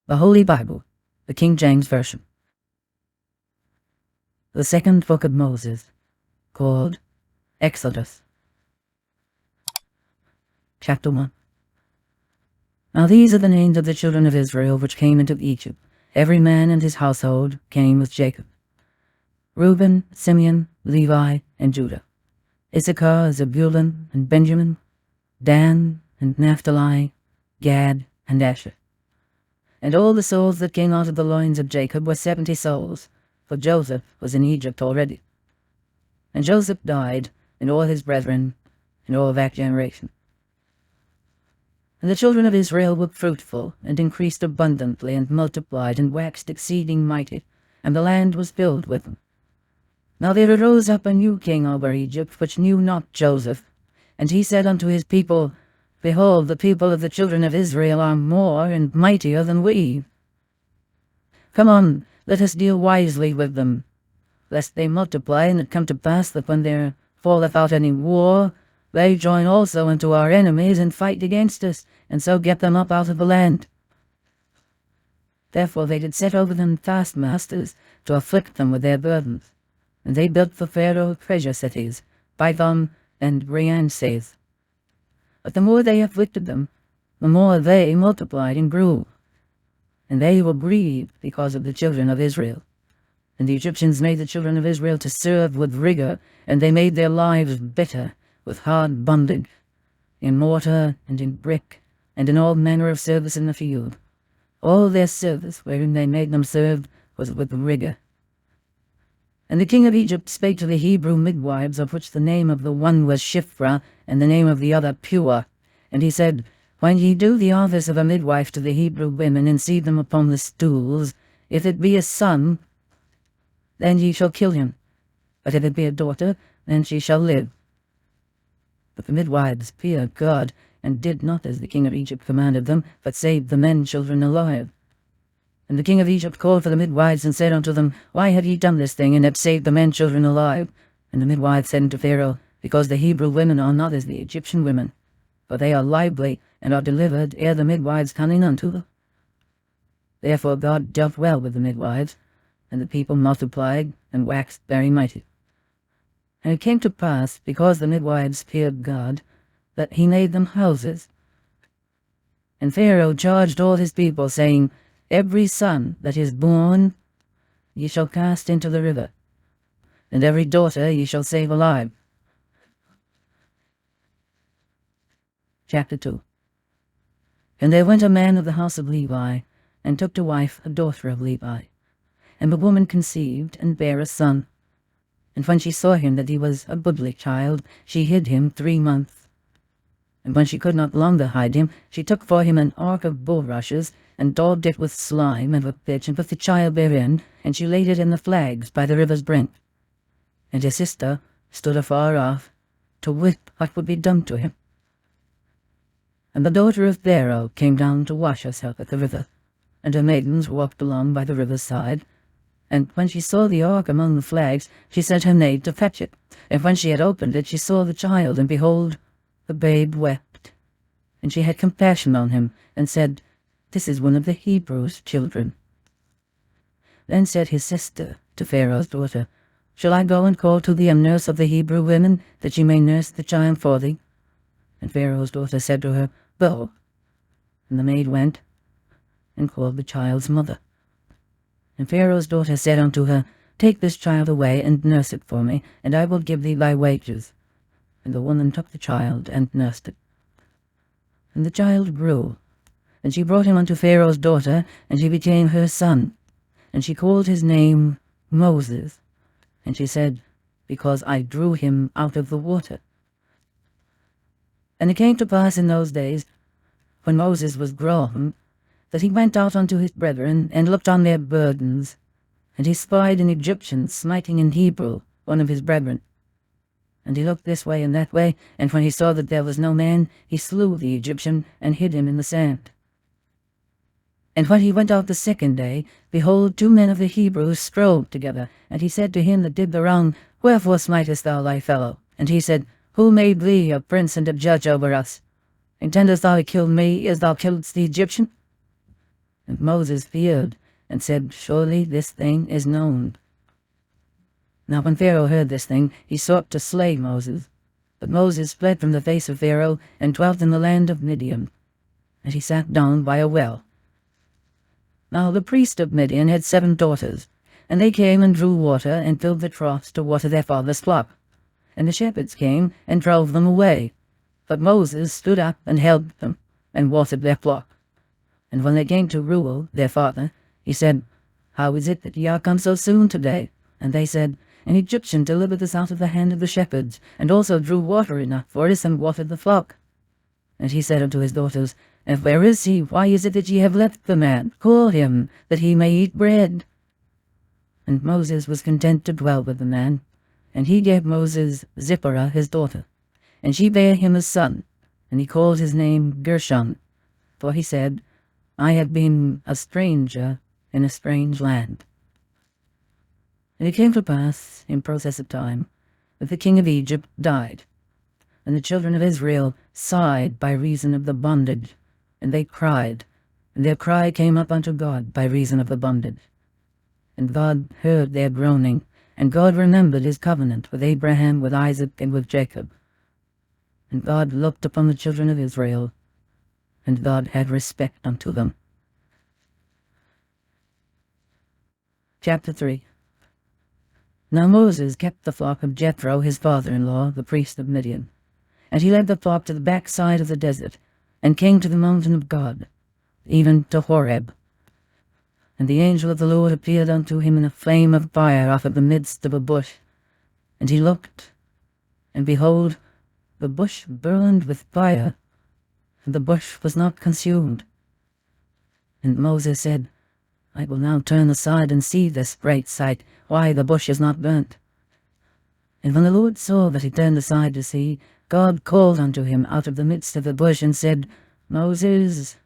The Holy Bible, the King James Version. The second book of Moses, called Exodus. Chapter 1. Now these are the names of the children of Israel which came into Egypt. Every man and his household came with Jacob. Reuben, Simeon, Levi, and Judah. Issachar, Zebulun, and Benjamin. Dan, and Naphtali, Gad, and Asher. And all the souls that came out of the loins of Jacob were 70 souls, for Joseph was in Egypt already. And Joseph died, and all his brethren, and all that generation. And the children of Israel were fruitful, and increased abundantly, and multiplied, and waxed exceeding mighty, and the land was filled with them. Now there arose up a new king over Egypt, which knew not Joseph. And he said unto his people, Behold, the people of the children of Israel are more and mightier than we. Come on, let us deal wisely with them, lest they multiply, and it come to pass that when there falleth out any war, they join also unto our enemies, and fight against us, and so get them up out of the land. Therefore they did set over them taskmasters, to afflict them with their burdens. And they built for Pharaoh treasure cities, Pithom and Raamses. But the more they afflicted them, the more they multiplied and grew. And they were grieved because of the children of Israel. And the Egyptians made the children of Israel to serve with rigor, and they made their lives bitter with hard bondage, in mortar and in brick, and in all manner of service in the field. All their service wherein they made them serve was with rigor. And the king of Egypt spake to the Hebrew midwives, of which the name of the one was Shiphrah, and the name of the other Pua. And he said, When ye do the office of a midwife to the Hebrew women, and see them upon the stools, if it be a son, then ye shall kill him. But if it be a daughter, then she shall live. But the midwives feared God, and did not as the king of Egypt commanded them, but saved the men children alive. And the king of Egypt called for the midwives, and said unto them, Why have ye done this thing, and have saved the men children alive? And the midwives said unto Pharaoh, Because the Hebrew women are not as the Egyptian women, for they are lively, and are delivered ere the midwives come in unto them. Therefore God dealt well with the midwives, and the people multiplied, and waxed very mighty. And it came to pass, because the midwives feared God, that he made them houses. And Pharaoh charged all his people, saying, Every son that is born ye shall cast into the river, and every daughter ye shall save alive. Chapter 2. And there went a man of the house of Levi, and took to wife a daughter of Levi. And the woman conceived, and bare a son. And when she saw him that he was a goodly child, she hid him 3 months. And when she could not longer hide him, she took for him an ark of bulrushes, and daubed it with slime and with pitch, and put the child therein, and she laid it in the flags by the river's brink. And his sister stood afar off, to wit what would be done to him. And the daughter of Pharaoh came down to wash herself at the river, and her maidens walked along by the river's side. And when she saw the ark among the flags, she sent her maid to fetch it. And when she had opened it, she saw the child, and behold, the babe wept. And she had compassion on him, and said, This is one of the Hebrews' children. Then said his sister to Pharaoh's daughter, Shall I go and call to thee a nurse of the Hebrew women, that she may nurse the child for thee? And Pharaoh's daughter said to her, Go. And the maid went, and called the child's mother. And Pharaoh's daughter said unto her, Take this child away, and nurse it for me, and I will give thee thy wages. And the woman took the child, and nursed it. And the child grew, and she brought him unto Pharaoh's daughter, and he became her son. And she called his name Moses. And she said, Because I drew him out of the water. And it came to pass in those days, when Moses was grown, that he went out unto his brethren, and looked on their burdens. And he spied an Egyptian smiting an Hebrew, one of his brethren. And he looked this way and that way, and when he saw that there was no man, he slew the Egyptian, and hid him in the sand. And when he went out the second day, behold, 2 men of the Hebrews strove together. And he said to him that did the wrong, Wherefore smitest thou thy fellow? And he said, Who made thee a prince and a judge over us? Intendest thou to kill me, as thou killedst the Egyptian? And Moses feared, and said, Surely this thing is known. Now when Pharaoh heard this thing, he sought to slay Moses. But Moses fled from the face of Pharaoh, and dwelt in the land of Midian. And he sat down by a well. Now the priest of Midian had 7 daughters, and they came and drew water, and filled the troughs to water their father's flock. And the shepherds came, and drove them away. But Moses stood up, and held them, and watered their flock. And when they came to Reuel, their father, he said, How is it that ye are come so soon today? And they said, An Egyptian delivered us out of the hand of the shepherds, and also drew water enough for us, and watered the flock. And he said unto his daughters, And where is he? Why is it that ye have left the man? Call him, that he may eat bread. And Moses was content to dwell with the man. And he gave Moses Zipporah his daughter. And she bare him a son, and he called his name Gershon. For he said, I have been a stranger in a strange land. And it came to pass, in process of time, that the king of Egypt died. And the children of Israel sighed by reason of the bondage, and they cried, and their cry came up unto God by reason of the bondage. And God heard their groaning, and God remembered his covenant with Abraham, with Isaac, and with Jacob. And God looked upon the children of Israel, and God had respect unto them. Chapter 3. Now Moses kept the flock of Jethro his father-in-law, the priest of Midian. And he led the flock to the backside of the desert, and came to the mountain of God, even to Horeb. And the angel of the Lord appeared unto him in a flame of fire out of the midst of a bush. And he looked, and behold, the bush burned with fire, and the bush was not consumed. And Moses said, I will now turn aside and see this bright sight, why the bush is not burnt. And when the Lord saw that he turned aside to see, God called unto him out of the midst of the bush, and said, Moses,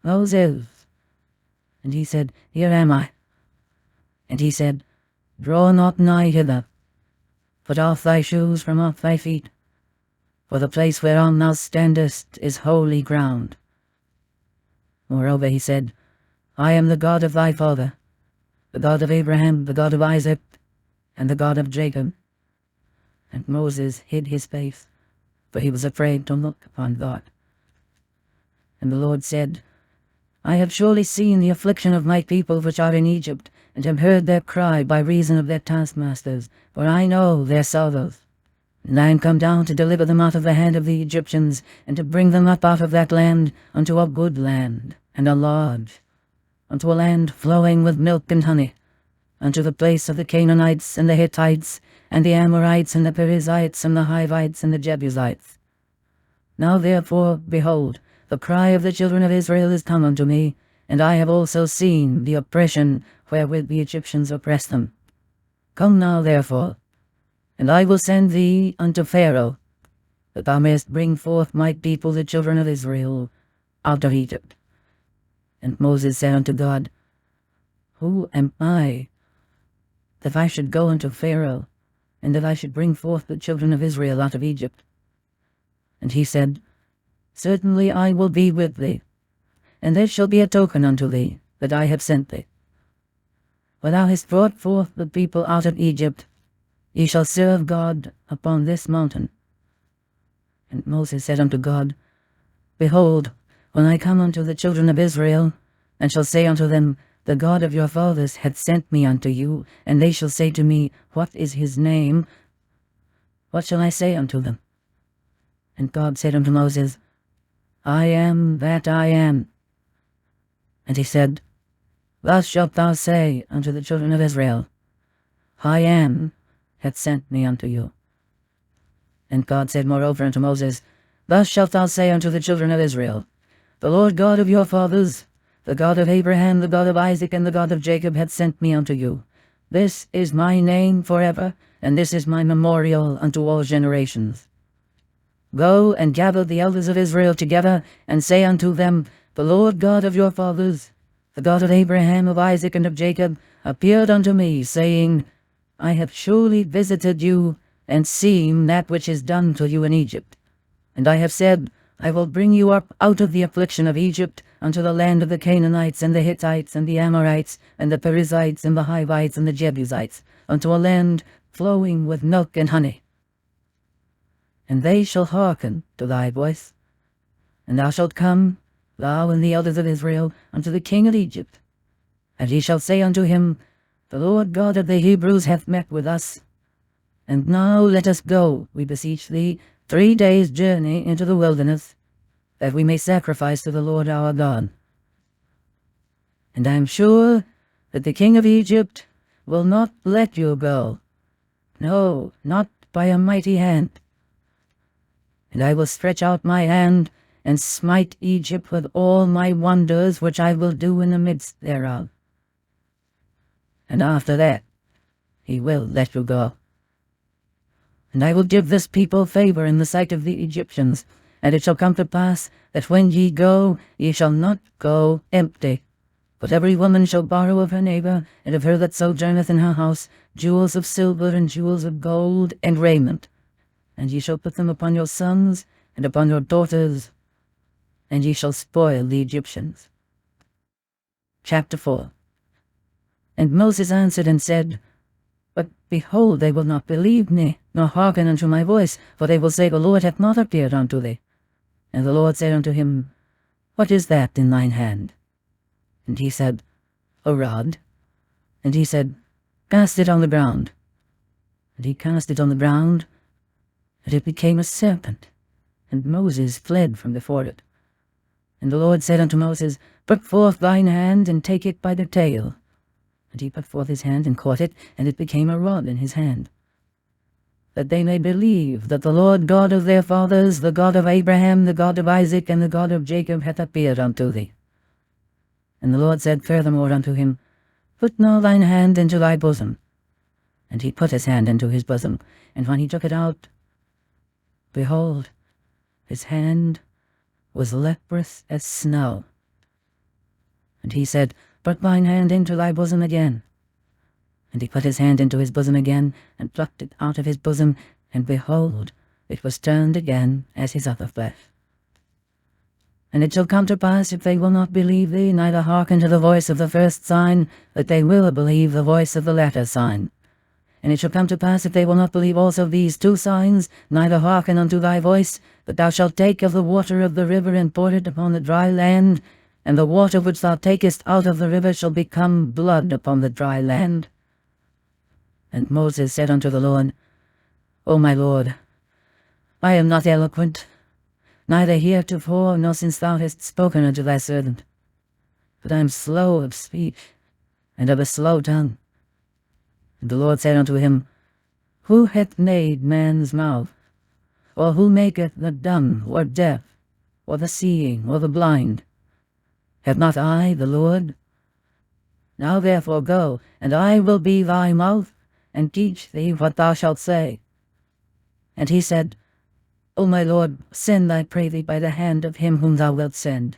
Moses. And he said, Here am I. And he said, Draw not nigh hither. Put off thy shoes from off thy feet, for the place whereon thou standest is holy ground. Moreover he said, I am the God of thy father, the God of Abraham, the God of Isaac, and the God of Jacob. And Moses hid his face, for he was afraid to look upon God. And the Lord said, I have surely seen the affliction of my people which are in Egypt, and have heard their cry by reason of their taskmasters, for I know their sorrows. And I am come down to deliver them out of the hand of the Egyptians, and to bring them up out of that land unto a good land, and a large, unto a land flowing with milk and honey, unto the place of the Canaanites, and the Hittites, and the Amorites, and the Perizzites, and the Hivites, and the Jebusites. Now therefore, behold, the cry of the children of Israel is come unto me, and I have also seen the oppression wherewith the Egyptians oppress them. Come now therefore, and I will send thee unto Pharaoh, that thou mayest bring forth my people the children of Israel out of Egypt. And Moses said unto God, Who am I, that I should go unto Pharaoh, and that I should bring forth the children of Israel out of Egypt? And he said, Certainly I will be with thee, and this shall be a token unto thee, that I have sent thee. When thou hast brought forth the people out of Egypt, ye shall serve God upon this mountain. And Moses said unto God, Behold, when I come unto the children of Israel, and shall say unto them, The God of your fathers hath sent me unto you, and they shall say to me, What is his name? What shall I say unto them? And God said unto Moses, I am that I am. And he said, Thus shalt thou say unto the children of Israel, I am hath sent me unto you. And God said moreover unto Moses, Thus shalt thou say unto the children of Israel, The Lord God of your fathers, the God of Abraham, the God of Isaac, and the God of Jacob hath sent me unto you. This is my name forever, and this is my memorial unto all generations. Go and gather the elders of Israel together, and say unto them, The Lord God of your fathers, the God of Abraham, of Isaac, and of Jacob, appeared unto me, saying, I have surely visited you, and seen that which is done to you in Egypt. And I have said, I will bring you up out of the affliction of Egypt unto the land of the Canaanites and the Hittites and the Amorites and the Perizzites and the Hivites and the Jebusites, unto a land flowing with milk and honey. And they shall hearken to thy voice. And thou shalt come, thou and the elders of Israel, unto the king of Egypt. And he shall say unto him, The Lord God of the Hebrews hath met with us. And now let us go, we beseech thee, 3 days' journey into the wilderness, that we may sacrifice to the Lord our God. And I am sure that the king of Egypt will not let you go, no, not by a mighty hand. And I will stretch out my hand, and smite Egypt with all my wonders which I will do in the midst thereof. And after that he will let you go. And I will give this people favor in the sight of the Egyptians, and it shall come to pass that when ye go, ye shall not go empty. But every woman shall borrow of her neighbor, and of her that sojourneth in her house, jewels of silver and jewels of gold and raiment. And ye shall put them upon your sons and upon your daughters, and ye shall spoil the Egyptians. Chapter 4. And Moses answered and said, But behold, they will not believe me, nor hearken unto my voice, for they will say, The Lord hath not appeared unto thee. And the Lord said unto him, What is that in thine hand? And he said, A rod. And he said, Cast it on the ground. And he cast it on the ground, and it became a serpent, and Moses fled from before it. And the Lord said unto Moses, Put forth thine hand, and take it by the tail. And he put forth his hand, and caught it, and it became a rod in his hand. That they may believe that the Lord God of their fathers, the God of Abraham, the God of Isaac, and the God of Jacob, hath appeared unto thee. And the Lord said furthermore unto him, Put now thine hand into thy bosom. And he put his hand into his bosom, and when he took it out, behold, his hand was leprous as snow. And he said, Put thine hand into thy bosom again. And he put his hand into his bosom again, and plucked it out of his bosom, and behold, it was turned again as his other flesh. And it shall come to pass, if they will not believe thee, neither hearken to the voice of the first sign, that they will believe the voice of the latter sign. And it shall come to pass, if they will not believe also these 2 signs, neither hearken unto thy voice, that thou shalt take of the water of the river, and pour it upon the dry land, and the water which thou takest out of the river shall become blood upon the dry land. And Moses said unto the Lord, O my Lord, I am not eloquent, neither heretofore, nor since thou hast spoken unto thy servant, but I am slow of speech, and of a slow tongue. And the Lord said unto him, Who hath made man's mouth? Or who maketh the dumb, or deaf, or the seeing, or the blind? Have not I, the Lord? Now therefore go, and I will be thy mouth, and teach thee what thou shalt say. And he said, O my Lord, send, I pray thee, by the hand of him whom thou wilt send.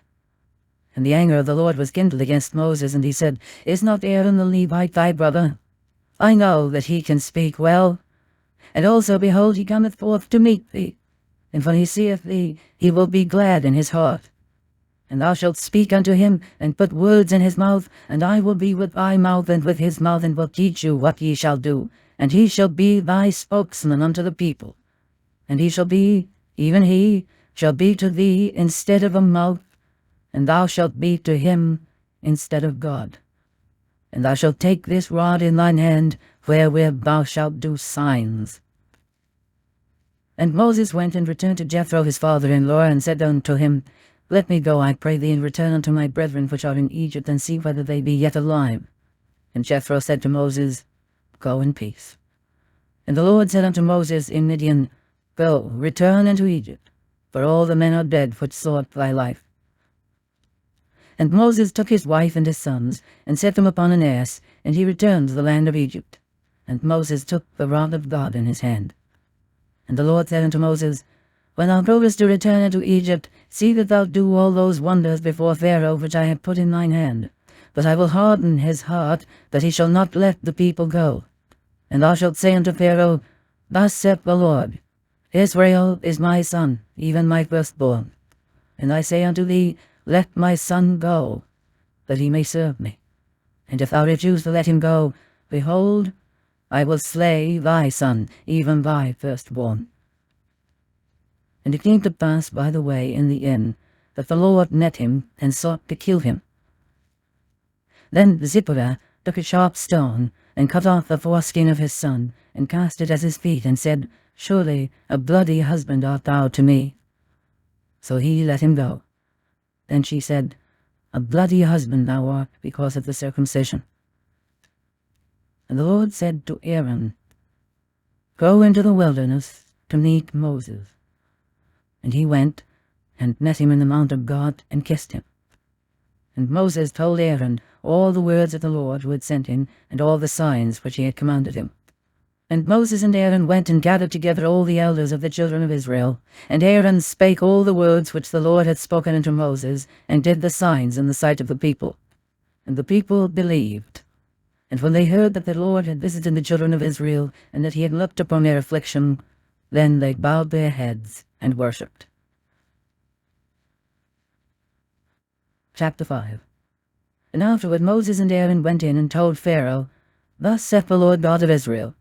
And the anger of the Lord was kindled against Moses, and he said, Is not Aaron the Levite thy brother? I know that he can speak well. And also, behold, he cometh forth to meet thee, and when he seeth thee, he will be glad in his heart. And thou shalt speak unto him, and put words in his mouth, and I will be with thy mouth and with his mouth, and will teach you what ye shall do. And he shall be thy spokesman unto the people. And he shall be, even he, shall be to thee instead of a mouth, and thou shalt be to him instead of God. And thou shalt take this rod in thine hand, wherewith thou shalt do signs. And Moses went and returned to Jethro his father-in-law, and said unto him, Let me go, I pray thee, and return unto my brethren which are in Egypt, and see whether they be yet alive. And Jethro said to Moses, Go in peace. And the Lord said unto Moses in Midian, Go, return into Egypt, for all the men are dead which sought thy life. And Moses took his wife and his sons, and set them upon an ass, and he returned to the land of Egypt. And Moses took the rod of God in his hand. And the Lord said unto Moses, When thou goest to return into Egypt, see that thou do all those wonders before Pharaoh which I have put in thine hand. But I will harden his heart, that he shall not let the people go. And thou shalt say unto Pharaoh, Thus saith the Lord, Israel is my son, even my firstborn. And I say unto thee, Let my son go, that he may serve me. And if thou refuse to let him go, behold, I will slay thy son, even thy firstborn. And it came to pass by the way in the inn, that the Lord met him, and sought to kill him. Then Zipporah took a sharp stone, and cut off the foreskin of his son, and cast it at his feet, and said, Surely a bloody husband art thou to me. So he let him go. Then she said, A bloody husband thou art, because of the circumcision. And the Lord said to Aaron, Go into the wilderness to meet Moses. And he went, and met him in the mount of God, and kissed him. And Moses told Aaron all the words of the Lord who had sent him, and all the signs which he had commanded him. And Moses and Aaron went and gathered together all the elders of the children of Israel. And Aaron spake all the words which the Lord had spoken unto Moses, and did the signs in the sight of the people. And the people believed. And when they heard that the Lord had visited the children of Israel, and that he had looked upon their affliction, then they bowed their heads and worshipped. Chapter 5. And afterward Moses and Aaron went in and told Pharaoh, Thus saith the Lord God of Israel,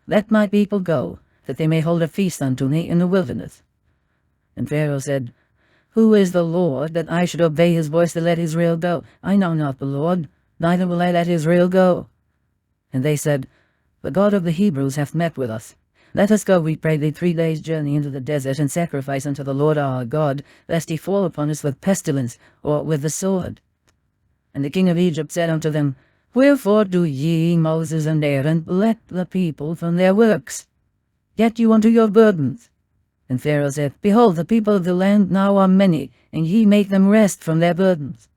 Let my people go, that they may hold a feast unto me in the wilderness. And Pharaoh said, Who is the Lord, that I should obey his voice to let Israel go? I know not the Lord, neither will I let Israel go. And they said, The God of the Hebrews hath met with us. Let us go, we pray thee, 3 days' journey into the desert, and sacrifice unto the Lord our God, lest he fall upon us with pestilence, or with the sword. And the king of Egypt said unto them, Wherefore do ye, Moses and Aaron, let the people from their works? Get you unto your burdens. And Pharaoh said, Behold, the people of the land now are many, and ye make them rest from their burdens.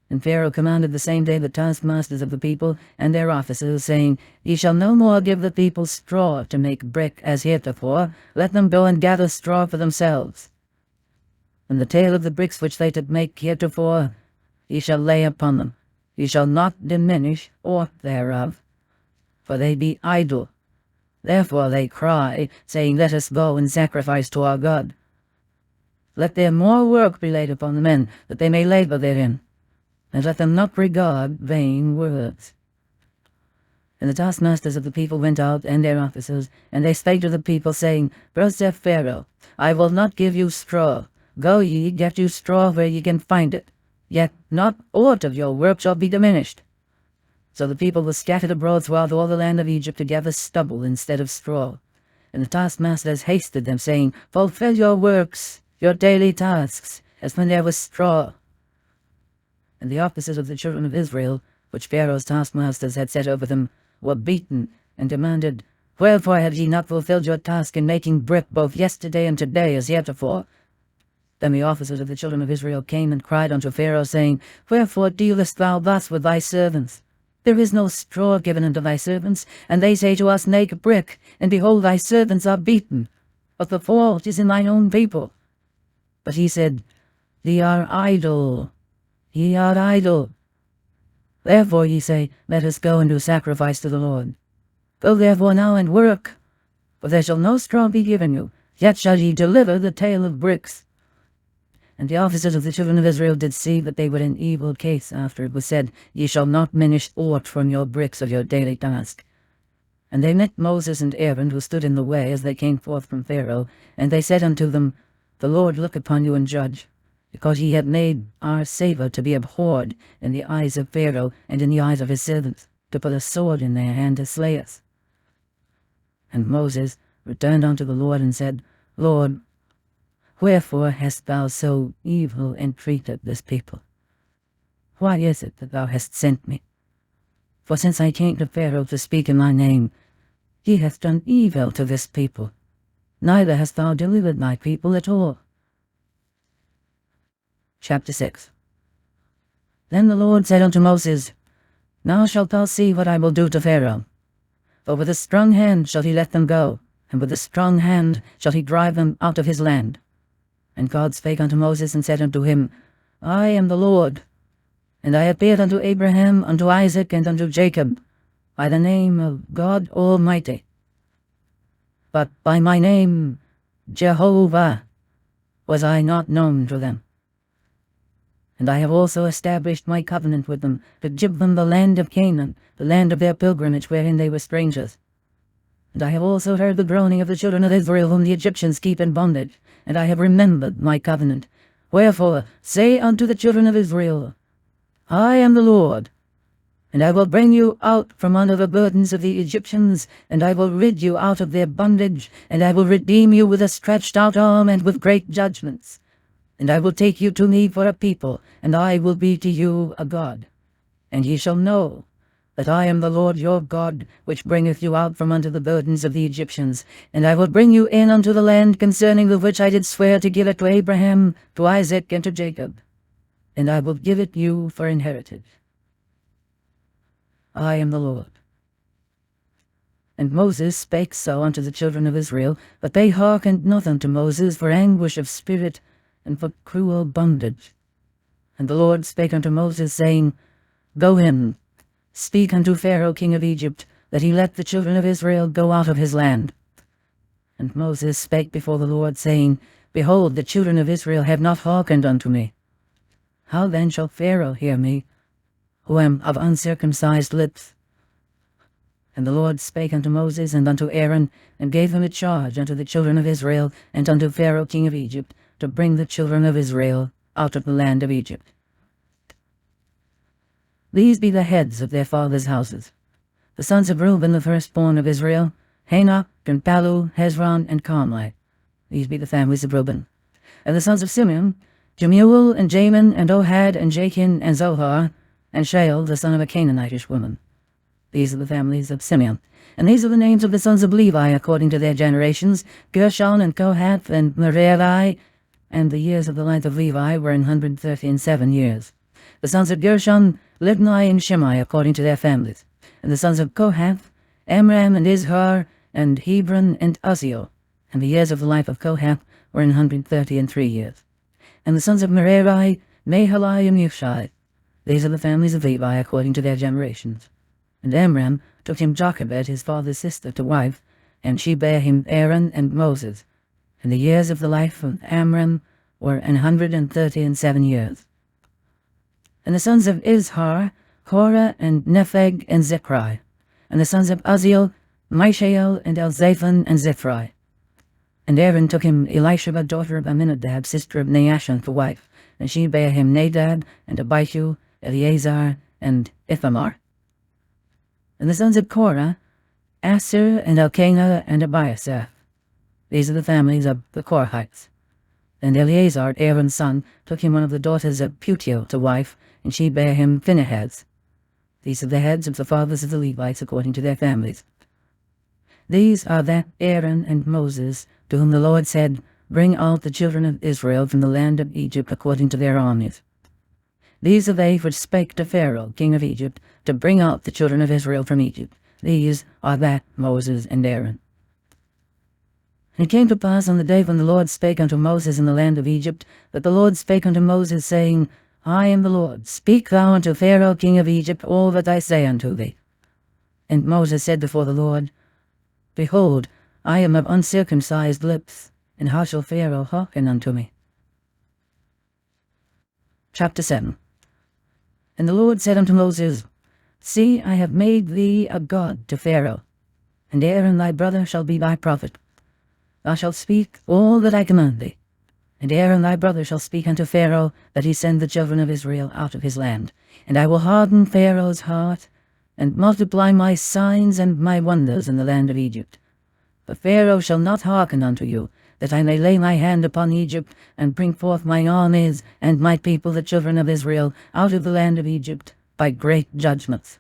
And Pharaoh commanded the same day the taskmasters of the people and their officers, saying, Ye shall no more give the people straw to make brick as heretofore. Let them go and gather straw for themselves. And the tale of the bricks which they did make heretofore, ye shall lay upon them. Ye shall not diminish aught thereof, for they be idle. Therefore they cry, saying, Let us go and sacrifice to our God. Let there more work be laid upon the men, that they may labor therein. And let them not regard vain words. And the taskmasters of the people went out, and their officers, and they spake to the people, saying, Thus saith Pharaoh, I will not give you straw. Go ye, get you straw where ye can find it. Yet not aught of your work shall be diminished. So the people were scattered abroad throughout all the land of Egypt to gather stubble instead of straw. And the taskmasters hasted them, saying, Fulfill your works, your daily tasks, as when there was straw. And the officers of the children of Israel, which Pharaoh's taskmasters had set over them, were beaten, and demanded, Wherefore have ye not fulfilled your task in making brick both yesterday and today as heretofore? Then the officers of the children of Israel came and cried unto Pharaoh, saying, Wherefore dealest thou thus with thy servants? There is no straw given unto thy servants, and they say to us, Make brick, and behold, thy servants are beaten. But the fault is in thine own people. But he said, Ye are idle. Ye are idle. Therefore ye say, Let us go and do sacrifice to the Lord. Go therefore now and work, for there shall no straw be given you, yet shall ye deliver the tale of bricks. And the officers of the children of Israel did see that they were in evil case after it was said, Ye shall not diminish aught from your bricks of your daily task. And they met Moses and Aaron, who stood in the way as they came forth from Pharaoh, and they said unto them, The Lord look upon you and judge, because ye have made our savour to be abhorred in the eyes of Pharaoh and in the eyes of his servants, to put a sword in their hand to slay us. And Moses returned unto the Lord and said, Lord, wherefore hast thou so evil entreated this people? Why is it that thou hast sent me? For since I came to Pharaoh to speak in thy name, he hath done evil to this people, neither hast thou delivered my people at all. Chapter 6. Then the Lord said unto Moses, Now shalt thou see what I will do to Pharaoh. For with a strong hand shall he let them go, and with a strong hand shall he drive them out of his land. And God spake unto Moses, and said unto him, I am the Lord, and I appeared unto Abraham, unto Isaac, and unto Jacob, by the name of God Almighty. But by my name, Jehovah, was I not known to them. And I have also established my covenant with them, to give them the land of Canaan, the land of their pilgrimage wherein they were strangers. And I have also heard the groaning of the children of Israel, whom the Egyptians keep in bondage, and I have remembered my covenant. Wherefore say unto the children of Israel, I am the Lord, and I will bring you out from under the burdens of the Egyptians, and I will rid you out of their bondage, and I will redeem you with a stretched out arm and with great judgments. And I will take you to me for a people, and I will be to you a God. And ye shall know that I am the Lord your God, which bringeth you out from under the burdens of the Egyptians. And I will bring you in unto the land concerning the which I did swear to give it to Abraham, to Isaac, and to Jacob. And I will give it you for inheritance. I am the Lord. And Moses spake so unto the children of Israel, but they hearkened not unto Moses for anguish of spirit, and for cruel bondage. And the Lord spake unto Moses, saying, Go in, speak unto Pharaoh king of Egypt, that he let the children of Israel go out of his land. And Moses spake before the Lord, saying, Behold, the children of Israel have not hearkened unto me. How then shall Pharaoh hear me, who am of uncircumcised lips? And the Lord spake unto Moses and unto Aaron, and gave them a charge unto the children of Israel, and unto Pharaoh king of Egypt, to bring the children of Israel out of the land of Egypt. These be the heads of their fathers' houses. The sons of Reuben, the firstborn of Israel, Hanok, and Palu, Hezron, and Carmi. These be the families of Reuben. And the sons of Simeon, Jemuel, and Jamin, and Ohad, and Jachin, and Zohar, and Shael, the son of a Canaanitish woman. These are the families of Simeon. And these are the names of the sons of Levi according to their generations, Gershon, and Kohath, and Merari. And the years of the life of Levi were 137 years. The sons of Gershon, Libni, and Shimei according to their families. And the sons of Kohath, Amram, and Izhar, and Hebron, and Uzziel. And the years of the life of Kohath were 133 years. And the sons of Merari, Mahali, and Mushai. These are the families of Levi according to their generations. And Amram took him Jochebed, his father's sister, to wife, and she bare him Aaron and Moses. And the years of the life of Amram were 137 years. And the sons of Izhar, Korah, and Nepheg, and Zichri. And the sons of Uzziel, Mishael, and Elzaphan, and Ziphri. And Aaron took him Elisheba, daughter of Amminadab, sister of Naashon, to wife, and she bare him Nadab, and Abihu, Eleazar, and Ithamar. And the sons of Korah, Assir, and Elkanah, and Abiasaph. These are the families of the Korahites. And Eleazar, Aaron's son, took him one of the daughters of Putiel to wife, and she bare him Phinehas. These are the heads of the fathers of the Levites according to their families. These are that Aaron and Moses, to whom the Lord said, Bring out the children of Israel from the land of Egypt according to their armies. These are they which spake to Pharaoh, king of Egypt, to bring out the children of Israel from Egypt. These are that Moses and Aaron. And it came to pass on the day when the Lord spake unto Moses in the land of Egypt, that the Lord spake unto Moses, saying, I am the Lord. Speak thou unto Pharaoh king of Egypt all that I say unto thee. And Moses said before the Lord, Behold, I am of uncircumcised lips, and how shall Pharaoh hearken unto me? Chapter 7. And the Lord said unto Moses, See, I have made thee a god to Pharaoh, and Aaron thy brother shall be thy prophet. Thou shalt speak all that I command thee, and Aaron thy brother shall speak unto Pharaoh, that he send the children of Israel out of his land. And I will harden Pharaoh's heart, and multiply my signs and my wonders in the land of Egypt. But Pharaoh shall not hearken unto you, that I may lay my hand upon Egypt, and bring forth mine armies and my people the children of Israel out of the land of Egypt by great judgments.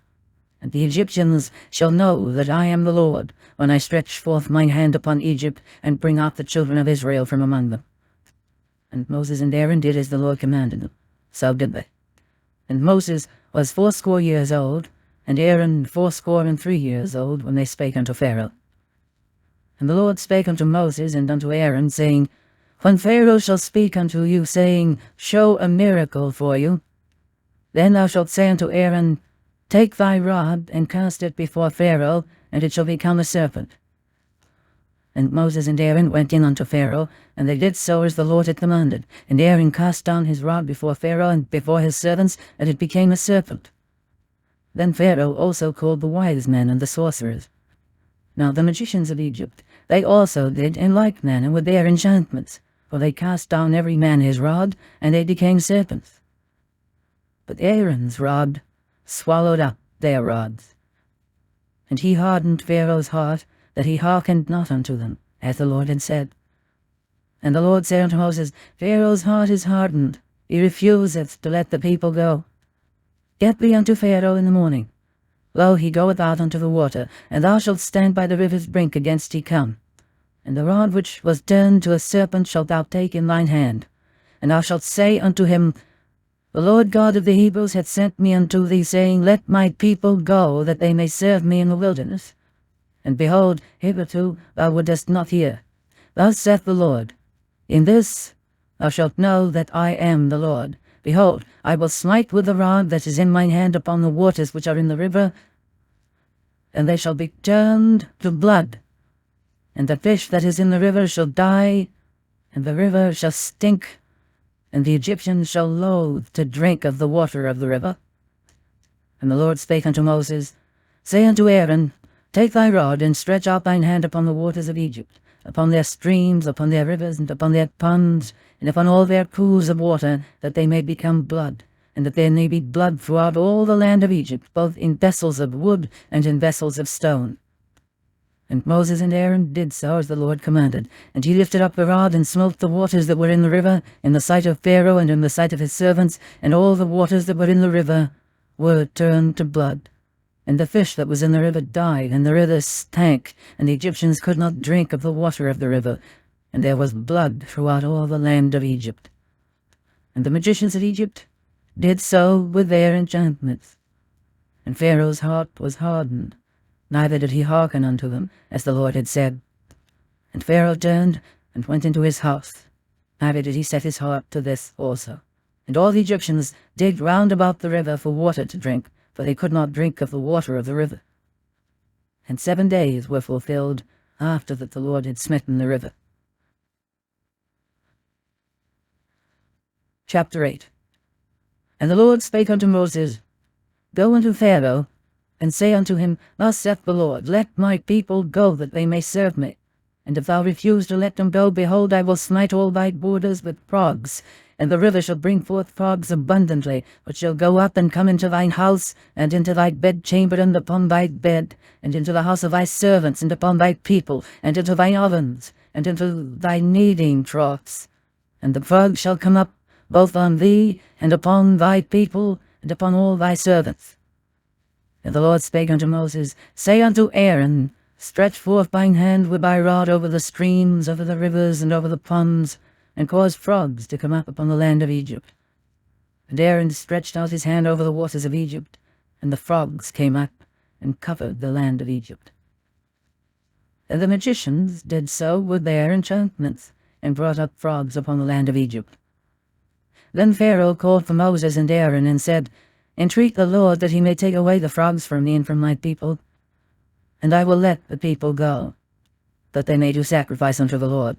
And the Egyptians shall know that I am the Lord, when I stretch forth mine hand upon Egypt, and bring out the children of Israel from among them. And Moses and Aaron did as the Lord commanded them. So did they. And Moses was 80 years old, and Aaron 83 years old, when they spake unto Pharaoh. And the Lord spake unto Moses and unto Aaron, saying, When Pharaoh shall speak unto you, saying, Show a miracle for you, then thou shalt say unto Aaron, Take thy rod, and cast it before Pharaoh, and it shall become a serpent. And Moses and Aaron went in unto Pharaoh, and they did so as the Lord had commanded. And Aaron cast down his rod before Pharaoh and before his servants, and it became a serpent. Then Pharaoh also called the wise men and the sorcerers. Now the magicians of Egypt, they also did in like manner with their enchantments, for they cast down every man his rod, and they became serpents. But Aaron's rod swallowed up their rods. And he hardened Pharaoh's heart, that he hearkened not unto them, as the Lord had said. And the Lord said unto Moses, Pharaoh's heart is hardened, he refuseth to let the people go. Get thee unto Pharaoh in the morning. Lo, he goeth out unto the water, and thou shalt stand by the river's brink against he come. And the rod which was turned to a serpent shalt thou take in thine hand. And thou shalt say unto him, The Lord God of the Hebrews hath sent me unto thee, saying, Let my people go, that they may serve me in the wilderness. And behold, hitherto thou wouldest not hear. Thus saith the Lord, In this thou shalt know that I am the Lord. Behold, I will smite with the rod that is in mine hand upon the waters which are in the river, and they shall be turned to blood. And the fish that is in the river shall die, and the river shall stink, and the Egyptians shall loathe to drink of the water of the river. And the Lord spake unto Moses, Say unto Aaron, Take thy rod, and stretch out thine hand upon the waters of Egypt, upon their streams, upon their rivers, and upon their ponds, and upon all their pools of water, that they may become blood, and that there may be blood throughout all the land of Egypt, both in vessels of wood and in vessels of stone. And Moses and Aaron did so as the Lord commanded. And he lifted up the rod, and smote the waters that were in the river, in the sight of Pharaoh and in the sight of his servants, and all the waters that were in the river were turned to blood. And the fish that was in the river died, and the river stank, and the Egyptians could not drink of the water of the river, and there was blood throughout all the land of Egypt. And the magicians of Egypt did so with their enchantments. And Pharaoh's heart was hardened, neither did he hearken unto them, as the Lord had said. And Pharaoh turned and went into his house, neither did he set his heart to this also. And all the Egyptians digged round about the river for water to drink, for they could not drink of the water of the river. And 7 days were fulfilled after that the Lord had smitten the river. Chapter 8. And the Lord spake unto Moses, Go unto Pharaoh, and say unto him, Thus saith the Lord, Let my people go, that they may serve me. And if thou refuse to let them go, behold, I will smite all thy borders with frogs, and the river shall bring forth frogs abundantly, which shall go up and come into thine house, and into thy bedchamber, and upon thy bed, and into the house of thy servants, and upon thy people, and into thine ovens, and into thy kneading troughs. And the frogs shall come up both on thee, and upon thy people, and upon all thy servants. And the Lord spake unto Moses, Say unto Aaron, Stretch forth thine hand with thy rod over the streams, over the rivers, and over the ponds, and cause frogs to come up upon the land of Egypt. And Aaron stretched out his hand over the waters of Egypt, and the frogs came up, and covered the land of Egypt. And the magicians did so with their enchantments, and brought up frogs upon the land of Egypt. Then Pharaoh called for Moses and Aaron, and said, Entreat the Lord that he may take away the frogs from me and from my people, and I will let the people go, that they may do sacrifice unto the Lord.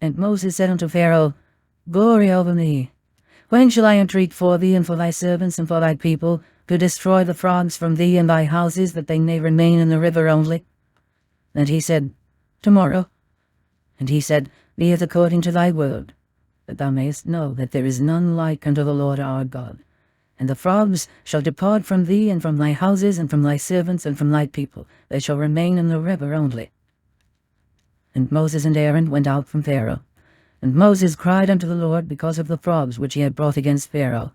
And Moses said unto Pharaoh, Glory over me. When shall I entreat for thee and for thy servants and for thy people, to destroy the frogs from thee and thy houses, that they may remain in the river only? And he said, Tomorrow. And he said, Be it according to thy word, that thou mayest know that there is none like unto the Lord our God. And the frogs shall depart from thee, and from thy houses, and from thy servants, and from thy people. They shall remain in the river only. And Moses and Aaron went out from Pharaoh. And Moses cried unto the Lord because of the frogs which he had brought against Pharaoh.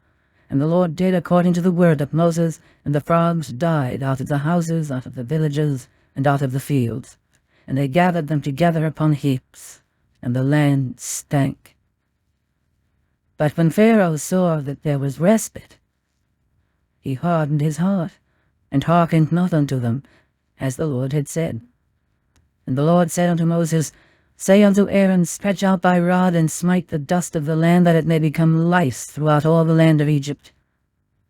And the Lord did according to the word of Moses, and the frogs died out of the houses, out of the villages, and out of the fields. And they gathered them together upon heaps, and the land stank. But when Pharaoh saw that there was respite, he hardened his heart, and hearkened not unto them, as the Lord had said. And the Lord said unto Moses, Say unto Aaron, Stretch out thy rod, and smite the dust of the land, that it may become lice throughout all the land of Egypt.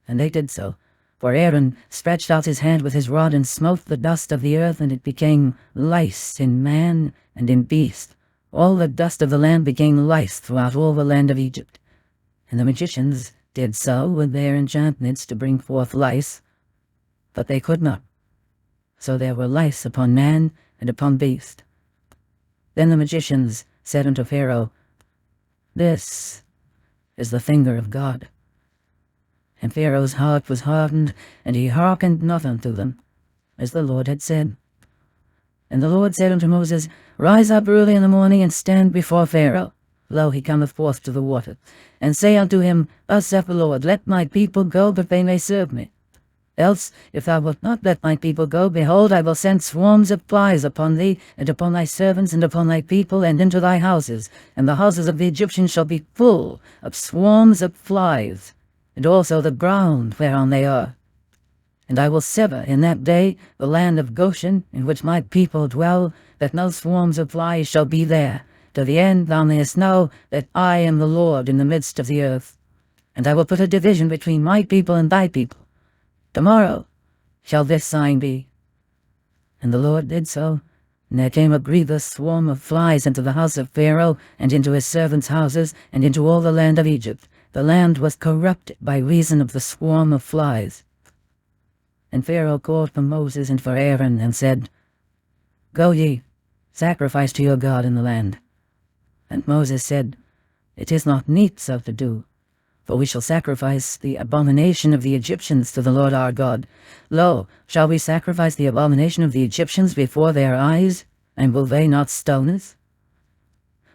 And they did so. For Aaron stretched out his hand with his rod and smote the dust of the earth, and it became lice in man and in beast. All the dust of the land became lice throughout all the land of Egypt. And the magicians did so with their enchantments to bring forth lice, but they could not. So there were lice upon man and upon beast. Then the magicians said unto Pharaoh, This is the finger of God. And Pharaoh's heart was hardened, and he hearkened not unto them, as the Lord had said. And the Lord said unto Moses, Rise up early in the morning, and stand before Pharaoh. Lo, he cometh forth to the water. And say unto him, Thus saith the Lord, Let my people go, that they may serve me. Else, if thou wilt not let my people go, behold, I will send swarms of flies upon thee, and upon thy servants, and upon thy people, and into thy houses. And the houses of the Egyptians shall be full of swarms of flies, and also the ground whereon they are. And I will sever in that day the land of Goshen, in which my people dwell, that no swarms of flies shall be there, to the end thou mayest know that I am the Lord in the midst of the earth. And I will put a division between my people and thy people. Tomorrow shall this sign be. And the Lord did so, and there came a grievous swarm of flies into the house of Pharaoh, and into his servants' houses, and into all the land of Egypt. The land was corrupted by reason of the swarm of flies. And Pharaoh called for Moses and for Aaron, and said, Go ye, sacrifice to your God in the land. And Moses said, It is not meet so to do, for we shall sacrifice the abomination of the Egyptians to the Lord our God. Lo, shall we sacrifice the abomination of the Egyptians before their eyes, and will they not stone us?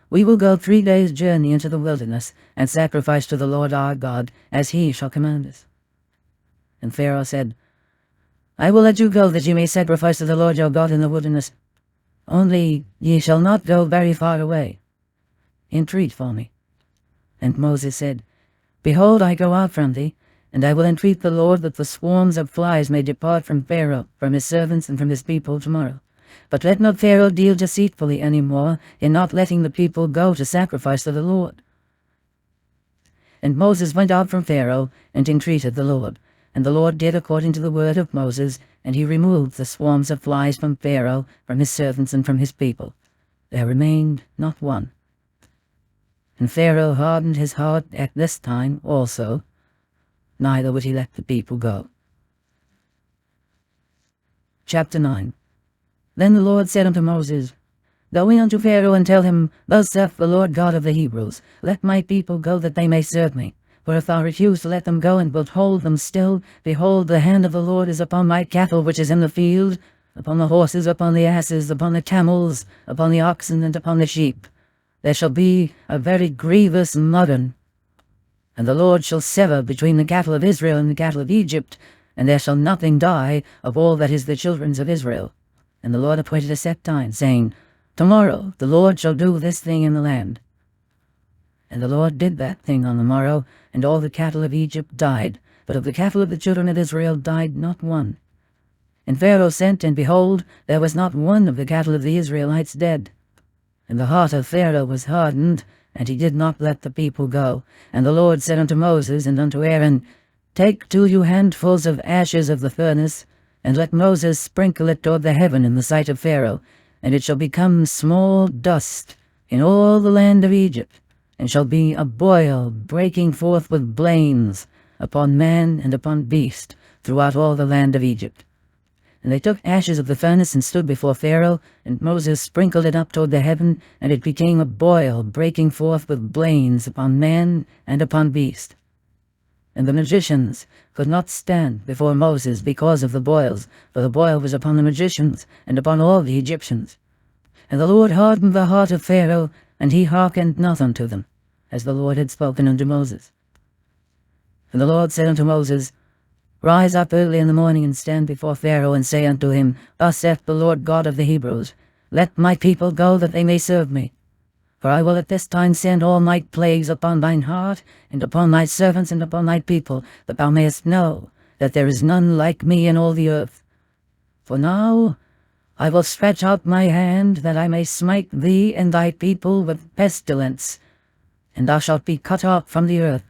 We will go 3 days' journey into the wilderness, and sacrifice to the Lord our God, as he shall command us. And Pharaoh said, I will let you go, that ye may sacrifice to the Lord your God in the wilderness. Only ye shall not go very far away. Entreat for me. And Moses said, Behold, I go out from thee, and I will entreat the Lord that the swarms of flies may depart from Pharaoh, from his servants, and from his people tomorrow. But let not Pharaoh deal deceitfully any more, in not letting the people go to sacrifice to the Lord. And Moses went out from Pharaoh, and entreated the Lord. And the Lord did according to the word of Moses, and he removed the swarms of flies from Pharaoh, from his servants, and from his people. There remained not one. And Pharaoh hardened his heart at this time also, neither would he let the people go. Chapter 9. Then the Lord said unto Moses, Go in unto Pharaoh, and tell him, Thus saith the Lord God of the Hebrews, Let my people go, that they may serve me. For if thou refuse to let them go, and wilt hold them still, behold, the hand of the Lord is upon my cattle which is in the field, upon the horses, upon the asses, upon the camels, upon the oxen, and upon the sheep. There shall be a very grievous murrain. And the Lord shall sever between the cattle of Israel and the cattle of Egypt, and there shall nothing die of all that is the children of Israel. And the Lord appointed a set time, saying, Tomorrow the Lord shall do this thing in the land. And the Lord did that thing on the morrow, and all the cattle of Egypt died, but of the cattle of the children of Israel died not one. And Pharaoh sent, and behold, there was not one of the cattle of the Israelites dead. And the heart of Pharaoh was hardened, and he did not let the people go. And the Lord said unto Moses and unto Aaron, Take 2 handfuls of ashes of the furnace, and let Moses sprinkle it toward the heaven in the sight of Pharaoh, and it shall become small dust in all the land of Egypt, and shall be a boil breaking forth with blains upon man and upon beast throughout all the land of Egypt. And they took ashes of the furnace and stood before Pharaoh, and Moses sprinkled it up toward the heaven, and it became a boil breaking forth with blains upon man and upon beast. And the magicians could not stand before Moses because of the boils, for the boil was upon the magicians and upon all the Egyptians. And the Lord hardened the heart of Pharaoh, and he hearkened not unto them, as the Lord had spoken unto Moses. And the Lord said unto Moses, Rise up early in the morning, and stand before Pharaoh, and say unto him, Thus saith the Lord God of the Hebrews, Let my people go, that they may serve me. For I will at this time send all my plagues upon thine heart, and upon thy servants, and upon thy people, that thou mayest know that there is none like me in all the earth. For now I will stretch out my hand, that I may smite thee and thy people with pestilence, and thou shalt be cut off from the earth.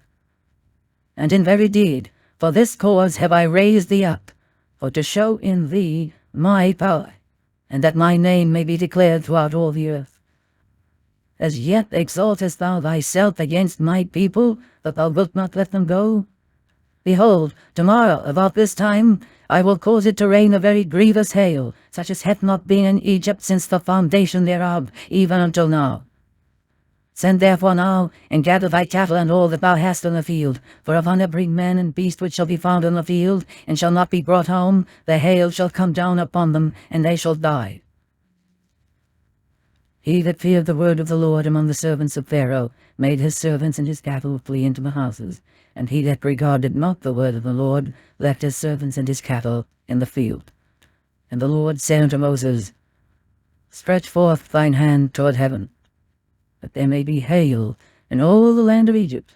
And in very deed, For this cause have I raised thee up, for to show in thee my power, and that my name may be declared throughout all the earth. As yet exaltest thou thyself against my people, that thou wilt not let them go? Behold, tomorrow about this time I will cause it to rain a very grievous hail, such as hath not been in Egypt since the foundation thereof, even until now. Send therefore now, and gather thy cattle and all that thou hast in the field, for upon every man and beast which shall be found in the field, and shall not be brought home, the hail shall come down upon them, and they shall die. He that feared the word of the Lord among the servants of Pharaoh made his servants and his cattle flee into the houses, and he that regarded not the word of the Lord left his servants and his cattle in the field. And the Lord said unto Moses, Stretch forth thine hand toward heaven, that there may be hail in all the land of Egypt,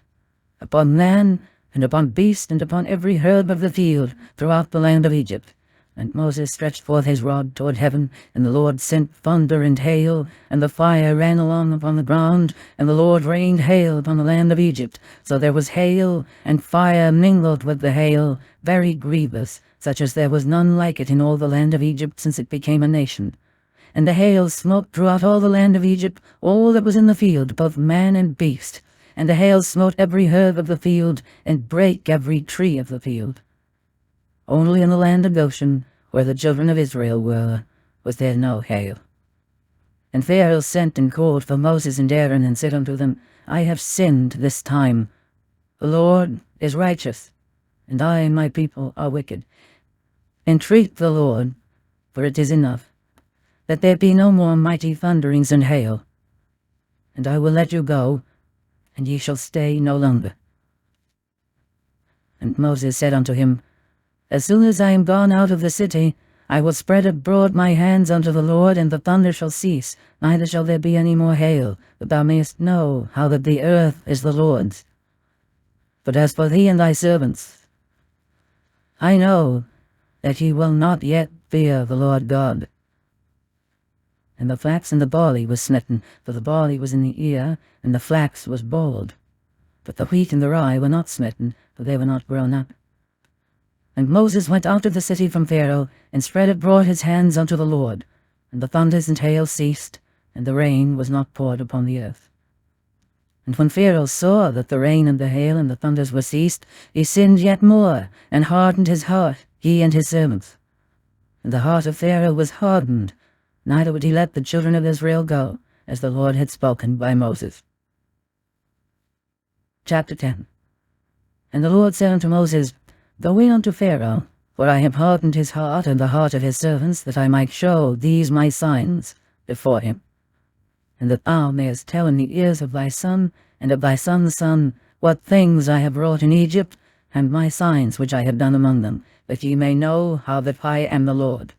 upon man, and upon beast, and upon every herb of the field throughout the land of Egypt. And Moses stretched forth his rod toward heaven, and the Lord sent thunder and hail, and the fire ran along upon the ground, and the Lord rained hail upon the land of Egypt. So there was hail, and fire mingled with the hail, very grievous, such as there was none like it in all the land of Egypt since it became a nation. And the hail smote throughout all the land of Egypt all that was in the field, both man and beast. And the hail smote every herb of the field, and brake every tree of the field. Only in the land of Goshen, where the children of Israel were, was there no hail. And Pharaoh sent and called for Moses and Aaron, and said unto them, I have sinned this time. The Lord is righteous, and I and my people are wicked. Entreat the Lord, for it is enough, that there be no more mighty thunderings and hail. And I will let you go, and ye shall stay no longer. And Moses said unto him, As soon as I am gone out of the city, I will spread abroad my hands unto the Lord, and the thunder shall cease, neither shall there be any more hail, that thou mayest know how that the earth is the Lord's. But as for thee and thy servants, I know that ye will not yet fear the Lord God. And the flax and the barley was smitten, for the barley was in the ear, and the flax was bald. But the wheat and the rye were not smitten, for they were not grown up. And Moses went out of the city from Pharaoh, and spread abroad his hands unto the Lord. And the thunders and hail ceased, and the rain was not poured upon the earth. And when Pharaoh saw that the rain and the hail and the thunders were ceased, he sinned yet more, and hardened his heart, he and his servants. And the heart of Pharaoh was hardened, neither would he let the children of Israel go, as the Lord had spoken by Moses. Chapter 10. And the Lord said unto Moses, Go in unto Pharaoh, for I have hardened his heart and the heart of his servants, that I might show these my signs before him, and that thou mayest tell in the ears of thy son and of thy son's son what things I have wrought in Egypt, and my signs which I have done among them, that ye may know how that I am the Lord.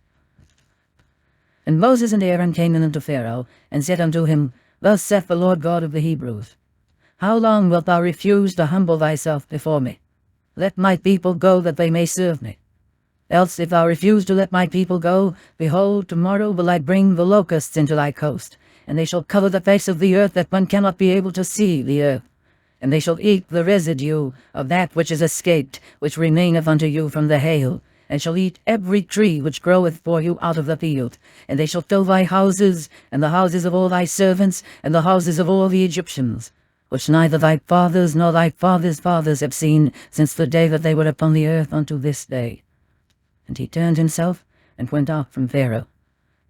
And Moses and Aaron came in unto Pharaoh, and said unto him, Thus saith the Lord God of the Hebrews, How long wilt thou refuse to humble thyself before me? Let my people go, that they may serve me. Else, if thou refuse to let my people go, behold, tomorrow will I bring the locusts into thy coast, and they shall cover the face of the earth, that one cannot be able to see the earth. And they shall eat the residue of that which is escaped, which remaineth unto you from the hail, and shall eat every tree which groweth for you out of the field. And they shall fill thy houses, and the houses of all thy servants, and the houses of all the Egyptians, which neither thy fathers nor thy fathers' fathers have seen, since the day that they were upon the earth unto this day. And he turned himself, and went out from Pharaoh.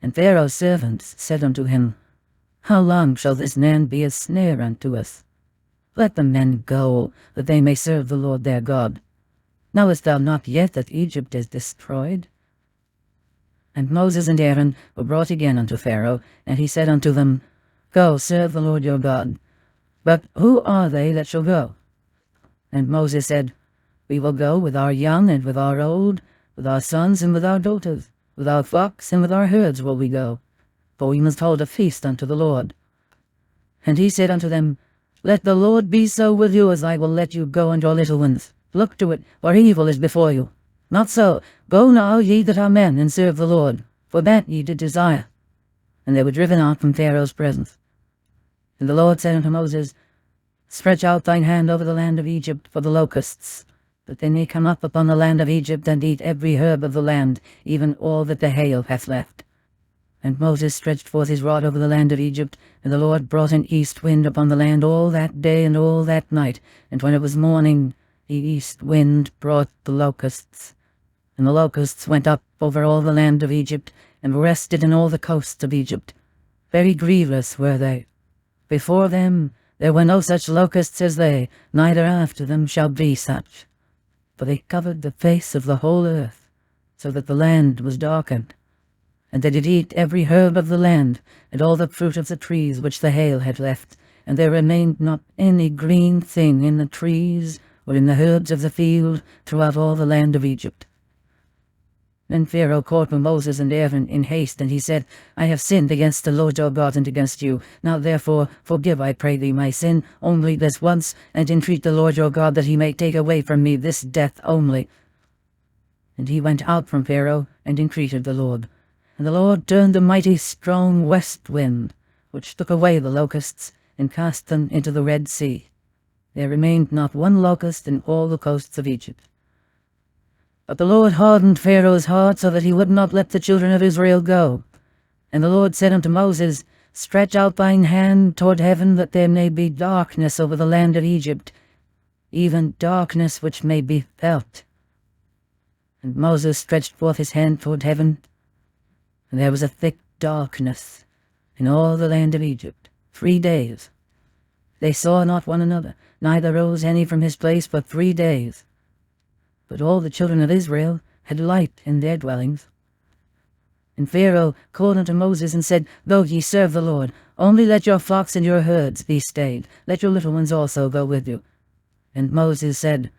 And Pharaoh's servants said unto him, How long shall this man be a snare unto us? Let the men go, that they may serve the Lord their God. Knowest thou not yet that Egypt is destroyed? And Moses and Aaron were brought again unto Pharaoh, and he said unto them, Go, serve the Lord your God. But who are they that shall go? And Moses said, We will go with our young and with our old, with our sons and with our daughters, with our flocks and with our herds will we go, for we must hold a feast unto the Lord. And he said unto them, Let the Lord be so with you, as I will let you go and your little ones. Look to it, for evil is before you. Not so. Go now, ye that are men, and serve the Lord, for that ye did desire. And they were driven out from Pharaoh's presence. And the Lord said unto Moses, Stretch out thine hand over the land of Egypt for the locusts, that they may come up upon the land of Egypt, and eat every herb of the land, even all that the hail hath left. And Moses stretched forth his rod over the land of Egypt, and the Lord brought an east wind upon the land all that day and all that night. And when it was morning, the east wind brought the locusts. And the locusts went up over all the land of Egypt, and rested in all the coasts of Egypt. Very grievous were they. Before them there were no such locusts as they, neither after them shall be such. For they covered the face of the whole earth, so that the land was darkened. And they did eat every herb of the land, and all the fruit of the trees which the hail had left. And there remained not any green thing in the trees, or in the herbs of the field, throughout all the land of Egypt. Then Pharaoh called for Moses and Aaron in haste, and he said, I have sinned against the Lord your God and against you. Now therefore forgive, I pray thee, my sin only this once, and entreat the Lord your God that he may take away from me this death only. And he went out from Pharaoh, and entreated the Lord. And the Lord turned a mighty strong west wind, which took away the locusts, and cast them into the Red Sea. There remained not one locust in all the coasts of Egypt. But the Lord hardened Pharaoh's heart, so that he would not let the children of Israel go. And the Lord said unto Moses, Stretch out thine hand toward heaven, that there may be darkness over the land of Egypt, even darkness which may be felt. And Moses stretched forth his hand toward heaven, and there was a thick darkness in all the land of Egypt 3 days. They saw not one another, neither rose any from his place for 3 days. But all the children of Israel had light in their dwellings. And Pharaoh called unto Moses and said, Go ye serve the Lord, only let your flocks and your herds be stayed, let your little ones also go with you. And Moses said,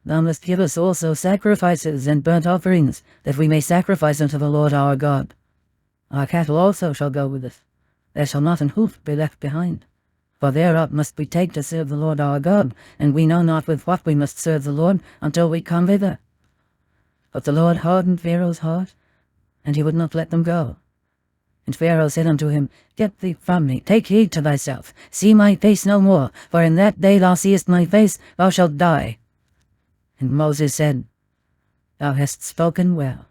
Thou must give us also sacrifices and burnt offerings, that we may sacrifice unto the Lord our God. Our cattle also shall go with us. There shall not an hoof be left behind. For thereof must we take to serve the Lord our God, and we know not with what we must serve the Lord until we come thither. But the Lord hardened Pharaoh's heart, and he would not let them go. And Pharaoh said unto him, Get thee from me, take heed to thyself, see my face no more, for in that day thou seest my face, thou shalt die. And Moses said, Thou hast spoken well.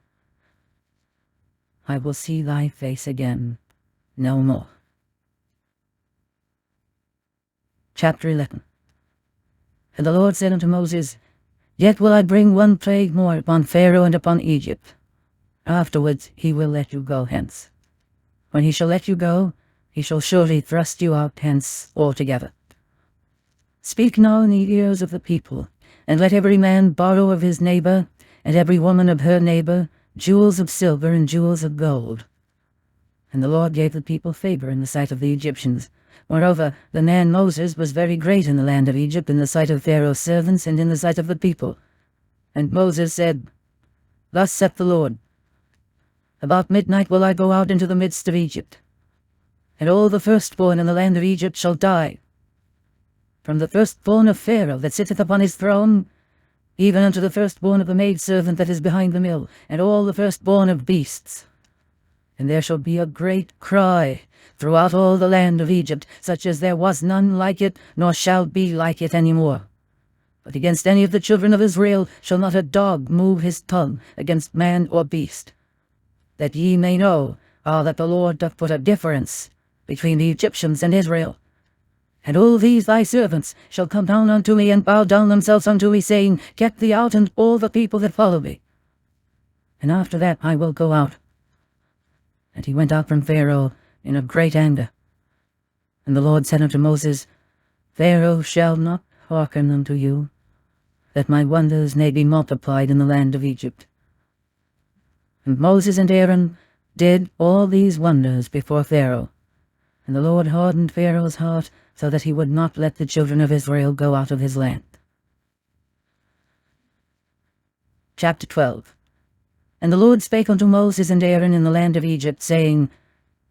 I will see thy face again no more. Chapter 11. And the Lord said unto Moses, Yet will I bring one plague more upon Pharaoh and upon Egypt. Afterwards he will let you go hence. When he shall let you go, he shall surely thrust you out hence altogether. Speak now in the ears of the people, and let every man borrow of his neighbor, and every woman of her neighbor, jewels of silver and jewels of gold. And the Lord gave the people favor in the sight of the Egyptians. Moreover, the man Moses was very great in the land of Egypt, in the sight of Pharaoh's servants, and in the sight of the people. And Moses said, Thus saith the Lord, About midnight will I go out into the midst of Egypt, and all the firstborn in the land of Egypt shall die, from the firstborn of Pharaoh that sitteth upon his throne, even unto the firstborn of the maidservant that is behind the mill, and all the firstborn of beasts. And there shall be a great cry throughout all the land of Egypt, such as there was none like it, nor shall be like it any more. But against any of the children of Israel shall not a dog move his tongue against man or beast, that ye may know that the Lord doth put a difference between the Egyptians and Israel. And all these thy servants shall come down unto me, and bow down themselves unto me, saying, Get thee out, and all the people that follow me. And after that I will go out. And he went out from Pharaoh in a great anger. And the Lord said unto Moses, Pharaoh shall not hearken unto you, that my wonders may be multiplied in the land of Egypt. And Moses and Aaron did all these wonders before Pharaoh. And the Lord hardened Pharaoh's heart, so that he would not let the children of Israel go out of his land. Chapter 12. And the Lord spake unto Moses and Aaron in the land of Egypt, saying,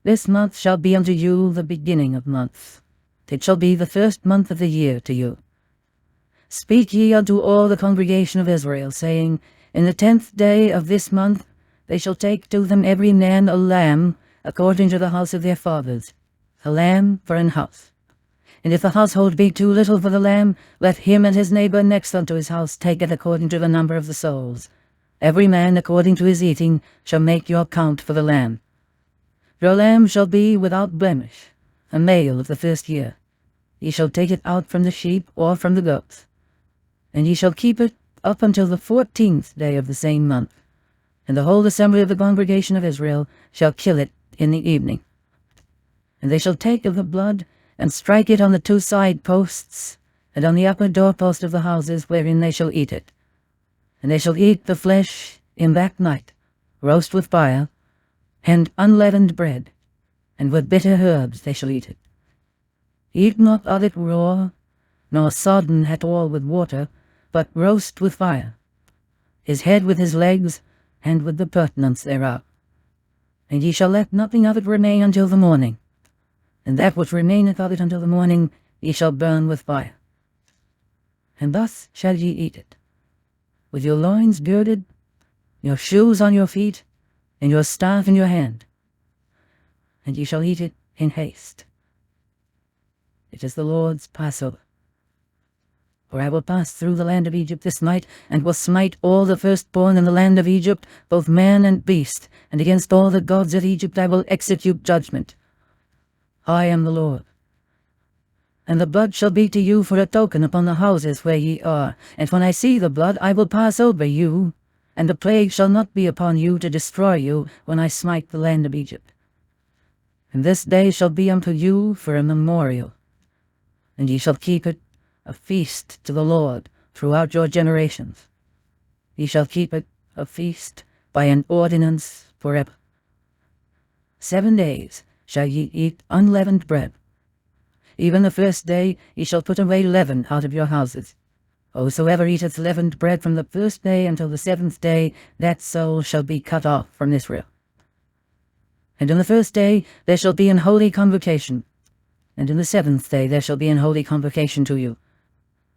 This month shall be unto you the beginning of months. It shall be the first month of the year to you. Speak ye unto all the congregation of Israel, saying, In the 10th day of this month they shall take to them every man a lamb, according to the house of their fathers, a lamb for an house. And if the household be too little for the lamb, let him and his neighbour next unto his house take it according to the number of the souls. Every man according to his eating shall make your count for the lamb. Your lamb shall be without blemish, a male of the first year. Ye shall take it out from the sheep or from the goats. And ye shall keep it up until the 14th day of the same month. And the whole assembly of the congregation of Israel shall kill it in the evening. And they shall take of the blood, and strike it on the 2 side posts, and on the upper doorpost of the houses wherein they shall eat it. And they shall eat the flesh in that night, roast with fire, and unleavened bread, and with bitter herbs they shall eat it. Eat not of it raw, nor sodden at all with water, but roast with fire, his head with his legs, and with the purtenance thereof. And ye shall let nothing of it remain until the morning. And that which remaineth of it until the morning ye shall burn with fire. And thus shall ye eat it, with your loins girded, your shoes on your feet, and your staff in your hand. And ye shall eat it in haste. It is the Lord's Passover. For I will pass through the land of Egypt this night, and will smite all the firstborn in the land of Egypt, both man and beast, and against all the gods of Egypt I will execute judgment. I am the Lord. And the blood shall be to you for a token upon the houses where ye are. And when I see the blood, I will pass over you, and the plague shall not be upon you to destroy you when I smite the land of Egypt. And this day shall be unto you for a memorial, and ye shall keep it a feast to the Lord throughout your generations. Ye shall keep it a feast by an ordinance forever. 7 days shall ye eat unleavened bread. Even the first day ye shall put away leaven out of your houses. Whosoever eateth leavened bread from the first day until the 7th day, that soul shall be cut off from Israel. And in the first day there shall be an holy convocation, and in the 7th day there shall be an holy convocation to you.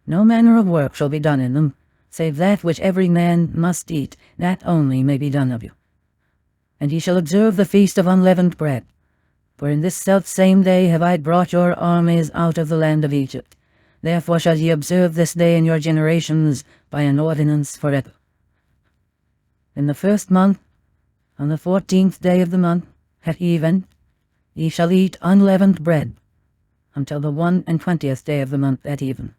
No manner of work shall be done in them, save that which every man must eat, that only may be done of you. And ye shall observe the feast of unleavened bread. For in this selfsame day have I brought your armies out of the land of Egypt. Therefore shall ye observe this day in your generations by an ordinance forever. In the 1st month, on the 14th day of the month, at even, ye shall eat unleavened bread, until the 21st day of the month at even.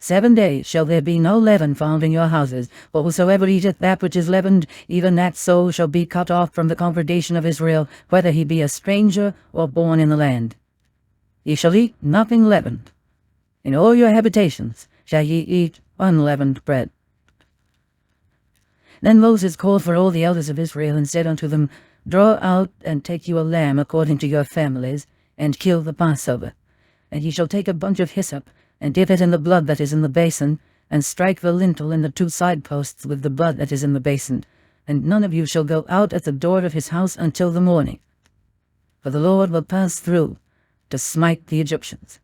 7 days shall there be no leaven found in your houses, for whosoever eateth that which is leavened, even that soul shall be cut off from the congregation of Israel, whether he be a stranger or born in the land. Ye shall eat nothing leavened. In all your habitations shall ye eat unleavened bread. Then Moses called for all the elders of Israel, and said unto them, Draw out and take you a lamb according to your families, and kill the Passover. And ye shall take a bunch of hyssop, and dip it in the blood that is in the basin, and strike the lintel and the 2 side posts with the blood that is in the basin. And none of you shall go out at the door of his house until the morning. For the Lord will pass through to smite the Egyptians.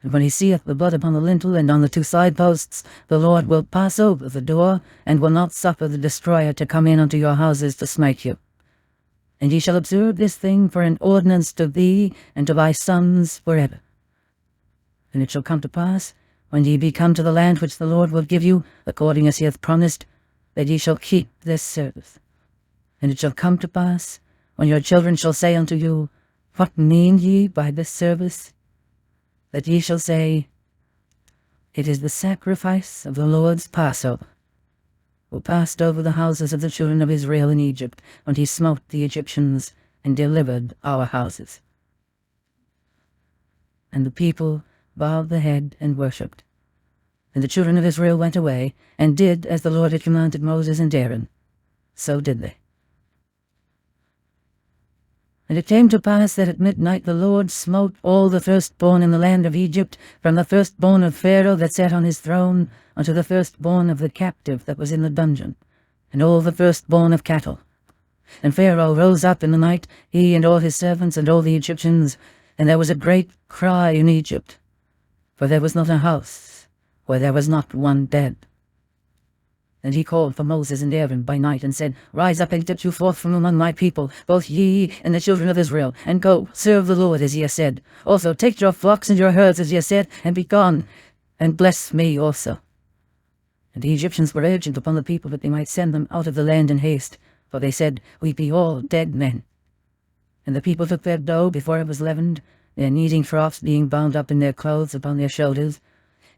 And when he seeth the blood upon the lintel and on the 2 side posts, the Lord will pass over the door, and will not suffer the destroyer to come in unto your houses to smite you. And ye shall observe this thing for an ordinance to thee and to thy sons forever. And it shall come to pass, when ye be come to the land which the Lord will give you, according as he hath promised, that ye shall keep this service. And it shall come to pass, when your children shall say unto you, What mean ye by this service? That ye shall say, It is the sacrifice of the Lord's Passover, who passed over the houses of the children of Israel in Egypt, when he smote the Egyptians, and delivered our houses. And the people bowed the head and worshipped. And the children of Israel went away, and did as the Lord had commanded Moses and Aaron. So did they. And it came to pass that at midnight the Lord smote all the firstborn in the land of Egypt, from the firstborn of Pharaoh that sat on his throne, unto the firstborn of the captive that was in the dungeon, and all the firstborn of cattle. And Pharaoh rose up in the night, he and all his servants and all the Egyptians, and there was a great cry in Egypt, for there was not a house where there was not one dead. And he called for Moses and Aaron by night, and said, Rise up and get you forth from among my people, both ye and the children of Israel, and go, serve the Lord as ye have said. Also take your flocks and your herds as ye have said, and be gone, and bless me also. And the Egyptians were urgent upon the people that they might send them out of the land in haste, for they said, We be all dead men. And the people took their dough before it was leavened, their kneading troughs being bound up in their clothes upon their shoulders.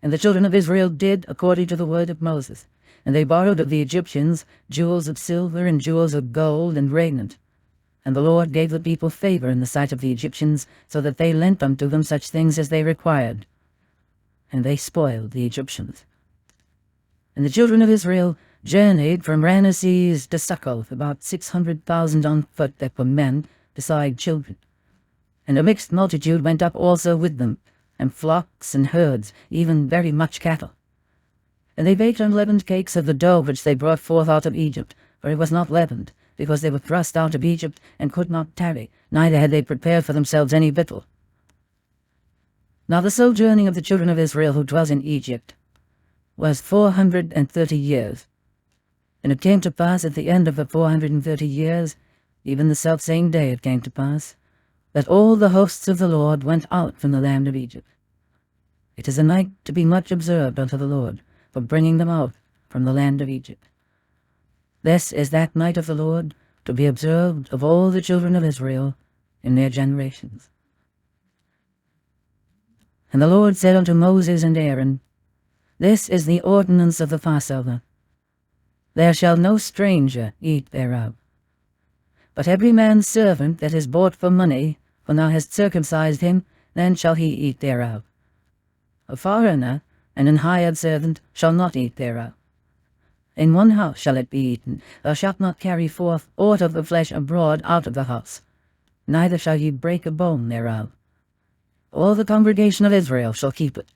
And the children of Israel did according to the word of Moses. And they borrowed of the Egyptians jewels of silver and jewels of gold and raiment. And the Lord gave the people favor in the sight of the Egyptians, so that they lent unto them such things as they required. And they spoiled the Egyptians. And the children of Israel journeyed from Ramesses to Succoth, about 600,000 on foot that were men, beside children. And a mixed multitude went up also with them, and flocks and herds, even very much cattle. And they baked unleavened cakes of the dough which they brought forth out of Egypt, for it was not leavened, because they were thrust out of Egypt, and could not tarry, neither had they prepared for themselves any victual. Now the sojourning of the children of Israel who dwelt in Egypt was 430 years. And it came to pass at the end of the 430 years, even the selfsame day it came to pass, that all the hosts of the Lord went out from the land of Egypt. It is a night to be much observed unto the Lord, for bringing them out from the land of Egypt. This is that night of the Lord, to be observed of all the children of Israel in their generations. And the Lord said unto Moses and Aaron, This is the ordinance of the Passover. There shall no stranger eat thereof. But every man's servant that is bought for money, when thou hast circumcised him, then shall he eat thereof. A foreigner and an hired servant shall not eat thereof. In one house shall it be eaten. Thou shalt not carry forth aught of the flesh abroad out of the house, neither shall ye break a bone thereof. All the congregation of Israel shall keep it.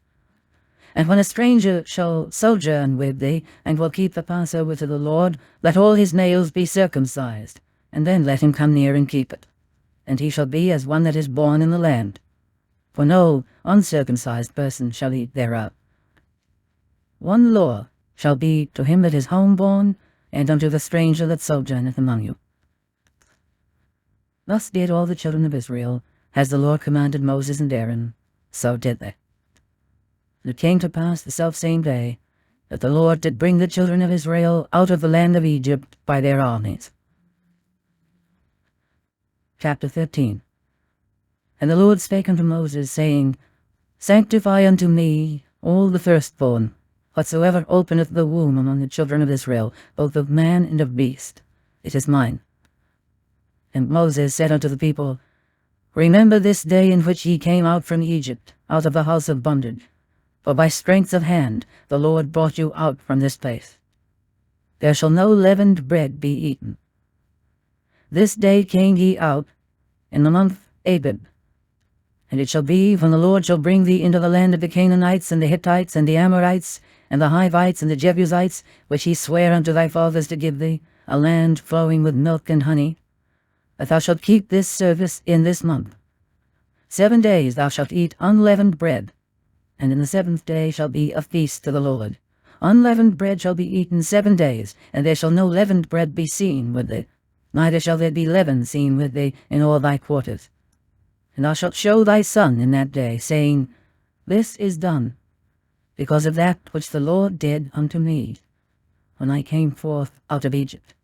And when a stranger shall sojourn with thee, and will keep the Passover to the Lord, let all his males be circumcised, and then let him come near and keep it. And he shall be as one that is born in the land. For no uncircumcised person shall eat thereof. One law shall be to him that is homeborn, and unto the stranger that sojourneth among you. Thus did all the children of Israel, as the Lord commanded Moses and Aaron, so did they. And it came to pass the selfsame day, that the Lord did bring the children of Israel out of the land of Egypt by their armies. Chapter 13. And the Lord spake unto Moses, saying, Sanctify unto me all the firstborn, whatsoever openeth the womb among the children of Israel, both of man and of beast. It is mine. And Moses said unto the people, Remember this day in which ye came out from Egypt, out of the house of bondage. For by strength of hand the Lord brought you out from this place. There shall no leavened bread be eaten. This day came ye out, in the month Abib. And it shall be, when the Lord shall bring thee into the land of the Canaanites, and the Hittites, and the Amorites, and the Hivites, and the Jebusites, which he sware unto thy fathers to give thee, a land flowing with milk and honey, that thou shalt keep this service in this month. 7 days thou shalt eat unleavened bread, and in the 7th day shall be a feast to the Lord. Unleavened bread shall be eaten 7 days, and there shall no leavened bread be seen with thee, neither shall there be leaven seen with thee in all thy quarters. And thou shalt show thy son in that day, saying, This is done, because of that which the Lord did unto me, when I came forth out of Egypt.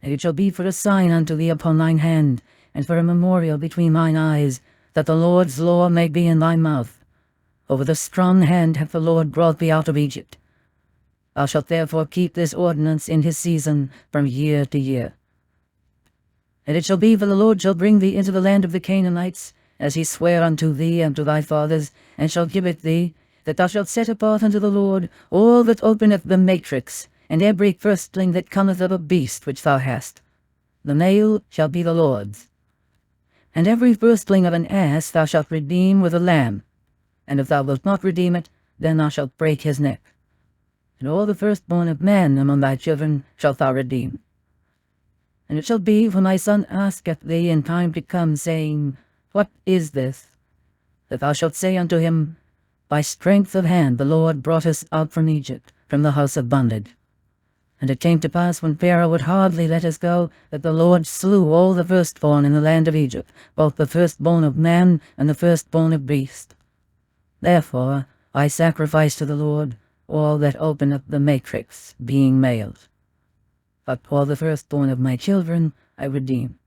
And it shall be for a sign unto thee upon thine hand, and for a memorial between mine eyes, that the Lord's law may be in thy mouth. Over the strong hand hath the Lord brought thee out of Egypt. Thou shalt therefore keep this ordinance in his season from year to year. And it shall be, for the Lord shall bring thee into the land of the Canaanites, as he sware unto thee and to thy fathers, and shall give it thee, that thou shalt set apart unto the Lord all that openeth the matrix, and every firstling that cometh of a beast which thou hast. The male shall be the Lord's. And every firstling of an ass thou shalt redeem with a lamb, and if thou wilt not redeem it, then thou shalt break his neck. And all the firstborn of man among thy children shalt thou redeem. And it shall be, when thy son asketh thee in time to come, saying, What is this? That thou shalt say unto him, By strength of hand the Lord brought us out from Egypt, from the house of bondage. And it came to pass, when Pharaoh would hardly let us go, that the Lord slew all the firstborn in the land of Egypt, both the firstborn of man and the firstborn of beast. Therefore I sacrifice to the Lord all that open up the matrix, being males. But all the firstborn of my children I redeem.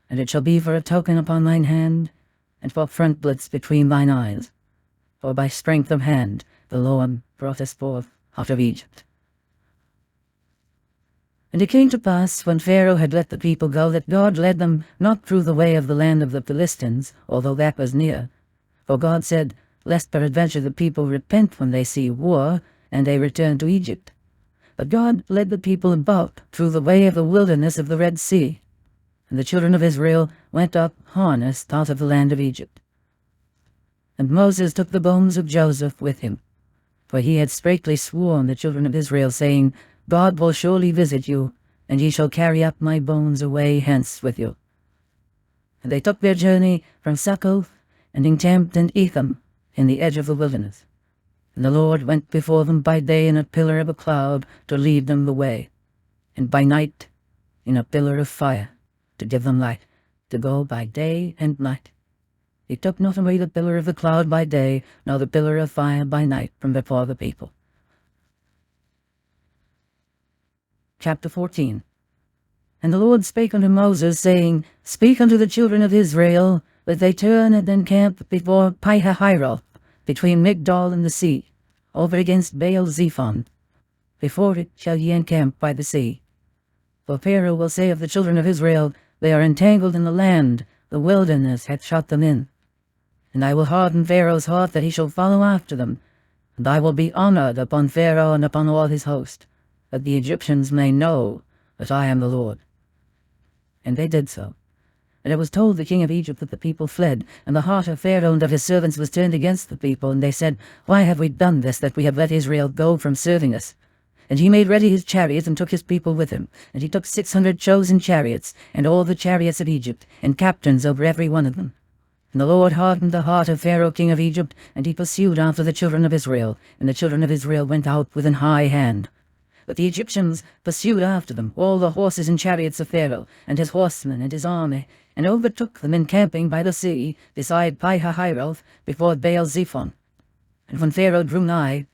And it shall be for a token upon thine hand, and for frontlets between thine eyes. For by strength of hand the Lord brought us forth out of Egypt. And it came to pass, when Pharaoh had let the people go, that God led them not through the way of the land of the Philistines, although that was near. For God said, lest peradventure the people repent when they see war, and they return to Egypt. But God led the people about through the way of the wilderness of the Red Sea. And the children of Israel went up harnessed out of the land of Egypt. And Moses took the bones of Joseph with him, for he had straitly sworn the children of Israel, saying, God will surely visit you, and ye shall carry up my bones away hence with you. And they took their journey from Succoth, and encamped in Etham, in the edge of the wilderness. And the Lord went before them by day in a pillar of a cloud to lead them the way, and by night in a pillar of fire to give them light, to go by day and night. He took not away the pillar of the cloud by day, nor the pillar of fire by night from before the people. Chapter 14. And the Lord spake unto Moses, saying, Speak unto the children of Israel, that they turn and encamp before Pi-hahiroth, between Migdol and the sea, over against Baal-zephon. Before it shall ye encamp by the sea. For Pharaoh will say of the children of Israel, They are entangled in the land, the wilderness hath shut them in. And I will harden Pharaoh's heart, that he shall follow after them, and I will be honored upon Pharaoh and upon all his host, that the Egyptians may know that I am the Lord. And they did so. And it was told the king of Egypt that the people fled, and the heart of Pharaoh and of his servants was turned against the people, and they said, Why have we done this, that we have let Israel go from serving us? And he made ready his chariots, and took his people with him. And he took 600 chosen chariots, and all the chariots of Egypt, and captains over every one of them. And the Lord hardened the heart of Pharaoh king of Egypt, and he pursued after the children of Israel, and the children of Israel went out with an high hand. But the Egyptians pursued after them, all the horses and chariots of Pharaoh, and his horsemen and his army, and overtook them encamping by the sea, beside Pi-hahiroth, before Baal-zephon. And when Pharaoh drew nigh,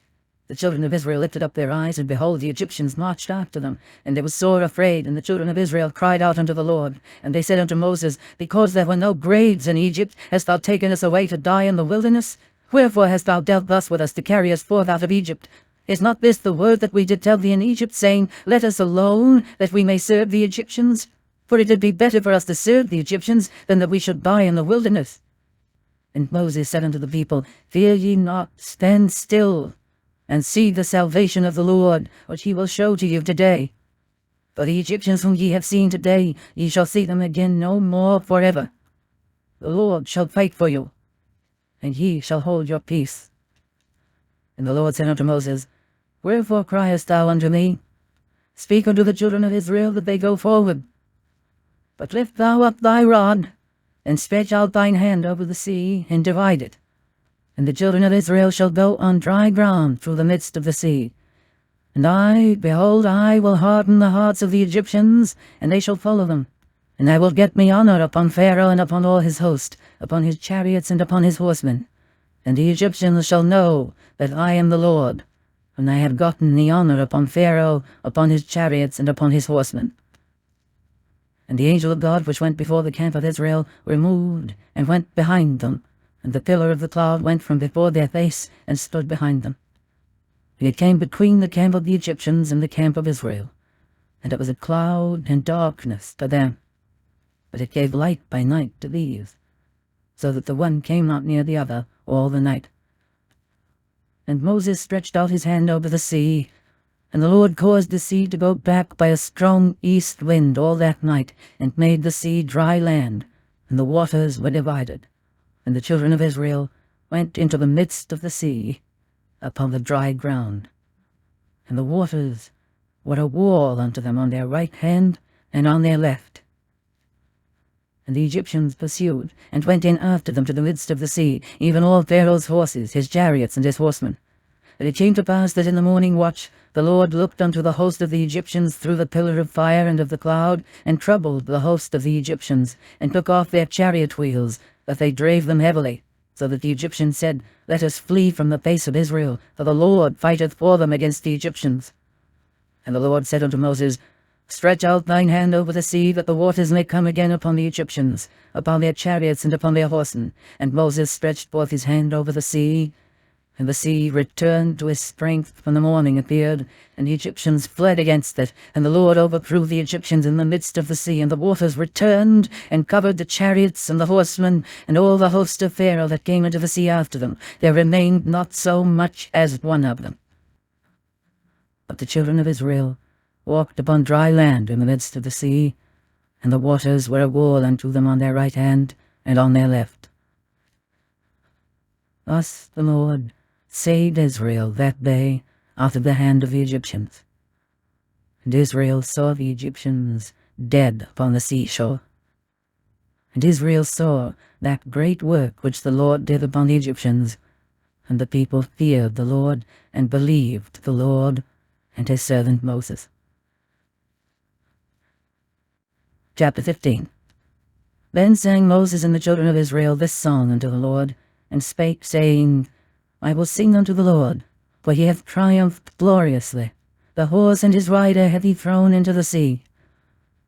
the children of Israel lifted up their eyes, and behold, the Egyptians marched after them. And they were sore afraid, and the children of Israel cried out unto the Lord. And they said unto Moses, Because there were no graves in Egypt, hast thou taken us away to die in the wilderness? Wherefore hast thou dealt thus with us, to carry us forth out of Egypt? Is not this the word that we did tell thee in Egypt, saying, Let us alone, that we may serve the Egyptians? For it would be better for us to serve the Egyptians, than that we should die in the wilderness. And Moses said unto the people, Fear ye not, stand still, and see the salvation of the Lord, which he will show to you today. For the Egyptians whom ye have seen today, ye shall see them again no more forever. The Lord shall fight for you, and ye shall hold your peace. And the Lord said unto Moses, Wherefore criest thou unto me? Speak unto the children of Israel, that they go forward. But lift thou up thy rod, and stretch out thine hand over the sea, and divide it. And the children of Israel shall go on dry ground through the midst of the sea. And I, behold, I will harden the hearts of the Egyptians, and they shall follow them. And I will get me honor upon Pharaoh and upon all his host, upon his chariots and upon his horsemen. And the Egyptians shall know that I am the Lord, when I have gotten the honor upon Pharaoh, upon his chariots, and upon his horsemen. And the angel of God which went before the camp of Israel removed, and went behind them, and the pillar of the cloud went from before their face, and stood behind them. And it came between the camp of the Egyptians and the camp of Israel, and it was a cloud and darkness to them, but it gave light by night to these, so that the one came not near the other all the night. And Moses stretched out his hand over the sea, and the Lord caused the sea to go back by a strong east wind all that night, and made the sea dry land, and the waters were divided. And the children of Israel went into the midst of the sea, upon the dry ground. And the waters were a wall unto them on their right hand and on their left. And the Egyptians pursued, and went in after them to the midst of the sea, even all Pharaoh's horses, his chariots, and his horsemen. And it came to pass that in the morning watch the Lord looked unto the host of the Egyptians through the pillar of fire and of the cloud, and troubled the host of the Egyptians, and took off their chariot wheels, that they drave them heavily. So that the Egyptians said, Let us flee from the face of Israel, for the Lord fighteth for them against the Egyptians. And the Lord said unto Moses, Stretch out thine hand over the sea, that the waters may come again upon the Egyptians, upon their chariots and upon their horsemen. And Moses stretched forth his hand over the sea, and the sea returned to his strength when the morning appeared, and the Egyptians fled against it. And the Lord overthrew the Egyptians in the midst of the sea, and the waters returned, and covered the chariots and the horsemen, and all the host of Pharaoh that came into the sea after them. There remained not so much as one of them. But the children of Israel walked upon dry land in the midst of the sea, and the waters were a wall unto them on their right hand and on their left. Thus the Lord saved Israel that day out of the hand of the Egyptians. And Israel saw the Egyptians dead upon the seashore. And Israel saw that great work which the Lord did upon the Egyptians, and the people feared the Lord, and believed the Lord and his servant Moses. Chapter 15. Then sang Moses and the children of Israel this song unto the Lord, and spake, saying, I will sing unto the Lord, for he hath triumphed gloriously. The horse and his rider hath he thrown into the sea.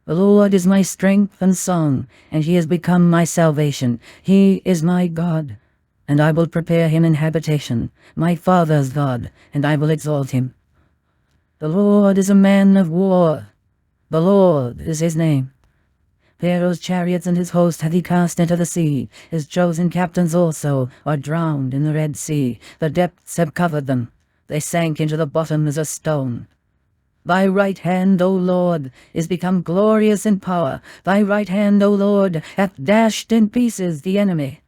The Lord is my strength and song, and he is become my salvation. He is my God, and I will prepare him an habitation, my father's God, and I will exalt him. The Lord is a man of war. The Lord is his name. Pharaoh's chariots and his host hath he cast into the sea. His chosen captains also are drowned in the Red Sea. The depths have covered them. They sank into the bottom as a stone. Thy right hand, O Lord, is become glorious in power. Thy right hand, O Lord, hath dashed in pieces the enemy.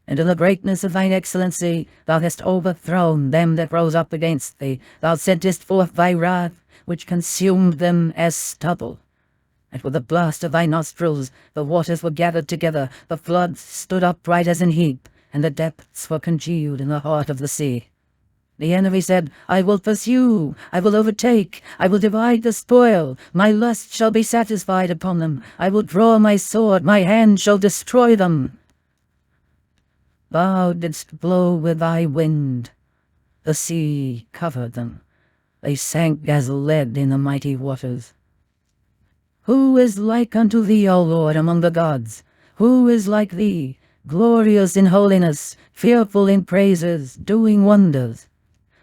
And in the greatness of thine excellency thou hast overthrown them that rose up against thee. Thou sentest forth thy wrath, which consumed them as stubble. And with the blast of thy nostrils the waters were gathered together, the floods stood upright as an heap, and the depths were congealed in the heart of the sea. The enemy said, I will pursue, I will overtake, I will divide the spoil, my lust shall be satisfied upon them, I will draw my sword, my hand shall destroy them. Thou didst blow with thy wind, the sea covered them, they sank as lead in the mighty waters. Who is like unto thee, O Lord, among the gods? Who is like thee, glorious in holiness, fearful in praises, doing wonders?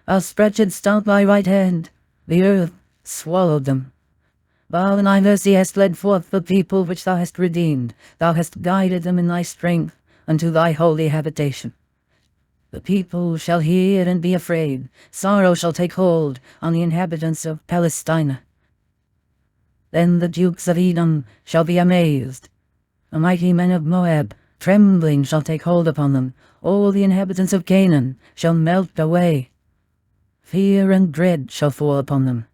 Thou stretchedst out thy right hand, the earth swallowed them. Thou in thy mercy hast led forth the people which thou hast redeemed. Thou hast guided them in thy strength unto thy holy habitation. The people shall hear and be afraid. Sorrow shall take hold on the inhabitants of Palestina. Then the dukes of Edom shall be amazed. The mighty men of Moab, trembling, shall take hold upon them. All the inhabitants of Canaan shall melt away. Fear and dread shall fall upon them.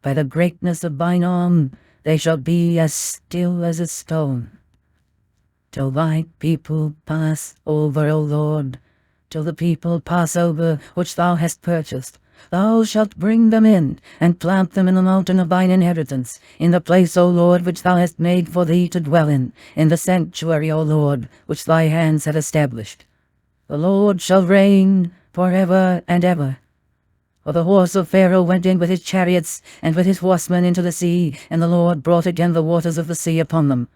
By the greatness of thine arm they shall be as still as a stone. Till thy people pass over, O Lord, till the people pass over which thou hast purchased. Thou shalt bring them in, and plant them in the mountain of thine inheritance, in the place, O Lord, which thou hast made for thee to dwell in the sanctuary, O Lord, which thy hands have established. The Lord shall reign for ever and ever. For the horse of Pharaoh went in with his chariots and with his horsemen into the sea, and the Lord brought again the waters of the sea upon them.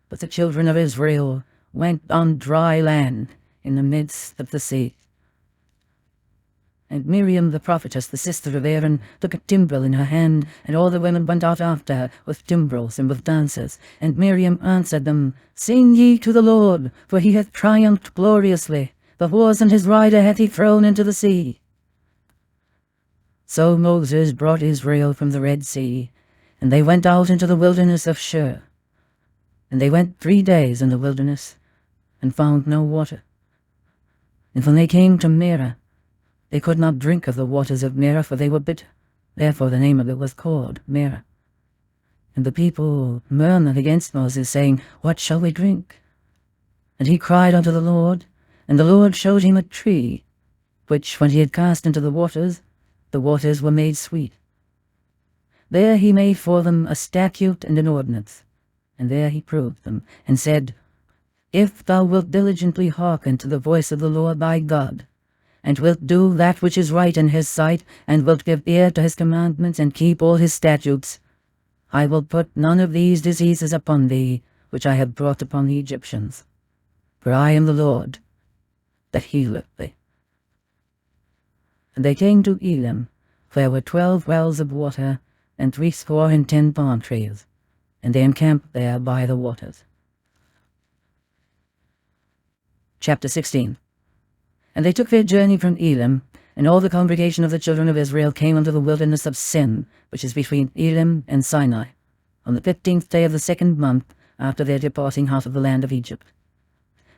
But the children of Israel went on dry land in the midst of the sea. And Miriam the prophetess, the sister of Aaron, took a timbrel in her hand, and all the women went out after her with timbrels and with dances. And Miriam answered them, Sing ye to the Lord, for he hath triumphed gloriously. The horse and his rider hath he thrown into the sea. So Moses brought Israel from the Red Sea, and they went out into the wilderness of Shur. And they went 3 days in the wilderness, and found no water. And when they came to Merah, they could not drink of the waters of Merah, for they were bitter. Therefore the name of it was called Merah. And the people murmured against Moses, saying, What shall we drink? And he cried unto the Lord, and the Lord showed him a tree, which when he had cast into the waters, the the waters were made sweet. There he made for them a statute and an ordinance, and there he proved them, and said, If thou wilt diligently hearken to the voice of the Lord thy God, and wilt do that which is right in his sight, and wilt give ear to his commandments, and keep all his statutes, I will put none of these diseases upon thee, which I have brought upon the Egyptians. For I am the Lord that healeth thee. And they came to Elim, where were 12 wells of water, and 70 palm trees, and they encamped there by the waters. Chapter 16. And they took their journey from Elim, and all the congregation of the children of Israel came unto the wilderness of Sin, which is between Elim and Sinai, on the 15th day of the 2nd month after their departing out of the land of Egypt.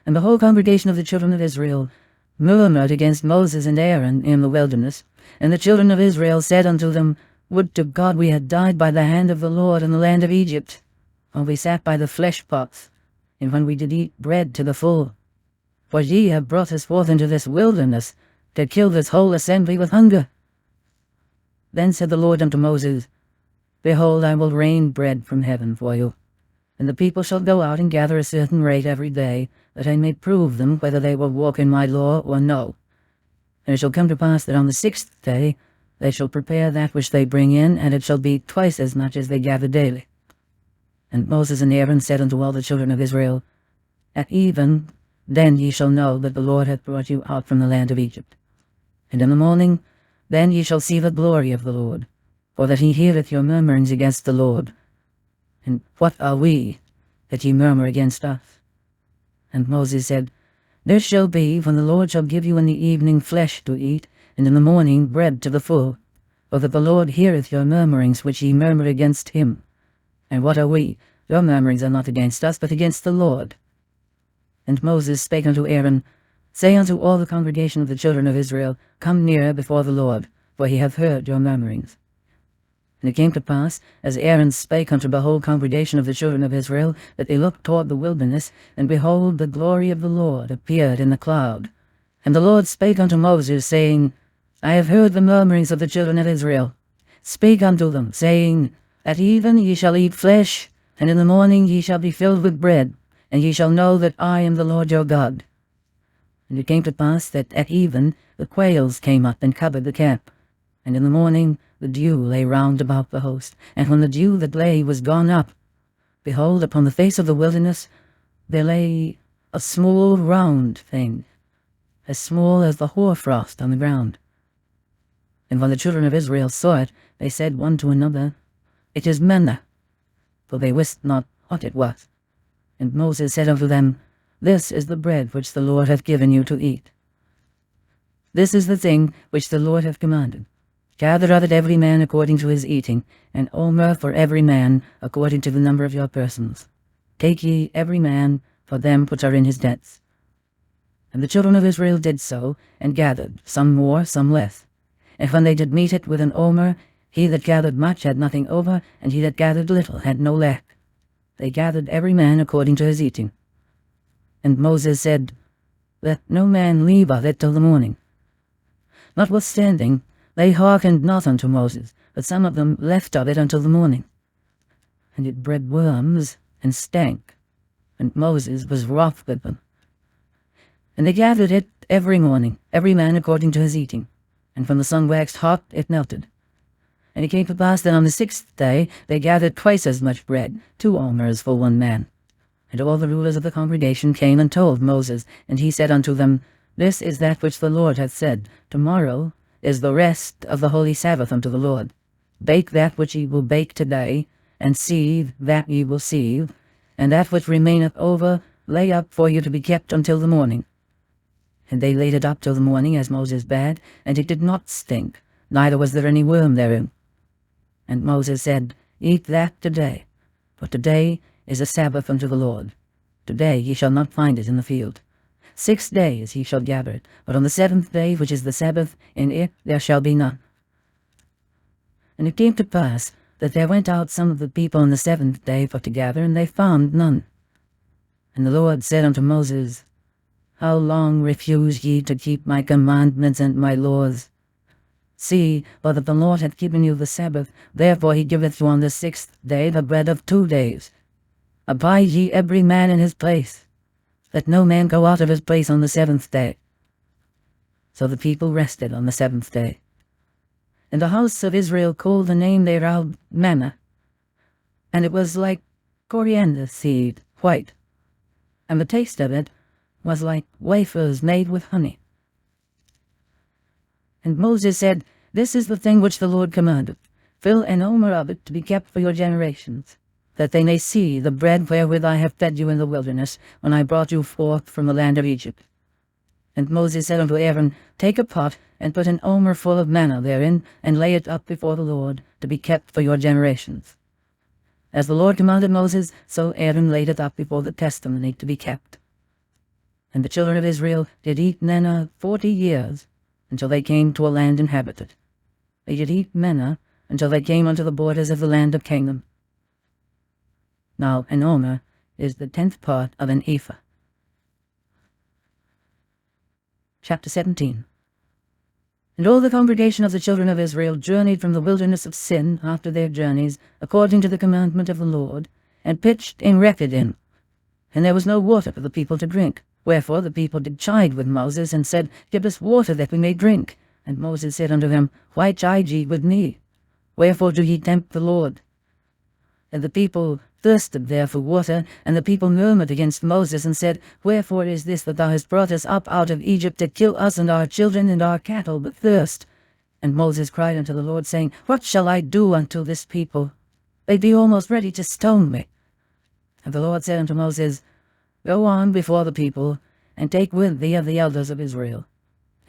And the whole congregation of the children of Israel murmured against Moses and Aaron in the wilderness, and the children of Israel said unto them, Would to God we had died by the hand of the Lord in the land of Egypt, when we sat by the flesh pots, and when we did eat bread to the full. For ye have brought us forth into this wilderness, to kill this whole assembly with hunger. Then said the Lord unto Moses, Behold, I will rain bread from heaven for you, and the people shall go out and gather a certain rate every day, that I may prove them whether they will walk in my law or no. And it shall come to pass that on the 6th day they shall prepare that which they bring in, and it shall be twice as much as they gather daily. And Moses and Aaron said unto all the children of Israel, At even then ye shall know that the Lord hath brought you out from the land of Egypt. And in the morning then ye shall see the glory of the Lord, for that he heareth your murmurings against the Lord. And what are we, that ye murmur against us? And Moses said, This shall be, when the Lord shall give you in the evening flesh to eat, and in the morning bread to the full, for that the Lord heareth your murmurings which ye murmur against him. And what are we? Your murmurings are not against us, but against the Lord. And Moses spake unto Aaron, Say unto all the congregation of the children of Israel, Come near before the Lord, for he hath heard your murmurings. And it came to pass, as Aaron spake unto the whole congregation of the children of Israel, that they looked toward the wilderness, and behold, the glory of the Lord appeared in the cloud. And the Lord spake unto Moses, saying, I have heard the murmurings of the children of Israel. Speak unto them, saying, At even ye shall eat flesh, and in the morning ye shall be filled with bread, and ye shall know that I am the Lord your God. And it came to pass that at even the quails came up and covered the camp, and in the morning the dew lay round about the host. And when the dew that lay was gone up, behold, upon the face of the wilderness there lay a small round thing, as small as the hoarfrost on the ground. And when the children of Israel saw it, they said one to another, It is manna, for they wist not what it was. And Moses said unto them, This is the bread which the Lord hath given you to eat. This is the thing which the Lord hath commanded. Gather of it every man according to his eating, and omer for every man according to the number of your persons. Take ye every man for them which are in his debts. And the children of Israel did so, and gathered, some more, some less. And when they did meet it with an omer, he that gathered much had nothing over, and he that gathered little had no lack. They gathered every man according to his eating. And Moses said, Let no man leave of it till the morning. Notwithstanding, they hearkened not unto Moses, but some of them left of it until the morning. And it bred worms, and stank, and Moses was wroth with them. And they gathered it every morning, every man according to his eating. And when the sun waxed hot, it melted. And it came to pass that on the 6th day they gathered twice as much bread, 2 omers for one man. And all the rulers of the congregation came and told Moses, and he said unto them, This is that which the Lord hath said, Tomorrow is the rest of the holy Sabbath unto the Lord. Bake that which ye will bake today, and seethe that ye will seethe, and that which remaineth over lay up for you to be kept until the morning. And they laid it up till the morning, as Moses bade, and it did not stink, neither was there any worm therein. And Moses said, Eat that today, for today is a Sabbath unto the Lord. Today ye shall not find it in the field. 6 days ye shall gather it, but on the 7th day, which is the Sabbath, in it there shall be none. And it came to pass that there went out some of the people on the 7th day for to gather, and they found none. And the Lord said unto Moses, How long refuse ye to keep my commandments and my laws? See, for that the Lord hath given you the Sabbath, therefore he giveth you on the 6th day the bread of 2 days. Abide ye every man in his place. Let no man go out of his place on the 7th day. So the people rested on the 7th day. And the house of Israel called the name thereof manna, and it was like coriander seed, white, and the taste of it was like wafers made with honey. And Moses said, This is the thing which the Lord commanded. Fill an omer of it to be kept for your generations, that they may see the bread wherewith I have fed you in the wilderness, when I brought you forth from the land of Egypt. And Moses said unto Aaron, Take a pot, and put an omer full of manna therein, and lay it up before the Lord, to be kept for your generations. As the Lord commanded Moses, so Aaron laid it up before the testimony to be kept. And the children of Israel did eat manna 40 years, until they came to a land inhabited. They did eat manna until they came unto the borders of the land of Canaan. Now an omer is the 10th part of an ephah. Chapter 17. And all the congregation of the children of Israel journeyed from the wilderness of Sin after their journeys, according to the commandment of the Lord, and pitched in Rephidim. And there was no water for the people to drink. Wherefore the people did chide with Moses, and said, Give us water that we may drink. And Moses said unto them, Why chide ye with me? Wherefore do ye tempt the Lord? And the people thirsted there for water, and the people murmured against Moses, and said, Wherefore is this that thou hast brought us up out of Egypt to kill us and our children and our cattle with thirst? And Moses cried unto the Lord, saying, What shall I do unto this people? They be almost ready to stone me. And the Lord said unto Moses, Go on before the people, and take with thee of the elders of Israel.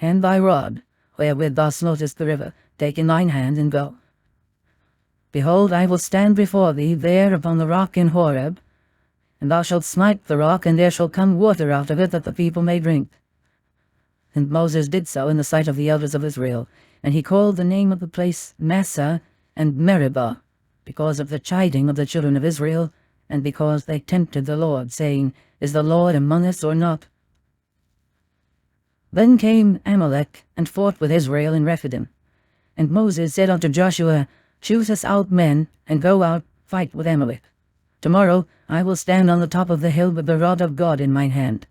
And thy rod, wherewith thou smotest the river, take in thine hand, and go. Behold, I will stand before thee there upon the rock in Horeb, and thou shalt smite the rock, and there shall come water out of it, that the people may drink. And Moses did so in the sight of the elders of Israel, and he called the name of the place Massah and Meribah, because of the chiding of the children of Israel, and because they tempted the Lord, saying, Is the Lord among us or not? Then came Amalek, and fought with Israel in Rephidim. And Moses said unto Joshua, Choose us out men, and go out, fight with Amalek. Tomorrow I will stand on the top of the hill with the rod of God in mine hand.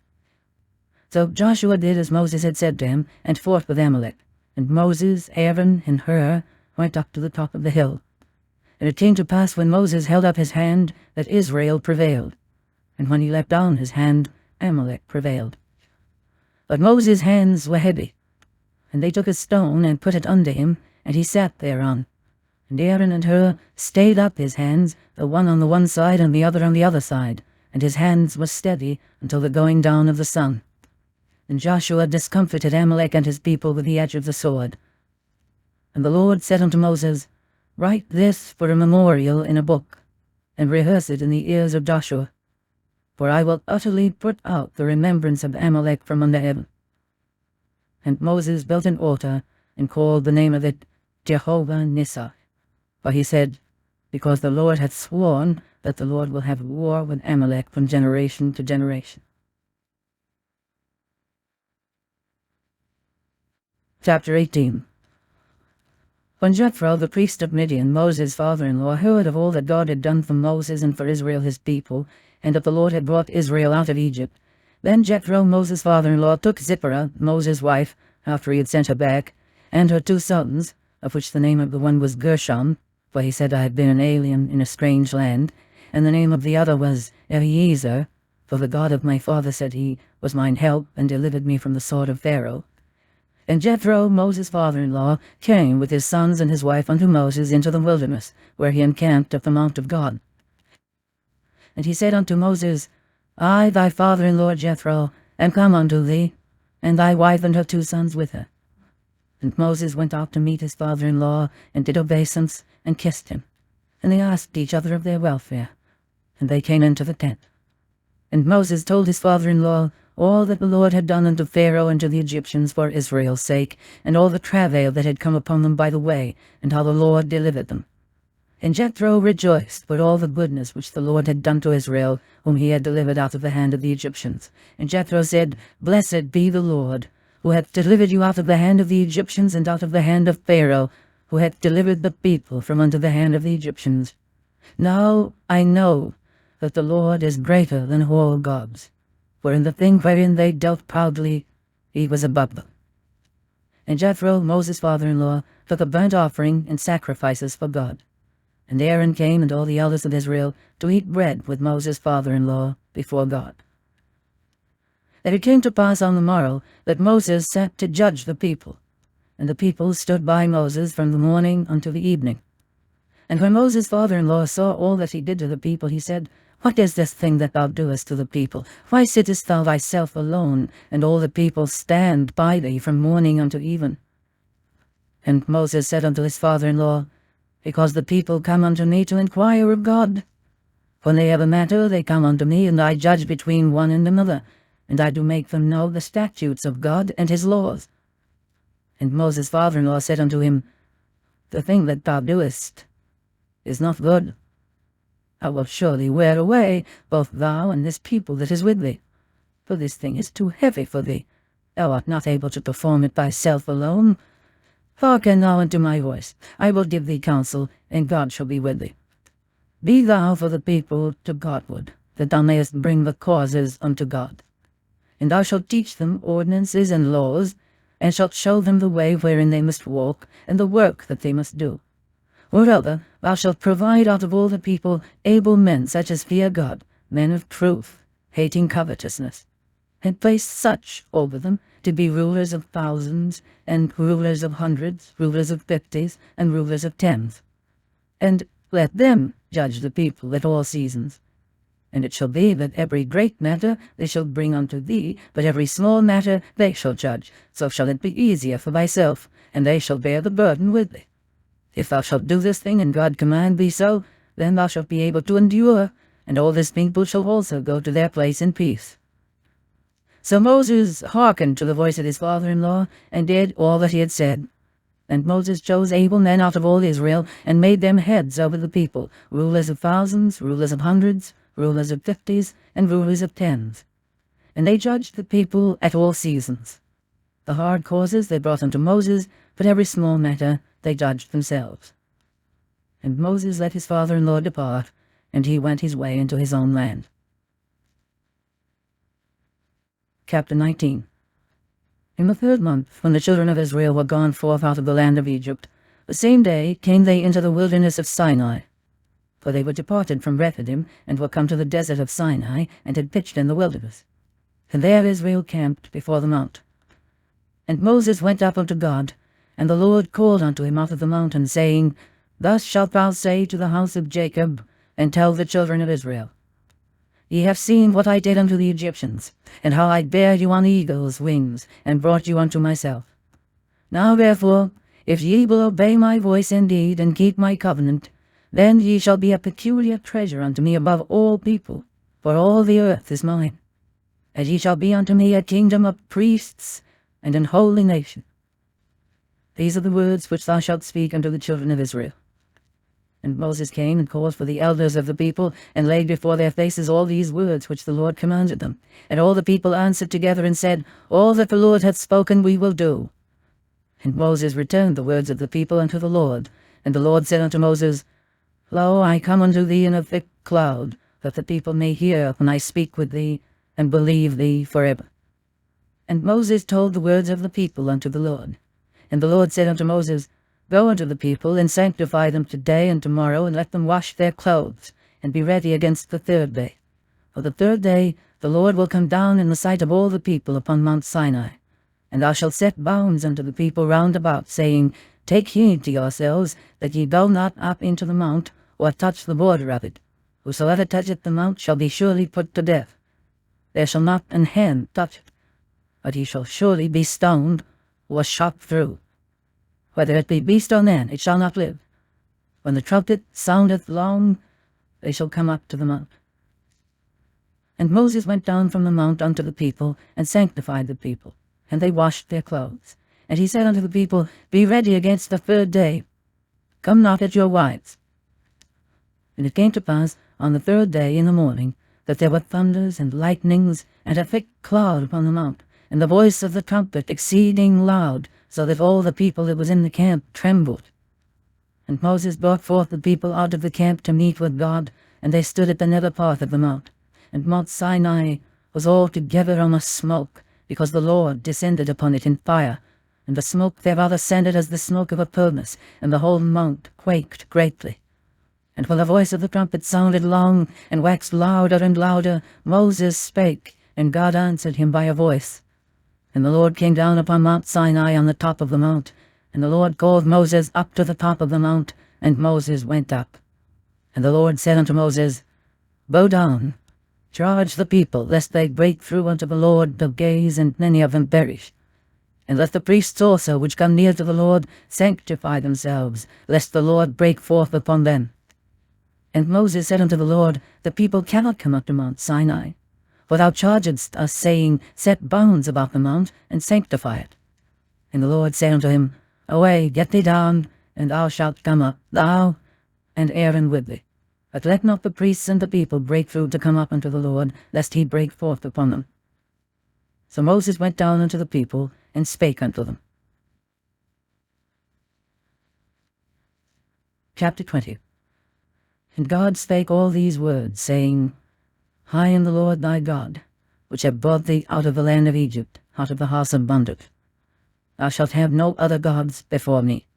So Joshua did as Moses had said to him, and fought with Amalek. And Moses, Aaron, and Hur went up to the top of the hill. And it came to pass, when Moses held up his hand, that Israel prevailed. And when he let down his hand, Amalek prevailed. But Moses' hands were heavy. And they took a stone, and put it under him, and he sat thereon. And Aaron and Hur stayed up his hands, the one on the one side and the other on the other side, and his hands were steady until the going down of the sun. And Joshua discomfited Amalek and his people with the edge of the sword. And the Lord said unto Moses, Write this for a memorial in a book, and rehearse it in the ears of Joshua. For I will utterly put out the remembrance of Amalek from under heaven. And Moses built an altar, and called the name of it Jehovah Nissi. For he said, Because the Lord hath sworn that the Lord will have war with Amalek from generation to generation. Chapter 18. When Jethro, the priest of Midian, Moses' father-in-law, heard of all that God had done for Moses and for Israel his people, and that the Lord had brought Israel out of Egypt, then Jethro, Moses' father-in-law, took Zipporah, Moses' wife, after he had sent her back, and her 2 sons, of which the name of the one was Gershom, for he said, I had been an alien in a strange land, and the name of the other was Eliezer, for the God of my father, said he, was mine help, and delivered me from the sword of Pharaoh. And Jethro, Moses' father-in-law, came with his sons and his wife unto Moses into the wilderness, where he encamped at the mount of God. And he said unto Moses, I, thy father-in-law Jethro, am come unto thee, and thy wife and her 2 sons with her. And Moses went out to meet his father-in-law, and did obeisance, and kissed him. And they asked each other of their welfare. And they came into the tent. And Moses told his father-in-law all that the Lord had done unto Pharaoh and to the Egyptians for Israel's sake, and all the travail that had come upon them by the way, and how the Lord delivered them. And Jethro rejoiced for all the goodness which the Lord had done to Israel, whom he had delivered out of the hand of the Egyptians. And Jethro said, Blessed be the Lord, who hath delivered you out of the hand of the Egyptians, and out of the hand of Pharaoh, who hath delivered the people from under the hand of the Egyptians. Now I know that the Lord is greater than all gods, for in the thing wherein they dealt proudly, he was above them. And Jethro, Moses' father-in-law, took a burnt offering and sacrifices for God. And Aaron came, and all the elders of Israel, to eat bread with Moses' father-in-law before God. And it came to pass on the morrow that Moses sat to judge the people, and the people stood by Moses from the morning until the evening. And when Moses' father-in-law saw all that he did to the people, he said, What is this thing that thou doest to the people? Why sittest thou thyself alone, and all the people stand by thee from morning unto even? And Moses said unto his father-in-law, Because the people come unto me to inquire of God. When they have a matter, they come unto me, and I judge between one and another, and I do make them know the statutes of God and his laws. And Moses' father-in-law said unto him, The thing that thou doest is not good. Thou wilt surely wear away both thou and this people that is with thee, for this thing is too heavy for thee. Thou art not able to perform it thyself alone. Hearken now unto my voice. I will give thee counsel, and God shall be with thee. Be thou for the people to Godward, that thou mayest bring the causes unto God. And thou shalt teach them ordinances and laws, and shalt show them the way wherein they must walk, and the work that they must do. Moreover, thou shalt provide out of all the people able men such as fear God, men of truth, hating covetousness, and place such over them to be rulers of thousands, and rulers of hundreds, rulers of 50s, and rulers of 10s. And let them judge the people at all seasons. And it shall be that every great matter they shall bring unto thee, but every small matter they shall judge. So shall it be easier for thyself, and they shall bear the burden with thee. If thou shalt do this thing, and God command thee so, then thou shalt be able to endure, and all this people shall also go to their place in peace. So Moses hearkened to the voice of his father-in-law, and did all that he had said. And Moses chose able men out of all Israel, and made them heads over the people, rulers of thousands, rulers of hundreds, rulers of 50s, and rulers of 10s. And they judged the people at all seasons. The hard causes they brought unto Moses, but every small matter they judged themselves. And Moses let his father-in-law depart, and he went his way into his own land. Chapter 19. In the 3rd month, when the children of Israel were gone forth out of the land of Egypt, the same day came they into the wilderness of Sinai. For they were departed from Rephidim, and were come to the desert of Sinai, and had pitched in the wilderness. And there Israel camped before the mount. And Moses went up unto God, and the Lord called unto him out of the mountain, saying, Thus shalt thou say to the house of Jacob, and tell the children of Israel, Ye have seen what I did unto the Egyptians, and how I bare you on eagle's wings, and brought you unto myself. Now therefore, if ye will obey my voice indeed, and keep my covenant, then ye shall be a peculiar treasure unto me above all people, for all the earth is mine. And ye shall be unto me a kingdom of priests, and an holy nation. These are the words which thou shalt speak unto the children of Israel. And Moses came and called for the elders of the people, and laid before their faces all these words which the Lord commanded them. And all the people answered together and said, All that the Lord hath spoken we will do. And Moses returned the words of the people unto the Lord. And the Lord said unto Moses, Lo, I come unto thee in a thick cloud, that the people may hear when I speak with thee, and believe thee forever. And Moses told the words of the people unto the Lord. And the Lord said unto Moses, Go unto the people, and sanctify them today and tomorrow, and let them wash their clothes, and be ready against the 3rd day. For the 3rd day the Lord will come down in the sight of all the people upon Mount Sinai. And thou shalt set bounds unto the people round about, saying, Take heed to yourselves, that ye go not up into the mount, or touch the border of it. Whosoever toucheth the mount shall be surely put to death. There shall not an hand touch it, but he shall surely be stoned, or shot through. Whether it be beast or man, it shall not live. When the trumpet soundeth long, they shall come up to the mount. And Moses went down from the mount unto the people, and sanctified the people, and they washed their clothes. And he said unto the people, Be ready against the 3rd day. Come not at your wives. And it came to pass on the 3rd day in the morning, that there were thunders and lightnings, and a thick cloud upon the mount, and the voice of the trumpet exceeding loud, so that all the people that was in the camp trembled. And Moses brought forth the people out of the camp to meet with God, and they stood at the nether part of the mount. And Mount Sinai was altogether on a smoke, because the Lord descended upon it in fire, and the smoke thereof ascended as the smoke of a furnace, and the whole mount quaked greatly. And when the voice of the trumpet sounded long, and waxed louder and louder, Moses spake, and God answered him by a voice. And the Lord came down upon Mount Sinai on the top of the mount, and the Lord called Moses up to the top of the mount, and Moses went up. And the Lord said unto Moses, Bow down, charge the people, lest they break through unto the Lord to gaze, and many of them perish. And let the priests also, which come near to the Lord, sanctify themselves, lest the Lord break forth upon them. And Moses said unto the Lord, The people cannot come up to Mount Sinai, for thou chargedst us, saying, Set bounds about the mount, and sanctify it. And the Lord said unto him, Away, get thee down, and thou shalt come up, thou and Aaron with thee. But let not the priests and the people break through to come up unto the Lord, lest he break forth upon them. So Moses went down unto the people, and spake unto them. Chapter 20. And God spake all these words, saying, I am the Lord thy God, which have brought thee out of the land of Egypt, out of the house of bondage. Thou shalt have no other gods before me.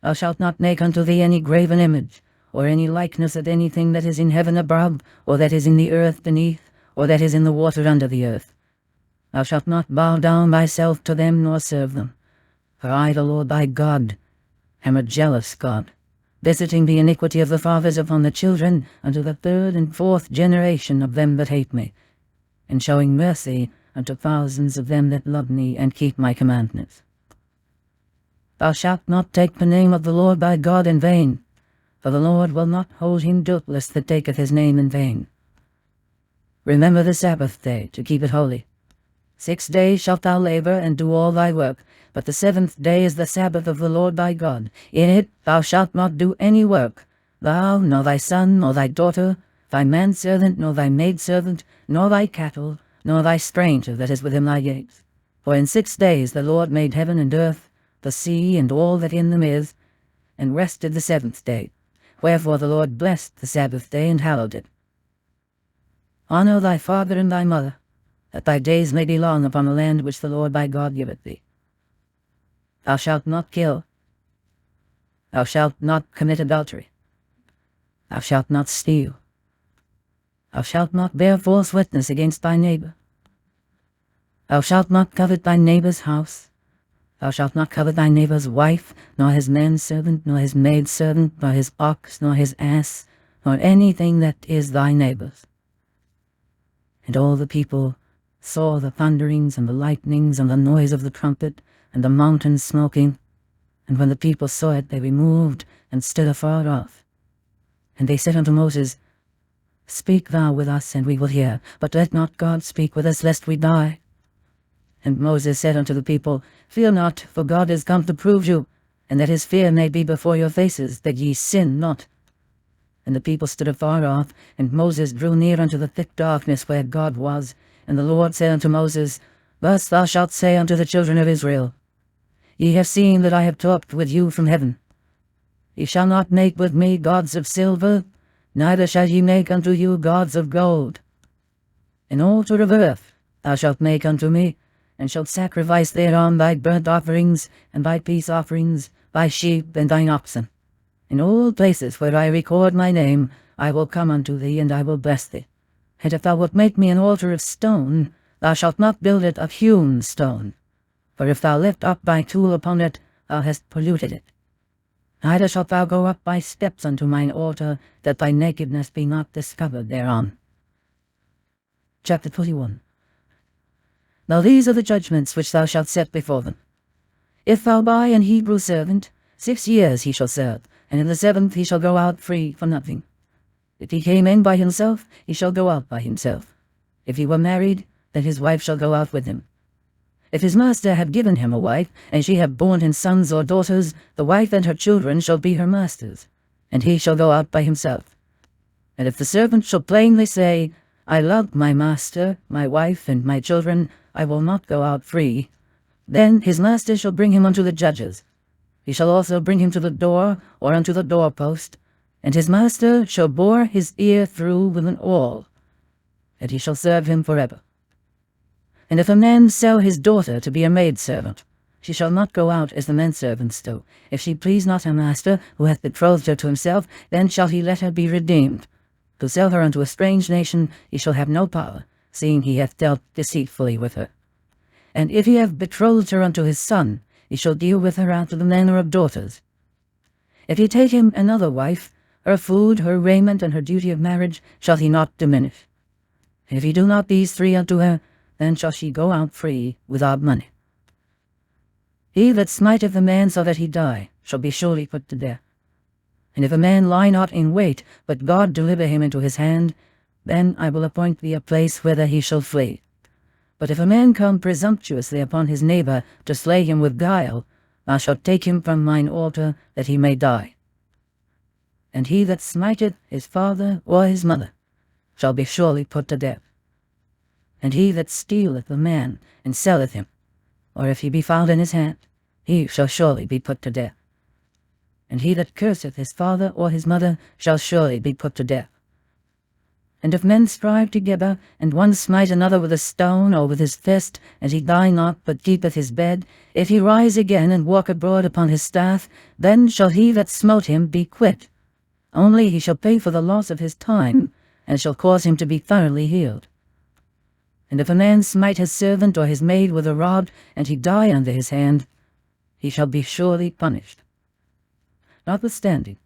Thou shalt not make unto thee any graven image, or any likeness of anything that is in heaven above, or that is in the earth beneath, or that is in the water under the earth. Thou shalt not bow down thyself to them, nor serve them. For I, the Lord thy God, am a jealous God, visiting the iniquity of the fathers upon the children, unto the third and fourth generation of them that hate me, and showing mercy unto thousands of them that love me, and keep my commandments. Thou shalt not take the name of the Lord thy God in vain, for the Lord will not hold him guiltless that taketh his name in vain. Remember the Sabbath day, to keep it holy. 6 days shalt thou labor, and do all thy work, but the 7th day is the Sabbath of the Lord thy God. In it thou shalt not do any work, thou, nor thy son, nor thy daughter, thy manservant, nor thy maidservant, nor thy cattle, nor thy stranger that is within thy gates. For in 6 days the Lord made heaven and earth, the sea, and all that in them is, and rested the 7th day. Wherefore the Lord blessed the Sabbath day, and hallowed it. Honor thy father and thy mother, that thy days may be long upon the land which the Lord thy God giveth thee. Thou shalt not kill. Thou shalt not commit adultery. Thou shalt not steal. Thou shalt not bear false witness against thy neighbor. Thou shalt not covet thy neighbor's house. Thou shalt not covet thy neighbor's wife, nor his manservant, nor his maidservant, nor his ox, nor his ass, nor anything that is thy neighbor's. And all the people saw the thunderings and the lightnings and the noise of the trumpet and the mountain smoking. And when the people saw it, they removed and stood afar off. And they said unto Moses, Speak thou with us, and we will hear, but let not God speak with us, lest we die. And Moses said unto the people, Fear not, for God is come to prove you, and that his fear may be before your faces, that ye sin not. And the people stood afar off, and Moses drew near unto the thick darkness where God was. And the Lord said unto Moses, Thus thou shalt say unto the children of Israel, Ye have seen that I have talked with you from heaven. Ye shall not make with me gods of silver, neither shall ye make unto you gods of gold. An altar of earth thou shalt make unto me, and shalt sacrifice thereon thy burnt offerings, and thy peace offerings, thy sheep, and thine oxen. In all places where I record my name, I will come unto thee, and I will bless thee. And if thou wilt make me an altar of stone, thou shalt not build it of hewn stone. For if thou lift up thy tool upon it, thou hast polluted it. Neither shalt thou go up by steps unto mine altar, that thy nakedness be not discovered thereon. Chapter 21. Now these are the judgments which thou shalt set before them. If thou buy an Hebrew servant, 6 years he shall serve, and in the 7th he shall go out free for nothing. If he came in by himself, he shall go out by himself. If he were married, then his wife shall go out with him. If his master have given him a wife, and she have borne him sons or daughters, the wife and her children shall be her master's, and he shall go out by himself. And if the servant shall plainly say, I love my master, my wife, and my children, I will not go out free. Then his master shall bring him unto the judges. He shall also bring him to the door, or unto the doorpost, and his master shall bore his ear through with an awl, and he shall serve him forever. And if a man sell his daughter to be a maidservant, she shall not go out as the menservants do. If she please not her master, who hath betrothed her to himself, then shall he let her be redeemed. To sell her unto a strange nation he shall have no power, seeing he hath dealt deceitfully with her. And if he have betrothed her unto his son, he shall deal with her after the manner of daughters. If he take him another wife, her food, her raiment, and her duty of marriage shall he not diminish. If he do not these three unto her, then shall she go out free without money. He that smiteth a man so that he die shall be surely put to death. And if a man lie not in wait, but God deliver him into his hand, then I will appoint thee a place whither he shall flee. But if a man come presumptuously upon his neighbour to slay him with guile, thou shalt take him from mine altar, that he may die. And he that smiteth his father or his mother shall be surely put to death. And he that stealeth a man and selleth him, or if he be found in his hand, he shall surely be put to death. And he that curseth his father or his mother shall surely be put to death. And if men strive together, and one smite another with a stone or with his fist, and he die not, but keepeth his bed, if he rise again and walk abroad upon his staff, then shall he that smote him be quit. Only he shall pay for the loss of his time, and shall cause him to be thoroughly healed. And if a man smite his servant or his maid with a rod, and he die under his hand, he shall be surely punished. Notwithstanding,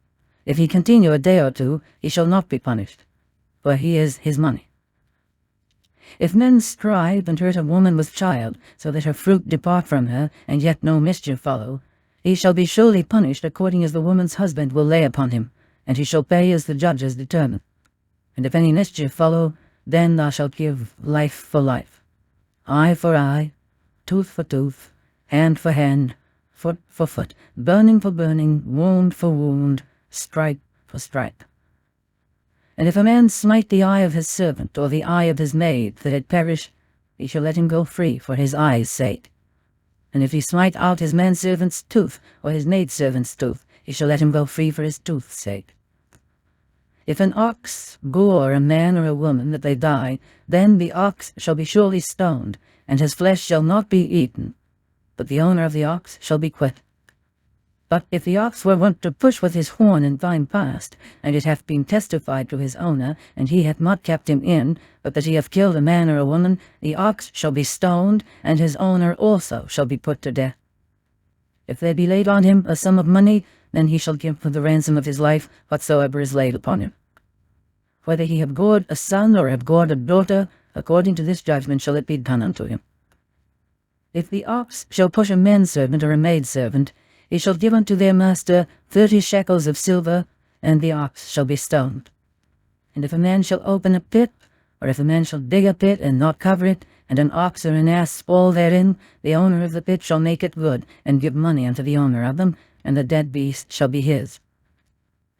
if he continue a day or two, he shall not be punished, for he is his money. If men strive and hurt a woman with child, so that her fruit depart from her, and yet no mischief follow, he shall be surely punished according as the woman's husband will lay upon him, and he shall pay as the judges determine. And if any mischief follow, then thou shalt give life for life, eye for eye, tooth for tooth, hand for hand, foot for foot, burning for burning, wound for wound, stripe for stripe. And if a man smite the eye of his servant, or the eye of his maid, that it perish, he shall let him go free for his eye's sake. And if he smite out his manservant's tooth, or his maidservant's tooth, he shall let him go free for his tooth's sake. If an ox gore a man or a woman that they die, then the ox shall be surely stoned, and his flesh shall not be eaten, but the owner of the ox shall be quit. But if the ox were wont to push with his horn in time past, and it hath been testified to his owner, and he hath not kept him in, but that he hath killed a man or a woman, the ox shall be stoned, and his owner also shall be put to death. If there be laid on him a sum of money, then he shall give for the ransom of his life whatsoever is laid upon him. Whether he have gored a son or have gored a daughter, according to this judgment shall it be done unto him. If the ox shall push a manservant or a maidservant, he shall give unto their master 30 shekels of silver, and the ox shall be stoned. And if a man shall open a pit, or if a man shall dig a pit and not cover it, and an ox or an ass fall therein, the owner of the pit shall make it good, and give money unto the owner of them, and the dead beast shall be his.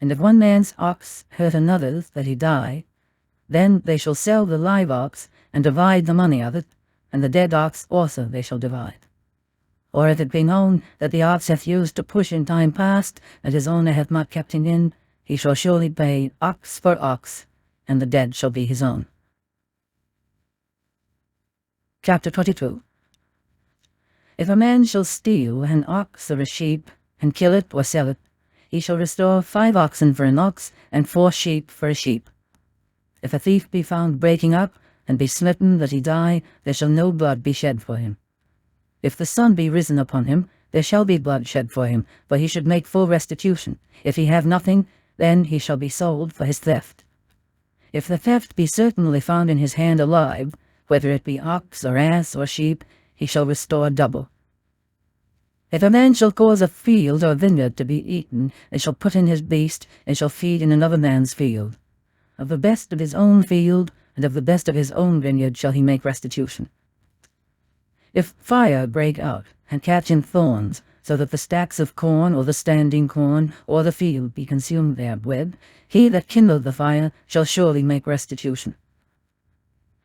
And if one man's ox hurt another's, that he die, then they shall sell the live ox, and divide the money of it, and the dead ox also they shall divide. Or if it be known that the ox hath used to push in time past, and his owner hath not kept him in, he shall surely pay ox for ox, and the dead shall be his own. Chapter 22. If a man shall steal an ox or a sheep, and kill it or sell it, he shall restore 5 oxen for an ox, and 4 sheep for a sheep. If a thief be found breaking up, and be smitten that he die, there shall no blood be shed for him. If the sun be risen upon him, there shall be blood shed for him, for he should make full restitution. If he have nothing, then he shall be sold for his theft. If the theft be certainly found in his hand alive, whether it be ox or ass or sheep, he shall restore double. If a man shall cause a field or vineyard to be eaten, and shall put in his beast, and shall feed in another man's field, of the best of his own field, and of the best of his own vineyard shall he make restitution. If fire break out, and catch in thorns, so that the stacks of corn, or the standing corn, or the field be consumed therewith, he that kindled the fire shall surely make restitution.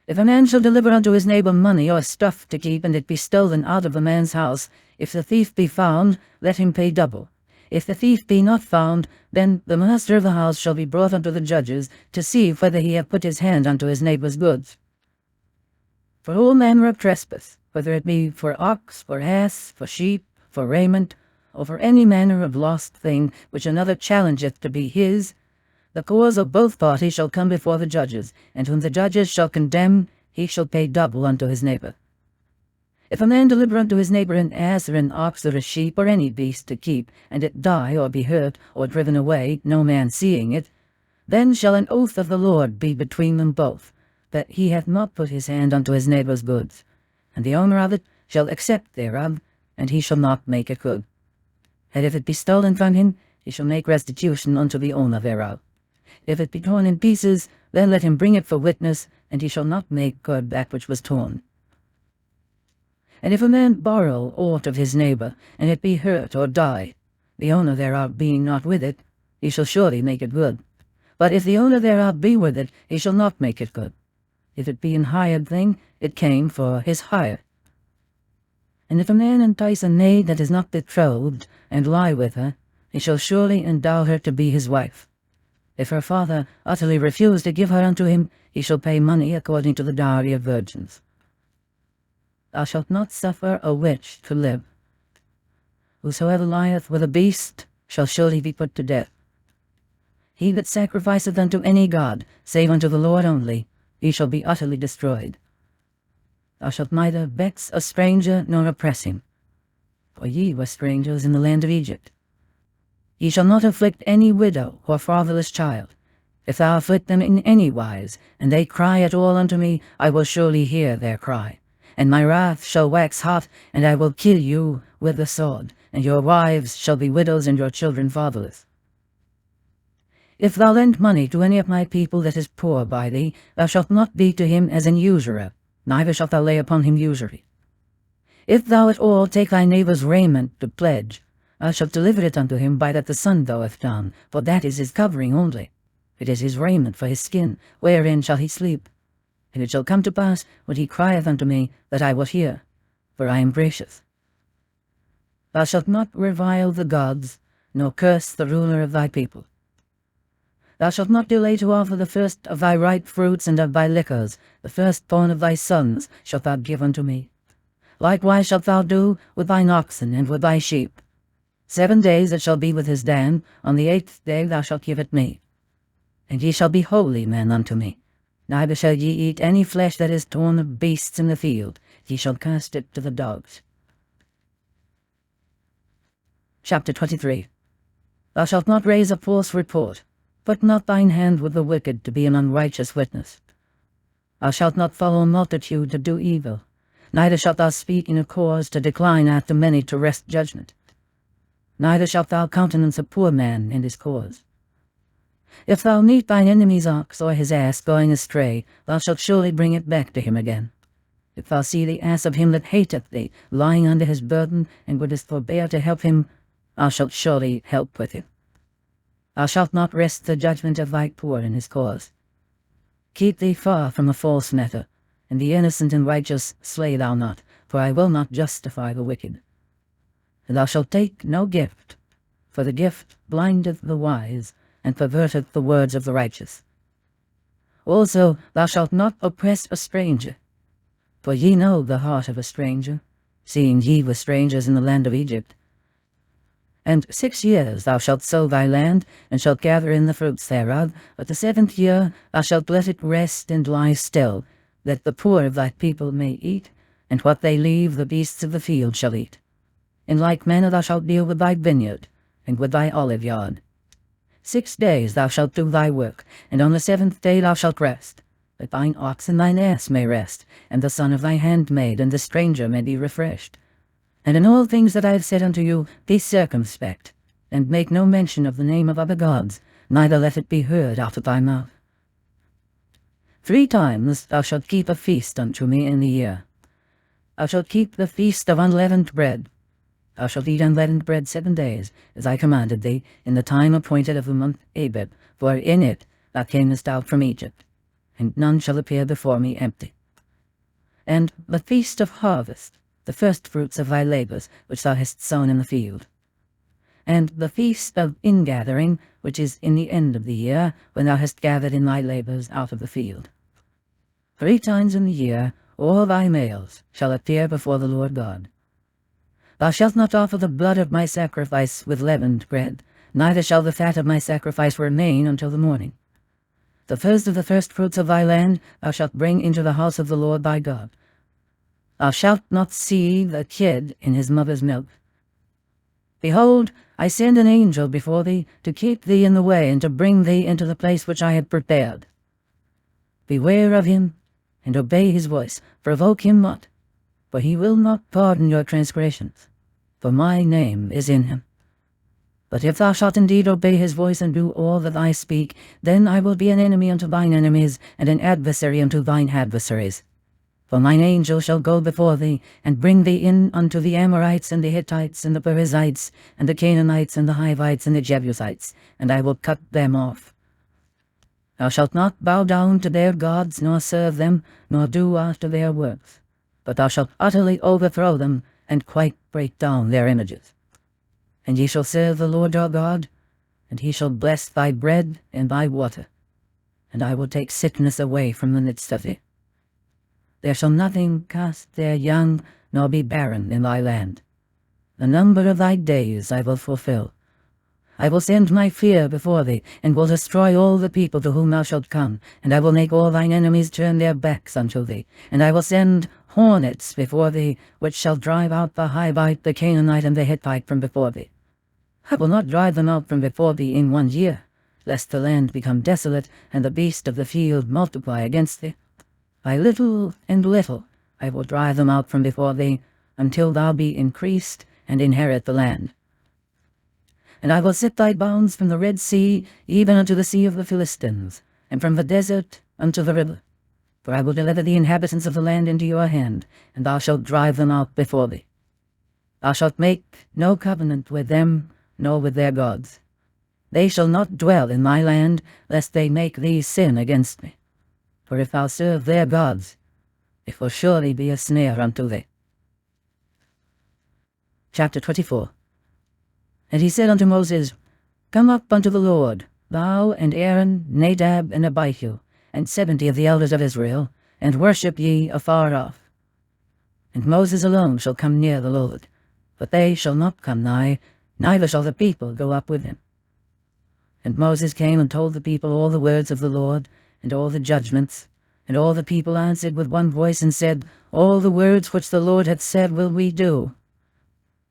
If a man shall deliver unto his neighbour money or stuff to keep, and it be stolen out of the man's house, if the thief be found, let him pay double. If the thief be not found, then the master of the house shall be brought unto the judges, to see whether he have put his hand unto his neighbour's goods. For all manner of trespass, whether it be for ox, for ass, for sheep, for raiment, or for any manner of lost thing which another challengeth to be his, the cause of both parties shall come before the judges, and whom the judges shall condemn, he shall pay double unto his neighbour. If a man deliver unto his neighbour an ass or an ox or a sheep or any beast to keep, and it die or be hurt or driven away, no man seeing it, then shall an oath of the Lord be between them both, that he hath not put his hand unto his neighbour's goods, and the owner of it shall accept thereof, and he shall not make it good. And if it be stolen from him, he shall make restitution unto the owner thereof. If it be torn in pieces, then let him bring it for witness, and he shall not make good that which was torn. And if a man borrow aught of his neighbour, and it be hurt or die, the owner thereof being not with it, he shall surely make it good. But if the owner thereof be with it, he shall not make it good. If it be an hired thing, it came for his hire. And if a man entice a maid that is not betrothed, and lie with her, he shall surely endow her to be his wife. If her father utterly refuse to give her unto him, he shall pay money according to the dowry of virgins. Thou shalt not suffer a witch to live. Whosoever lieth with a beast shall surely be put to death. He that sacrificeth unto any god, save unto the Lord only, he shall be utterly destroyed. Thou shalt neither vex a stranger nor oppress him, for ye were strangers in the land of Egypt. Ye shall not afflict any widow or fatherless child. If thou afflict them in any wise, and they cry at all unto me, I will surely hear their cry. And my wrath shall wax hot, and I will kill you with the sword, and your wives shall be widows, and your children fatherless. If thou lend money to any of my people that is poor by thee, thou shalt not be to him as an usurer, neither shalt thou lay upon him usury. If thou at all take thy neighbour's raiment to pledge, thou shalt deliver it unto him by that the sun goeth down, for that is his covering only. It is his raiment for his skin, wherein shall he sleep. And it shall come to pass, when he crieth unto me, that I will hear, for I am gracious. Thou shalt not revile the gods, nor curse the ruler of thy people. Thou shalt not delay to offer the first of thy ripe fruits and of thy liquors, the firstborn of thy sons shalt thou give unto me. Likewise shalt thou do with thine oxen and with thy sheep. 7 days it shall be with his dam, on the 8th day thou shalt give it me. And ye shall be holy men unto me. Neither shall ye eat any flesh that is torn of beasts in the field, ye shall cast it to the dogs. Chapter 23. Thou shalt not raise a false report. Put not thine hand with the wicked to be an unrighteous witness. Thou shalt not follow a multitude to do evil, neither shalt thou speak in a cause to decline after many to wrest judgment. Neither shalt thou countenance a poor man in his cause. If thou meet thine enemy's ox or his ass going astray, thou shalt surely bring it back to him again. If thou see the ass of him that hateth thee lying under his burden, and wouldest forbear to help him, thou shalt surely help with him. Thou shalt not wrest the judgment of thy poor in his cause. Keep thee far from a false matter, and the innocent and righteous slay thou not, for I will not justify the wicked. And thou shalt take no gift, for the gift blindeth the wise, and perverteth the words of the righteous. Also thou shalt not oppress a stranger, for ye know the heart of a stranger, seeing ye were strangers in the land of Egypt. And 6 years thou shalt sow thy land, and shalt gather in the fruits thereof, but the 7th year thou shalt let it rest and lie still, that the poor of thy people may eat, and what they leave the beasts of the field shall eat. In like manner thou shalt deal with thy vineyard, and with thy olive yard. 6 days thou shalt do thy work, and on the 7th day thou shalt rest, that thine ox and thine ass may rest, and the son of thy handmaid and the stranger may be refreshed. And in all things that I have said unto you, be circumspect, and make no mention of the name of other gods, neither let it be heard out of thy mouth. 3 times thou shalt keep a feast unto me in the year. Thou shalt keep the feast of unleavened bread. Thou shalt eat unleavened bread 7 days, as I commanded thee, in the time appointed of the month Abib, for in it thou camest out from Egypt. And none shall appear before me empty. and the feast of harvest, the firstfruits of thy labours, which thou hast sown in the field. And the feast of ingathering, which is in the end of the year, when thou hast gathered in thy labours out of the field. 3 times in the year all thy males shall appear before the Lord God. Thou shalt not offer the blood of my sacrifice with leavened bread, neither shall the fat of my sacrifice remain until the morning. The first of the firstfruits of thy land thou shalt bring into the house of the Lord thy God. Thou shalt not see the kid in his mother's milk. Behold, I send an angel before thee to keep thee in the way, and to bring thee into the place which I have prepared. Beware of him, and obey his voice. Provoke him not, for he will not pardon your transgressions, for my name is in him. But if thou shalt indeed obey his voice, and do all that I speak, then I will be an enemy unto thine enemies, and an adversary unto thine adversaries. For mine angel shall go before thee, and bring thee in unto the Amorites, and the Hittites, and the Perizzites, and the Canaanites, and the Hivites, and the Jebusites, and I will cut them off. Thou shalt not bow down to their gods, nor serve them, nor do after their works, but thou shalt utterly overthrow them, and quite break down their images. And ye shall serve the Lord your God, and he shall bless thy bread and thy water, and I will take sickness away from the midst of thee. There shall nothing cast their young, nor be barren in thy land. The number of thy days I will fulfill. I will send my fear before thee, and will destroy all the people to whom thou shalt come, and I will make all thine enemies turn their backs unto thee, and I will send hornets before thee, which shall drive out the Hivite, the Canaanite, and the Hittite from before thee. I will not drive them out from before thee in 1 year, lest the land become desolate, and the beast of the field multiply against thee. By little and little I will drive them out from before thee, until thou be increased, and inherit the land. And I will set thy bounds from the Red Sea even unto the sea of the Philistines, and from the desert unto the river. For I will deliver the inhabitants of the land into your hand, and thou shalt drive them out before thee. Thou shalt make no covenant with them, nor with their gods. They shall not dwell in my land, lest they make thee sin against me. For if thou serve their gods, it will surely be a snare unto thee. Chapter 24. And he said unto Moses, Come up unto the Lord, thou and Aaron, Nadab, and Abihu, and 70 of the elders of Israel, and worship ye afar off. And Moses alone shall come near the Lord, but they shall not come nigh, neither shall the people go up with him. And Moses came and told the people all the words of the Lord, and all the judgments. And all the people answered with one voice, and said, All the words which the Lord hath said will we do.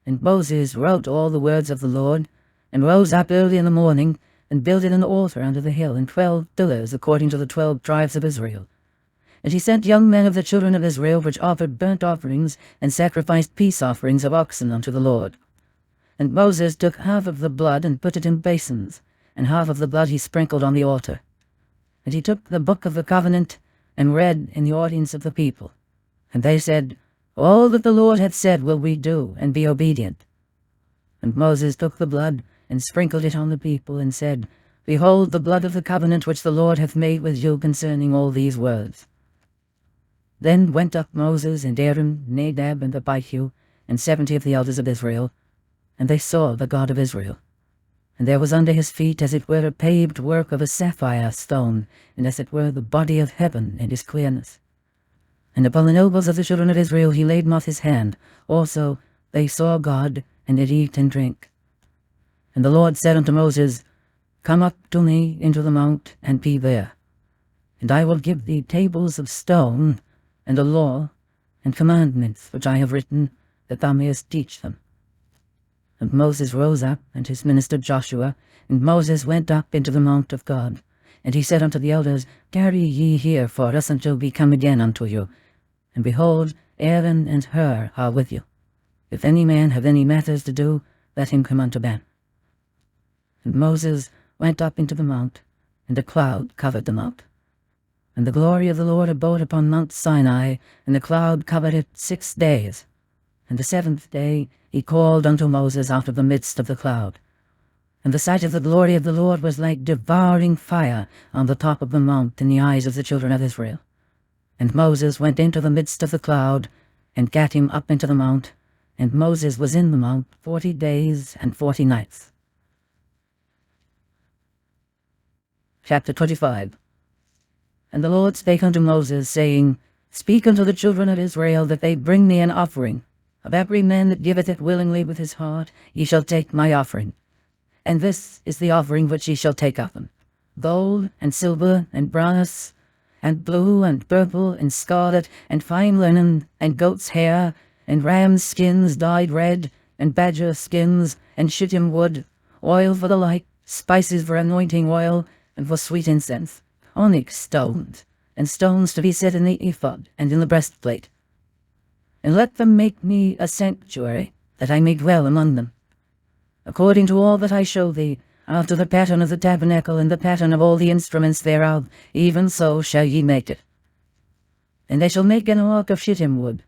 And Moses wrote all the words of the Lord, and rose up early in the morning, and builded an altar under the hill, and 12 pillars according to the 12 tribes of Israel. And he sent young men of the children of Israel, which offered burnt offerings, and sacrificed peace offerings of oxen unto the Lord. And Moses took half of the blood, and put it in basins, and half of the blood he sprinkled on the altar. And he took the book of the covenant, and read in the audience of the people. And they said, All that the Lord hath said will we do, and be obedient. And Moses took the blood, and sprinkled it on the people, and said, Behold the blood of the covenant which the Lord hath made with you concerning all these words. Then went up Moses, and Aaron, Nadab, and Abihu, and 70 of the elders of Israel, and they saw the God of Israel. And there was under his feet as it were a paved work of a sapphire stone, and as it were the body of heaven in his clearness. And upon the nobles of the children of Israel he laid not his hand. Also they saw God, and did eat and drink. And the Lord said unto Moses, Come up to me into the mount, and be there. And I will give thee tables of stone, and a law, and commandments which I have written, that thou mayest teach them. And Moses rose up, and his minister Joshua, and Moses went up into the mount of God. And he said unto the elders, Tarry ye here for us until we come again unto you. And behold, Aaron and Hur are with you. If any man have any matters to do, let him come unto them. And Moses went up into the mount, and a cloud covered the mount. And the glory of the Lord abode upon Mount Sinai, and the cloud covered it 6 days. And the 7th day he called unto Moses out of the midst of the cloud. And the sight of the glory of the Lord was like devouring fire on the top of the mount in the eyes of the children of Israel. And Moses went into the midst of the cloud, and gat him up into the mount, and Moses was in the mount 40 days and 40 nights. Chapter 25. And the Lord spake unto Moses, saying, Speak unto the children of Israel, that they bring me an offering. Of every man that giveth it willingly with his heart, ye shall take my offering. And this is the offering which ye shall take of them: gold, and silver, and brass, and blue, and purple, and scarlet, and fine linen, and goat's hair, and rams' skins dyed red, and badger skins, and shittim wood, oil for the light, spices for anointing oil, and for sweet incense, onyx stones, and stones to be set in the ephod, and in the breastplate. And let them make me a sanctuary, that I may dwell among them, according to all that I show thee, after the pattern of the tabernacle, and the pattern of all the instruments thereof, even so shall ye make it. And they shall make an ark of shittim wood.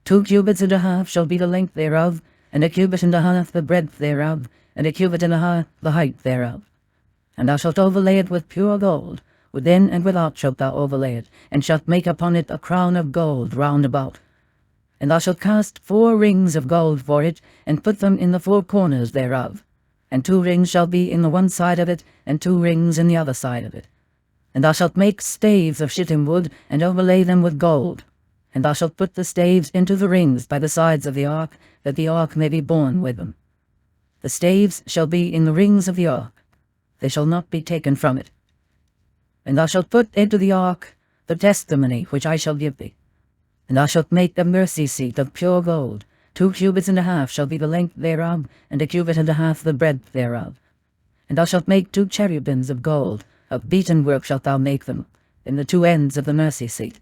2 cubits and a half shall be the length thereof, and a cubit and a half the breadth thereof, and a cubit and a half the height thereof. And thou shalt overlay it with pure gold, within and without shalt thou overlay it, and shalt make upon it a crown of gold round about. And thou shalt cast 4 rings of gold for it, and put them in the 4 corners thereof. And 2 rings shall be in the one side of it, and 2 rings in the other side of it. And thou shalt make staves of shittim wood, and overlay them with gold. And thou shalt put the staves into the rings by the sides of the ark, that the ark may be borne with them. The staves shall be in the rings of the ark. They shall not be taken from it. And thou shalt put into the ark the testimony which I shall give thee. And thou shalt make a mercy seat of pure gold. 2 cubits and a half shall be the length thereof, and a cubit and a half the breadth thereof. And thou shalt make 2 cherubims of gold, of beaten work shalt thou make them, in the 2 ends of the mercy seat.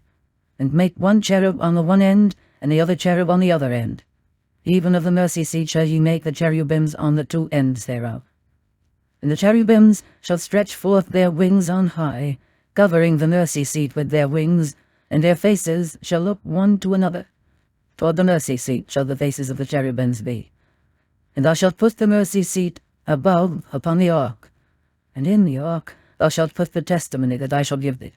And make 1 cherub on the one end, and the other cherub on the other end. Even of the mercy seat shall ye make the cherubims on the 2 ends thereof. And the cherubims shall stretch forth their wings on high, covering the mercy seat with their wings, and their faces shall look one to another. Toward the mercy seat shall the faces of the cherubims be. And thou shalt put the mercy seat above upon the ark, and in the ark thou shalt put the testimony that I shall give thee.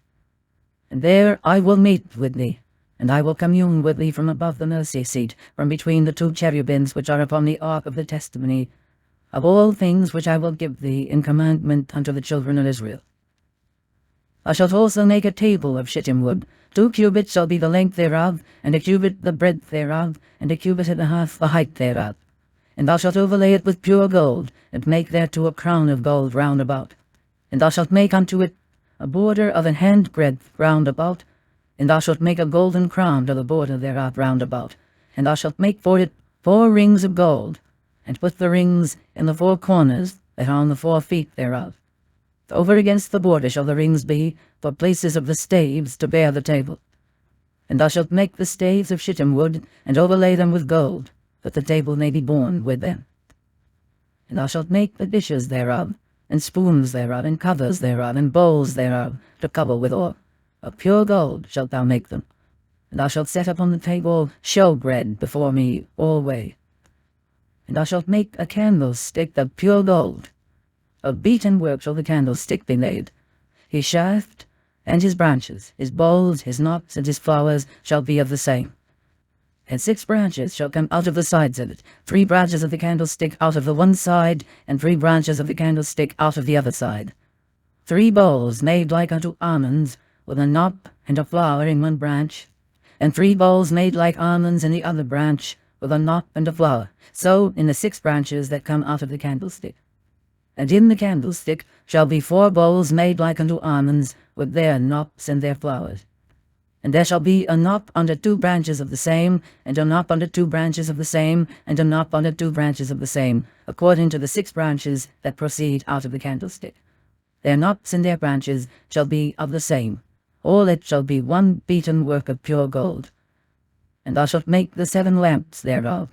And there I will meet with thee, and I will commune with thee from above the mercy seat, from between the 2 cherubims which are upon the ark of the testimony, of all things which I will give thee in commandment unto the children of Israel. Thou shalt also make a table of shittim wood. 2 cubits shall be the length thereof, and a cubit the breadth thereof, and a cubit and a half the height thereof. And thou shalt overlay it with pure gold, and make thereto a crown of gold round about. And thou shalt make unto it a border of an handbreadth round about, and thou shalt make a golden crown to the border thereof round about. And thou shalt make for it 4 rings of gold, and put the rings in the 4 corners that are on the 4 feet thereof. Over against the border shall the rings be, for places of the staves to bear the table. And thou shalt make the staves of shittim wood, and overlay them with gold, that the table may be borne with them. And thou shalt make the dishes thereof, and spoons thereof, and covers thereof, and bowls thereof, to cover withal. Of pure gold shalt thou make them. And thou shalt set upon the table showbread before me alway. And thou shalt make a candlestick of pure gold. Of beaten work shall the candlestick be made. His shaft and his branches, his bowls, his knops, and his flowers shall be of the same. And 6 branches shall come out of the sides of it, 3 branches of the candlestick out of the one side, and 3 branches of the candlestick out of the other side. 3 bowls made like unto almonds, with a knop and a flower in one branch, and 3 bowls made like almonds in the other branch, with a knop and a flower, so in the 6 branches that come out of the candlestick. And in the candlestick shall be 4 bowls made like unto almonds, with their knops and their flowers. And there shall be a knop under 2 branches of the same, and a knop under 2 branches of the same, and a knop under 2 branches of the same, according to the 6 branches that proceed out of the candlestick. Their knops and their branches shall be of the same. All it shall be one beaten work of pure gold. And thou shalt make the 7 lamps thereof,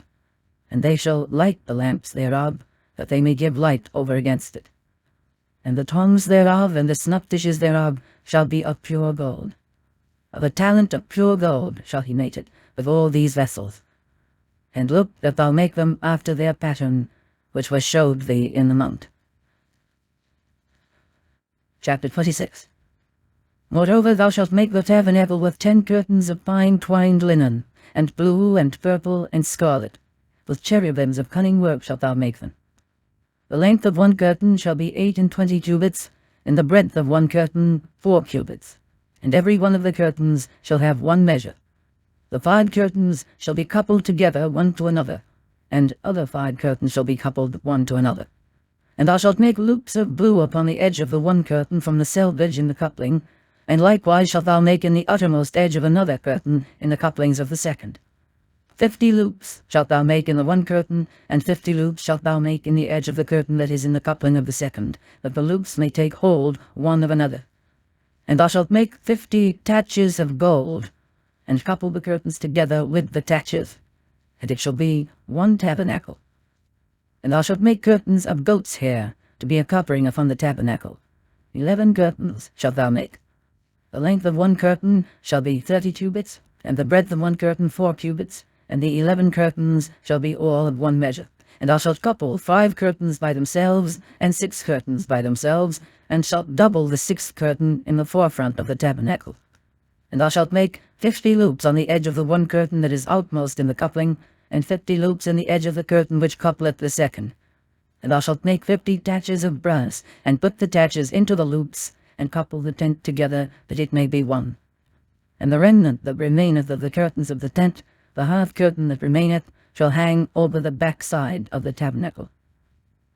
and they shall light the lamps thereof, that they may give light over against it. And the tongues thereof and the snuff dishes thereof shall be of pure gold. Of a talent of pure gold shall he make it, with all these vessels. And look that thou make them after their pattern, which was showed thee in the mount. Chapter 26. Moreover, thou shalt make the tabernacle with 10 curtains of fine twined linen, and blue, and purple, and scarlet. With cherubims of cunning work shalt thou make them. The length of one curtain shall be 28 cubits, and the breadth of one curtain 4 cubits. And every one of the curtains shall have one measure. The 5 curtains shall be coupled together one to another, and other 5 curtains shall be coupled one to another. And thou shalt make loops of blue upon the edge of the one curtain from the selvage in the coupling, and likewise shalt thou make in the uttermost edge of another curtain in the couplings of the second. 50 loops shalt thou make in the one curtain, and 50 loops shalt thou make in the edge of the curtain that is in the coupling of the second, that the loops may take hold one of another. And thou shalt make 50 taches of gold, and couple the curtains together with the taches, and it shall be one tabernacle. And thou shalt make curtains of goat's hair, to be a covering upon the tabernacle. 11 curtains shalt thou make. The length of one curtain shall be 30 cubits, and the breadth of one curtain 4 cubits, and the 11 curtains shall be all of one measure. And thou shalt couple 5 curtains by themselves, and 6 curtains by themselves, and shalt double the 6th curtain in the forefront of the tabernacle. And thou shalt make 50 loops on the edge of the one curtain that is outmost in the coupling, and 50 loops in the edge of the curtain which coupleth the second. And thou shalt make 50 taches of brass, and put the taches into the loops, and couple the tent together, that it may be one. And the remnant that remaineth of the curtains of the tent, the half curtain that remaineth, shall hang over the back side of the tabernacle.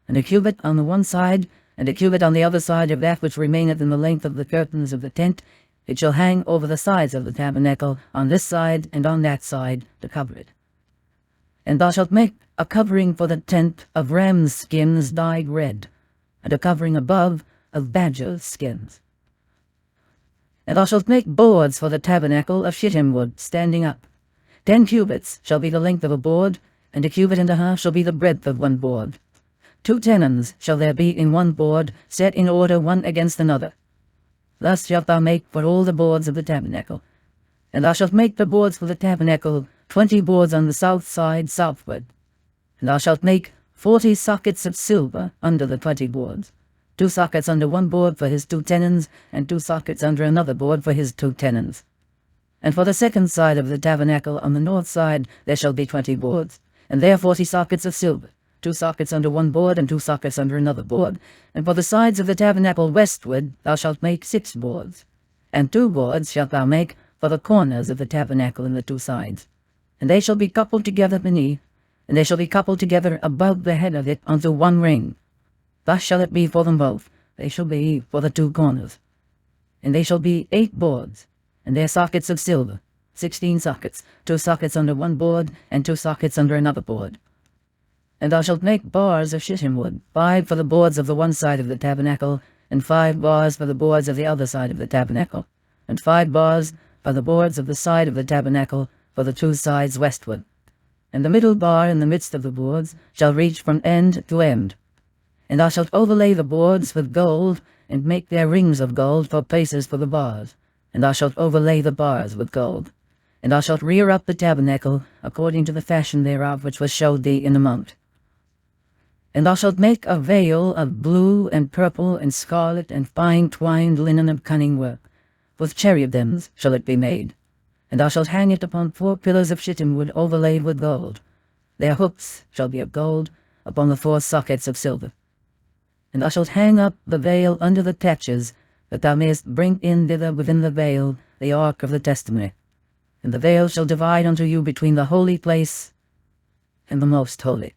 And a cubit on the one side, and a cubit on the other side of that which remaineth in the length of the curtains of the tent, it shall hang over the sides of the tabernacle, on this side and on that side, to cover it. And thou shalt make a covering for the tent of rams' skins dyed red, and a covering above of badger skins. And thou shalt make boards for the tabernacle of shittim wood, standing up. 10 cubits shall be the length of a board, and 1.5 cubits shall be the breadth of one board. 2 tenons shall there be in one board, set in order one against another. Thus shalt thou make for all the boards of the tabernacle. And thou shalt make the boards for the tabernacle 20 boards on the south side southward. And thou shalt make 40 sockets of silver under the 20 boards, 2 sockets under one board for his 2 tenons, and 2 sockets under another board for his 2 tenons. And for the second side of the tabernacle on the north side there shall be 20 boards, and there 40 sockets of silver, 2 sockets under one board, and 2 sockets under another board. And for the sides of the tabernacle westward thou shalt make 6 boards, and 2 boards shalt thou make for the corners of the tabernacle in the 2 sides. And they shall be coupled together beneath, and they shall be coupled together above the head of it unto one ring. Thus shall it be for them both. They shall be for the 2 corners. And they shall be 8 boards, and their sockets of silver, 16 sockets, 2 sockets under one board, and 2 sockets under another board. And thou shalt make bars of shittim wood, 5 for the boards of the one side of the tabernacle, and 5 bars for the boards of the other side of the tabernacle, and 5 bars for the boards of the side of the tabernacle for the 2 sides westward. And the middle bar in the midst of the boards shall reach from end to end. And thou shalt overlay the boards with gold, and make their rings of gold for places for the bars. And thou shalt overlay the bars with gold. And thou shalt rear up the tabernacle according to the fashion thereof which was showed thee in the mount. And thou shalt make a veil of blue and purple and scarlet and fine twined linen of cunning work. With cherubims shall it be made. And thou shalt hang it upon 4 pillars of shittim wood overlaid with gold. Their hooks shall be of gold, upon the 4 sockets of silver. And thou shalt hang up the veil under the taches, that thou mayest bring in thither within the veil the ark of the testimony. And the veil shall divide unto you between the holy place and the most holy.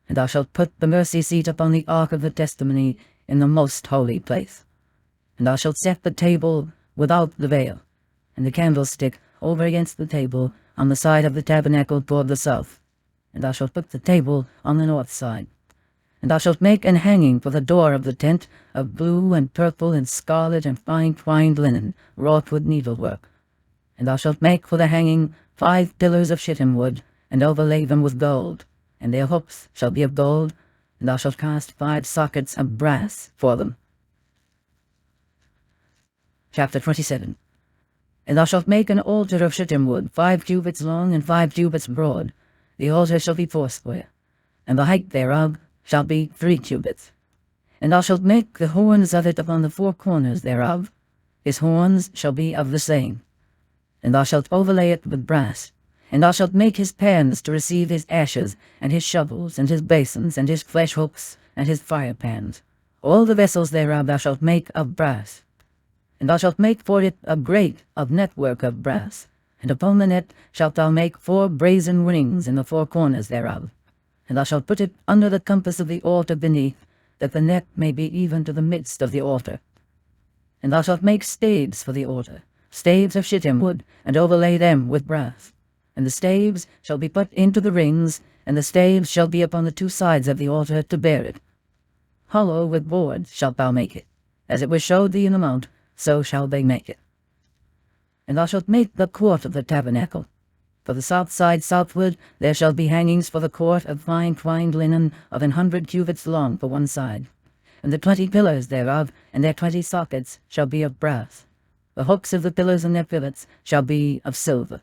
And thou shalt put the mercy seat upon the ark of the testimony in the most holy place. And thou shalt set the table without the veil, and the candlestick over against the table on the side of the tabernacle toward the south. And thou shalt put the table on the north side. And thou shalt make an hanging for the door of the tent of blue and purple and scarlet and fine twined linen, wrought with needlework. And thou shalt make for the hanging 5 pillars of shittim wood, and overlay them with gold, and their hooks shall be of gold, and thou shalt cast 5 sockets of brass for them. Chapter 27. And thou shalt make an altar of shittim wood, 5 cubits long and 5 cubits broad. The altar shall be 4 square, and the height thereof shall be 3 cubits. And thou shalt make the horns of it upon the 4 corners thereof, his horns shall be of the same. And thou shalt overlay it with brass, and thou shalt make his pans to receive his ashes, and his shovels, and his basins, and his flesh hooks, and his fire pans. All the vessels thereof thou shalt make of brass. And thou shalt make for it a grate of network of brass, and upon the net shalt thou make 4 brazen rings in the 4 corners thereof. And thou shalt put it under the compass of the altar beneath, that the net may be even to the midst of the altar. And thou shalt make staves for the altar, staves of shittim wood, and overlay them with brass. And the staves shall be put into the rings, and the staves shall be upon the 2 sides of the altar to bear it. Hollow with boards shalt thou make it, as it was showed thee in the mount, so shall they make it. And thou shalt make the court of the tabernacle. For the south side southward there shall be hangings for the court of fine twined linen of 100 cubits long for one side. And the 20 pillars thereof, and their 20 sockets, shall be of brass. The hooks of the pillars and their fillets shall be of silver.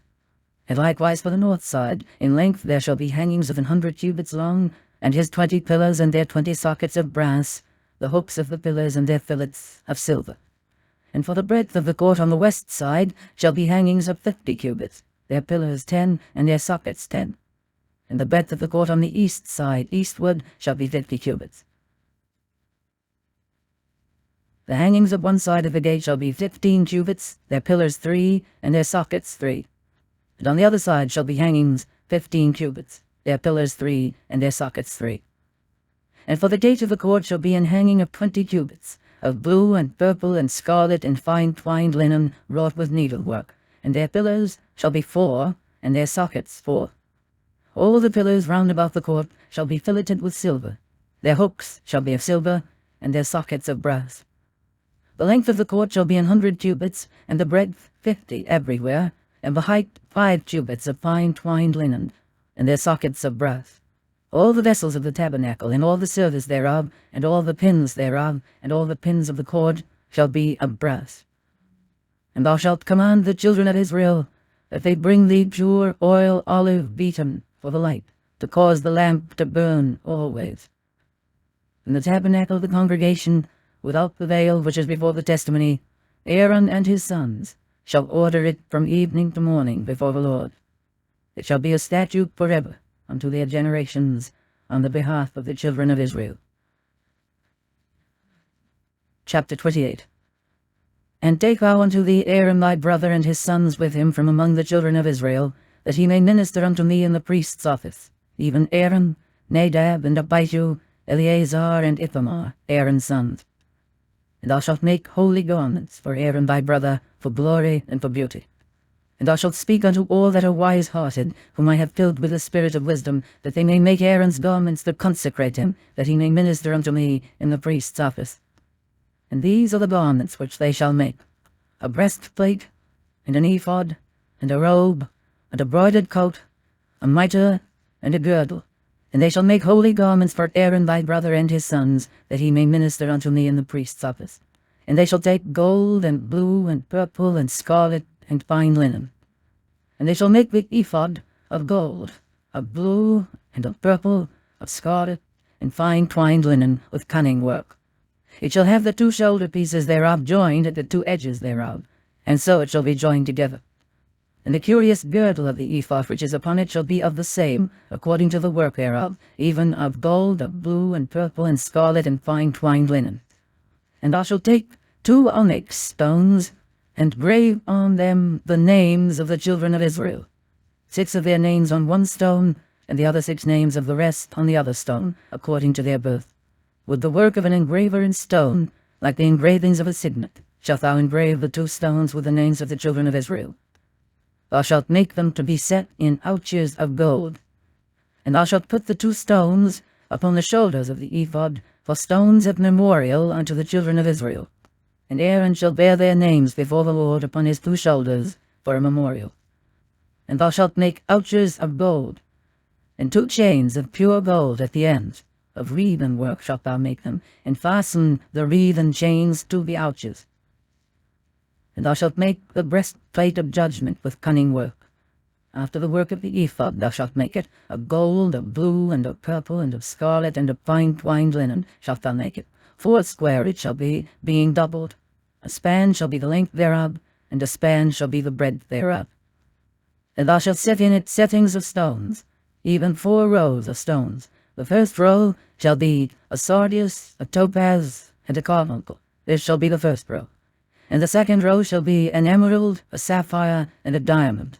And likewise for the north side, in length there shall be hangings of 100 cubits long, and his 20 pillars and their 20 sockets of brass, the hooks of the pillars and their fillets of silver. And for the breadth of the court on the west side shall be hangings of 50 cubits, their pillars 10, and their sockets 10. And the breadth of the court on the east side eastward shall be 50 cubits. The hangings of one side of the gate shall be 15 cubits, their pillars 3, and their sockets 3. And on the other side shall be hangings 15 cubits, their pillars 3, and their sockets 3. And for the gate of the court shall be an hanging of 20 cubits, of blue and purple and scarlet and fine twined linen wrought with needlework, and their pillars shall be 4, and their sockets 4. All the pillars round about the court shall be filleted with silver, their hooks shall be of silver, and their sockets of brass. The length of the court shall be 100 cubits, and the breadth 50 everywhere, and the height 5 cubits of fine twined linen, and their sockets of brass. All the vessels of the tabernacle, and all the service thereof, and all the pins thereof, and all the pins of the cord, shall be of brass. And thou shalt command the children of Israel, that they bring thee pure oil olive beaten for the light, to cause the lamp to burn always. In the tabernacle of the congregation, without the veil which is before the testimony, Aaron and his sons shall order it from evening to morning before the Lord. It shall be a statute forever unto their generations on the behalf of the children of Israel. Chapter 28. And take thou unto thee Aaron thy brother and his sons with him from among the children of Israel, that he may minister unto me in the priest's office, even Aaron, Nadab, and Abihu, Eleazar, and Ithamar, Aaron's sons. And thou shalt make holy garments for Aaron thy brother, for glory and for beauty. And thou shalt speak unto all that are wise-hearted, whom I have filled with the spirit of wisdom, that they may make Aaron's garments to consecrate him, that he may minister unto me in the priest's office. And these are the garments which they shall make: a breastplate, and an ephod, and a robe, and a broidered coat, a mitre, and a girdle. And they shall make holy garments for Aaron thy brother and his sons, that he may minister unto me in the priest's office. And they shall take gold, and blue, and purple, and scarlet, and fine linen. And they shall make the ephod of gold, of blue, and of purple, of scarlet, and fine twined linen, with cunning work. It shall have the 2 shoulder pieces thereof joined at the 2 edges thereof, and so it shall be joined together. And the curious girdle of the ephod which is upon it shall be of the same, according to the work thereof, even of gold, of blue, and purple, and scarlet, and fine twined linen. And thou shalt take 2 onyx stones, and grave on them the names of the children of Israel, 6 of their names on one stone, and the other 6 names of the rest on the other stone, according to their birth. With the work of an engraver in stone, like the engravings of a signet, shalt thou engrave the 2 stones with the names of the children of Israel. Thou shalt make them to be set in ouches of gold. And thou shalt put the 2 stones upon the shoulders of the ephod, for stones of memorial unto the children of Israel. And Aaron shall bear their names before the Lord upon his 2 shoulders for a memorial. And thou shalt make ouches of gold, and 2 chains of pure gold at the ends. Of wreathen work shalt thou make them, and fasten the wreathen chains to the ouches. And thou shalt make the breastplate of judgment with cunning work. After the work of the ephod thou shalt make it: of gold, of blue, and of purple, and of scarlet, and of fine twined linen shalt thou make it. 4 square it shall be, being doubled. A span shall be the length thereof, and a span shall be the breadth thereof. And thou shalt set in it settings of stones, even 4 rows of stones. The first row shall be a sardius, a topaz, and a carbuncle. This shall be the first row. And the second row shall be an emerald, a sapphire, and a diamond.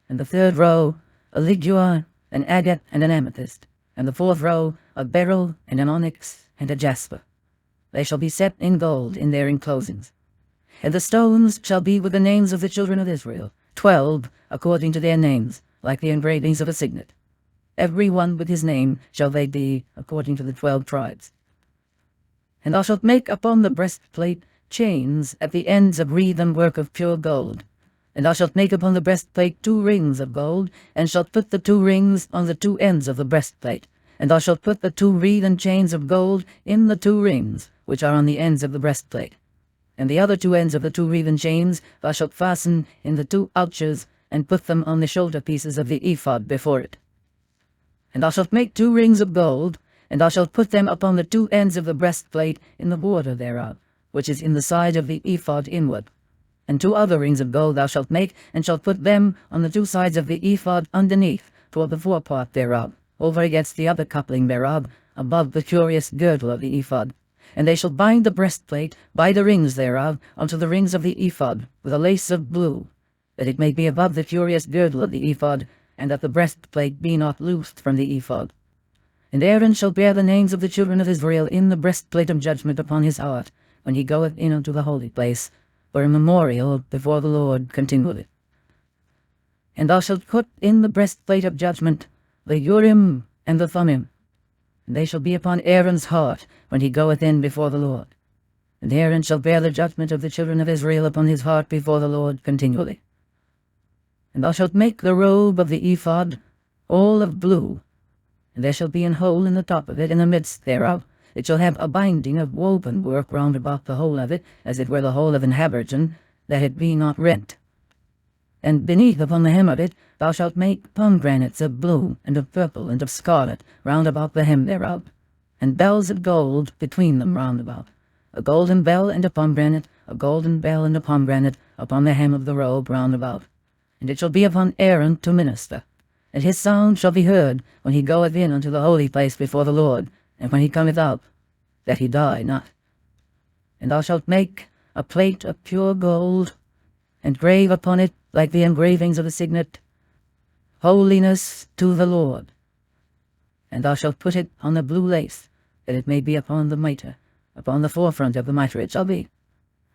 And the third row a ligure, an agate, and an amethyst. And the fourth row a beryl, and an onyx, and a jasper. They shall be set in gold in their enclosings. And the stones shall be with the names of the children of Israel, 12 according to their names, like the engravings of a signet. Every one with his name shall they be, according to the 12 tribes. And thou shalt make upon the breastplate chains at the ends of wreathen work of pure gold. And thou shalt make upon the breastplate 2 rings of gold, and shalt put the 2 rings on the 2 ends of the breastplate. And thou shalt put the 2 wreathen chains of gold in the 2 rings, which are on the ends of the breastplate. And the other 2 ends of the 2 wreathen chains thou shalt fasten in the 2 ouches, and put them on the shoulder pieces of the ephod before it. And thou shalt make 2 rings of gold, and thou shalt put them upon the 2 ends of the breastplate in the border thereof, which is in the side of the ephod inward. And 2 other rings of gold thou shalt make, and shalt put them on the 2 sides of the ephod underneath, toward the forepart thereof, over against the other coupling thereof, above the curious girdle of the ephod. And they shall bind the breastplate by the rings thereof unto the rings of the ephod, with a lace of blue, that it may be above the curious girdle of the ephod, and that the breastplate be not loosed from the ephod. And Aaron shall bear the names of the children of Israel in the breastplate of judgment upon his heart, when he goeth in unto the holy place, for a memorial before the Lord continually. And thou shalt put in the breastplate of judgment the Urim and the Thummim, and they shall be upon Aaron's heart when he goeth in before the Lord. And Aaron shall bear the judgment of the children of Israel upon his heart before the Lord continually. And thou shalt make the robe of the ephod all of blue, and there shall be an hole in the top of it, in the midst thereof. It shall have a binding of woven work round about the whole of it, as it were the whole of an habergeon, that it be not rent. And beneath upon the hem of it thou shalt make pomegranates of blue, and of purple, and of scarlet, round about the hem thereof, and bells of gold between them round about, a golden bell and a pomegranate, a golden bell and a pomegranate, upon the hem of the robe round about. And it shall be upon Aaron to minister, and his sound shall be heard when he goeth in unto the holy place before the Lord, and when he cometh out, that he die not. And thou shalt make a plate of pure gold, and grave upon it, like the engravings of a signet, Holiness to the Lord. And thou shalt put it on the blue lace, that it may be upon the mitre, upon the forefront of the mitre it shall be.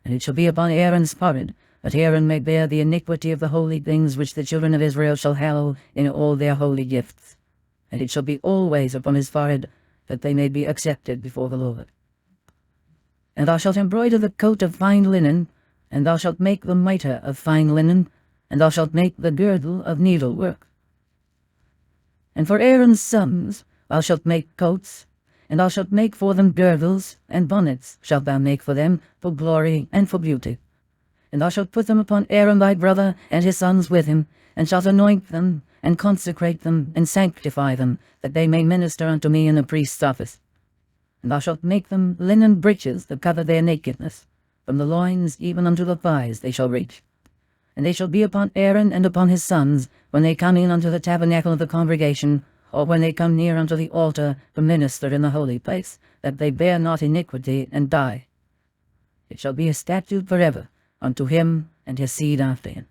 And it shall be upon Aaron's forehead, that Aaron may bear the iniquity of the holy things which the children of Israel shall hallow in all their holy gifts. And it shall be always upon his forehead, that they may be accepted before the Lord. And thou shalt embroider the coat of fine linen, and thou shalt make the mitre of fine linen, and thou shalt make the girdle of needlework. And for Aaron's sons thou shalt make coats, and thou shalt make for them girdles, and bonnets shalt thou make for them, for glory and for beauty. And thou shalt put them upon Aaron thy brother, and his sons with him, and shalt anoint them, and consecrate them, and sanctify them, that they may minister unto me in the priest's office. And thou shalt make them linen breeches that cover their nakedness, from the loins even unto the thighs they shall reach. And they shall be upon Aaron and upon his sons, when they come in unto the tabernacle of the congregation, or when they come near unto the altar to minister in the holy place, that they bear not iniquity and die. It shall be a statute forever unto him and his seed after him.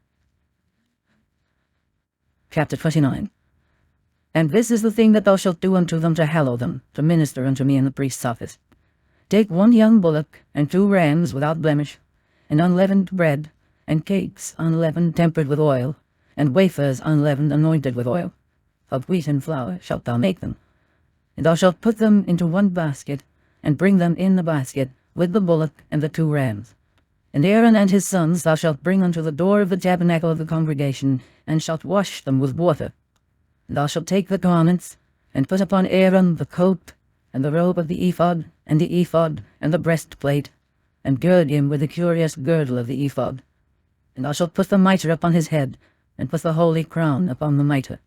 Chapter 29. And this is the thing that thou shalt do unto them to hallow them, to minister unto me in the priest's office. Take 1 young bullock, and 2 rams without blemish, and unleavened bread, and cakes unleavened tempered with oil, and wafers unleavened anointed with oil. Of wheat and flour shalt thou make them. And thou shalt put them into 1 basket, and bring them in the basket, with the bullock and the 2 rams. And Aaron and his sons thou shalt bring unto the door of the tabernacle of the congregation, and shalt wash them with water. And thou shalt take the garments, and put upon Aaron the coat, and the robe of the ephod, and the breastplate, and gird him with the curious girdle of the ephod. And thou shalt put the mitre upon his head, and put the holy crown upon the mitre.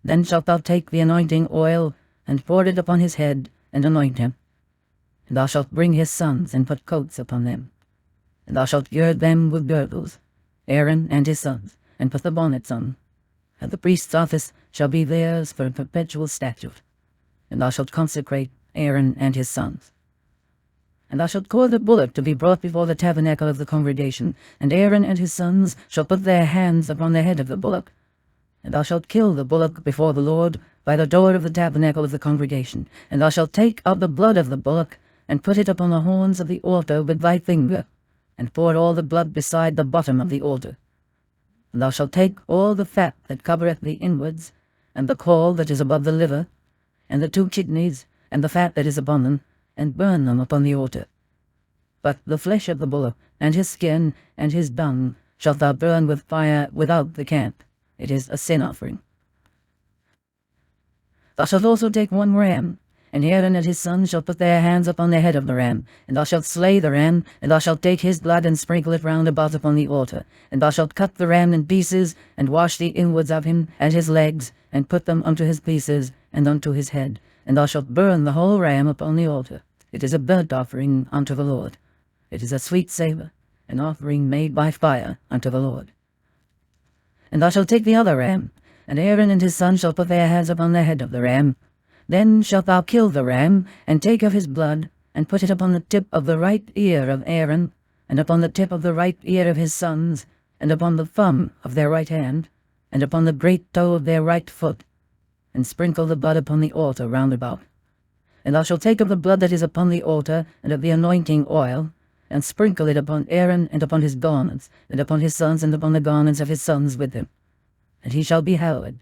Then shalt thou take the anointing oil, and pour it upon his head, and anoint him. And thou shalt bring his sons, and put coats upon them. And thou shalt gird them with girdles, Aaron and his sons, and put the bonnets on. And the priest's office shall be theirs for a perpetual statute. And thou shalt consecrate Aaron and his sons. And thou shalt cause the bullock to be brought before the tabernacle of the congregation, and Aaron and his sons shall put their hands upon the head of the bullock. And thou shalt kill the bullock before the Lord by the door of the tabernacle of the congregation. And thou shalt take of the blood of the bullock, and put it upon the horns of the altar with thy finger, and pour all the blood beside the bottom of the altar. And thou shalt take all the fat that covereth the inwards, and the caul that is above the liver, and the 2 kidneys, and the fat that is upon them, and burn them upon the altar. But the flesh of the bullock, and his skin, and his dung, shalt thou burn with fire without the camp. It is a sin offering. Thou shalt also take 1 ram, and Aaron and his sons shall put their hands upon the head of the ram, and thou shalt slay the ram, and thou shalt take his blood and sprinkle it round about upon the altar. And thou shalt cut the ram in pieces, and wash the inwards of him, and his legs, and put them unto his pieces, and unto his head. And thou shalt burn the whole ram upon the altar. It is a burnt offering unto the Lord. It is a sweet savour, an offering made by fire unto the Lord. And thou shalt take the other ram, and Aaron and his sons shall put their hands upon the head of the ram. Then shalt thou kill the ram, and take of his blood, and put it upon the tip of the right ear of Aaron, and upon the tip of the right ear of his sons, and upon the thumb of their right hand, and upon the great toe of their right foot, and sprinkle the blood upon the altar round about. And thou shalt take of the blood that is upon the altar, and of the anointing oil, and sprinkle it upon Aaron, and upon his garments, and upon his sons, and upon the garments of his sons with him. And he shall be hallowed,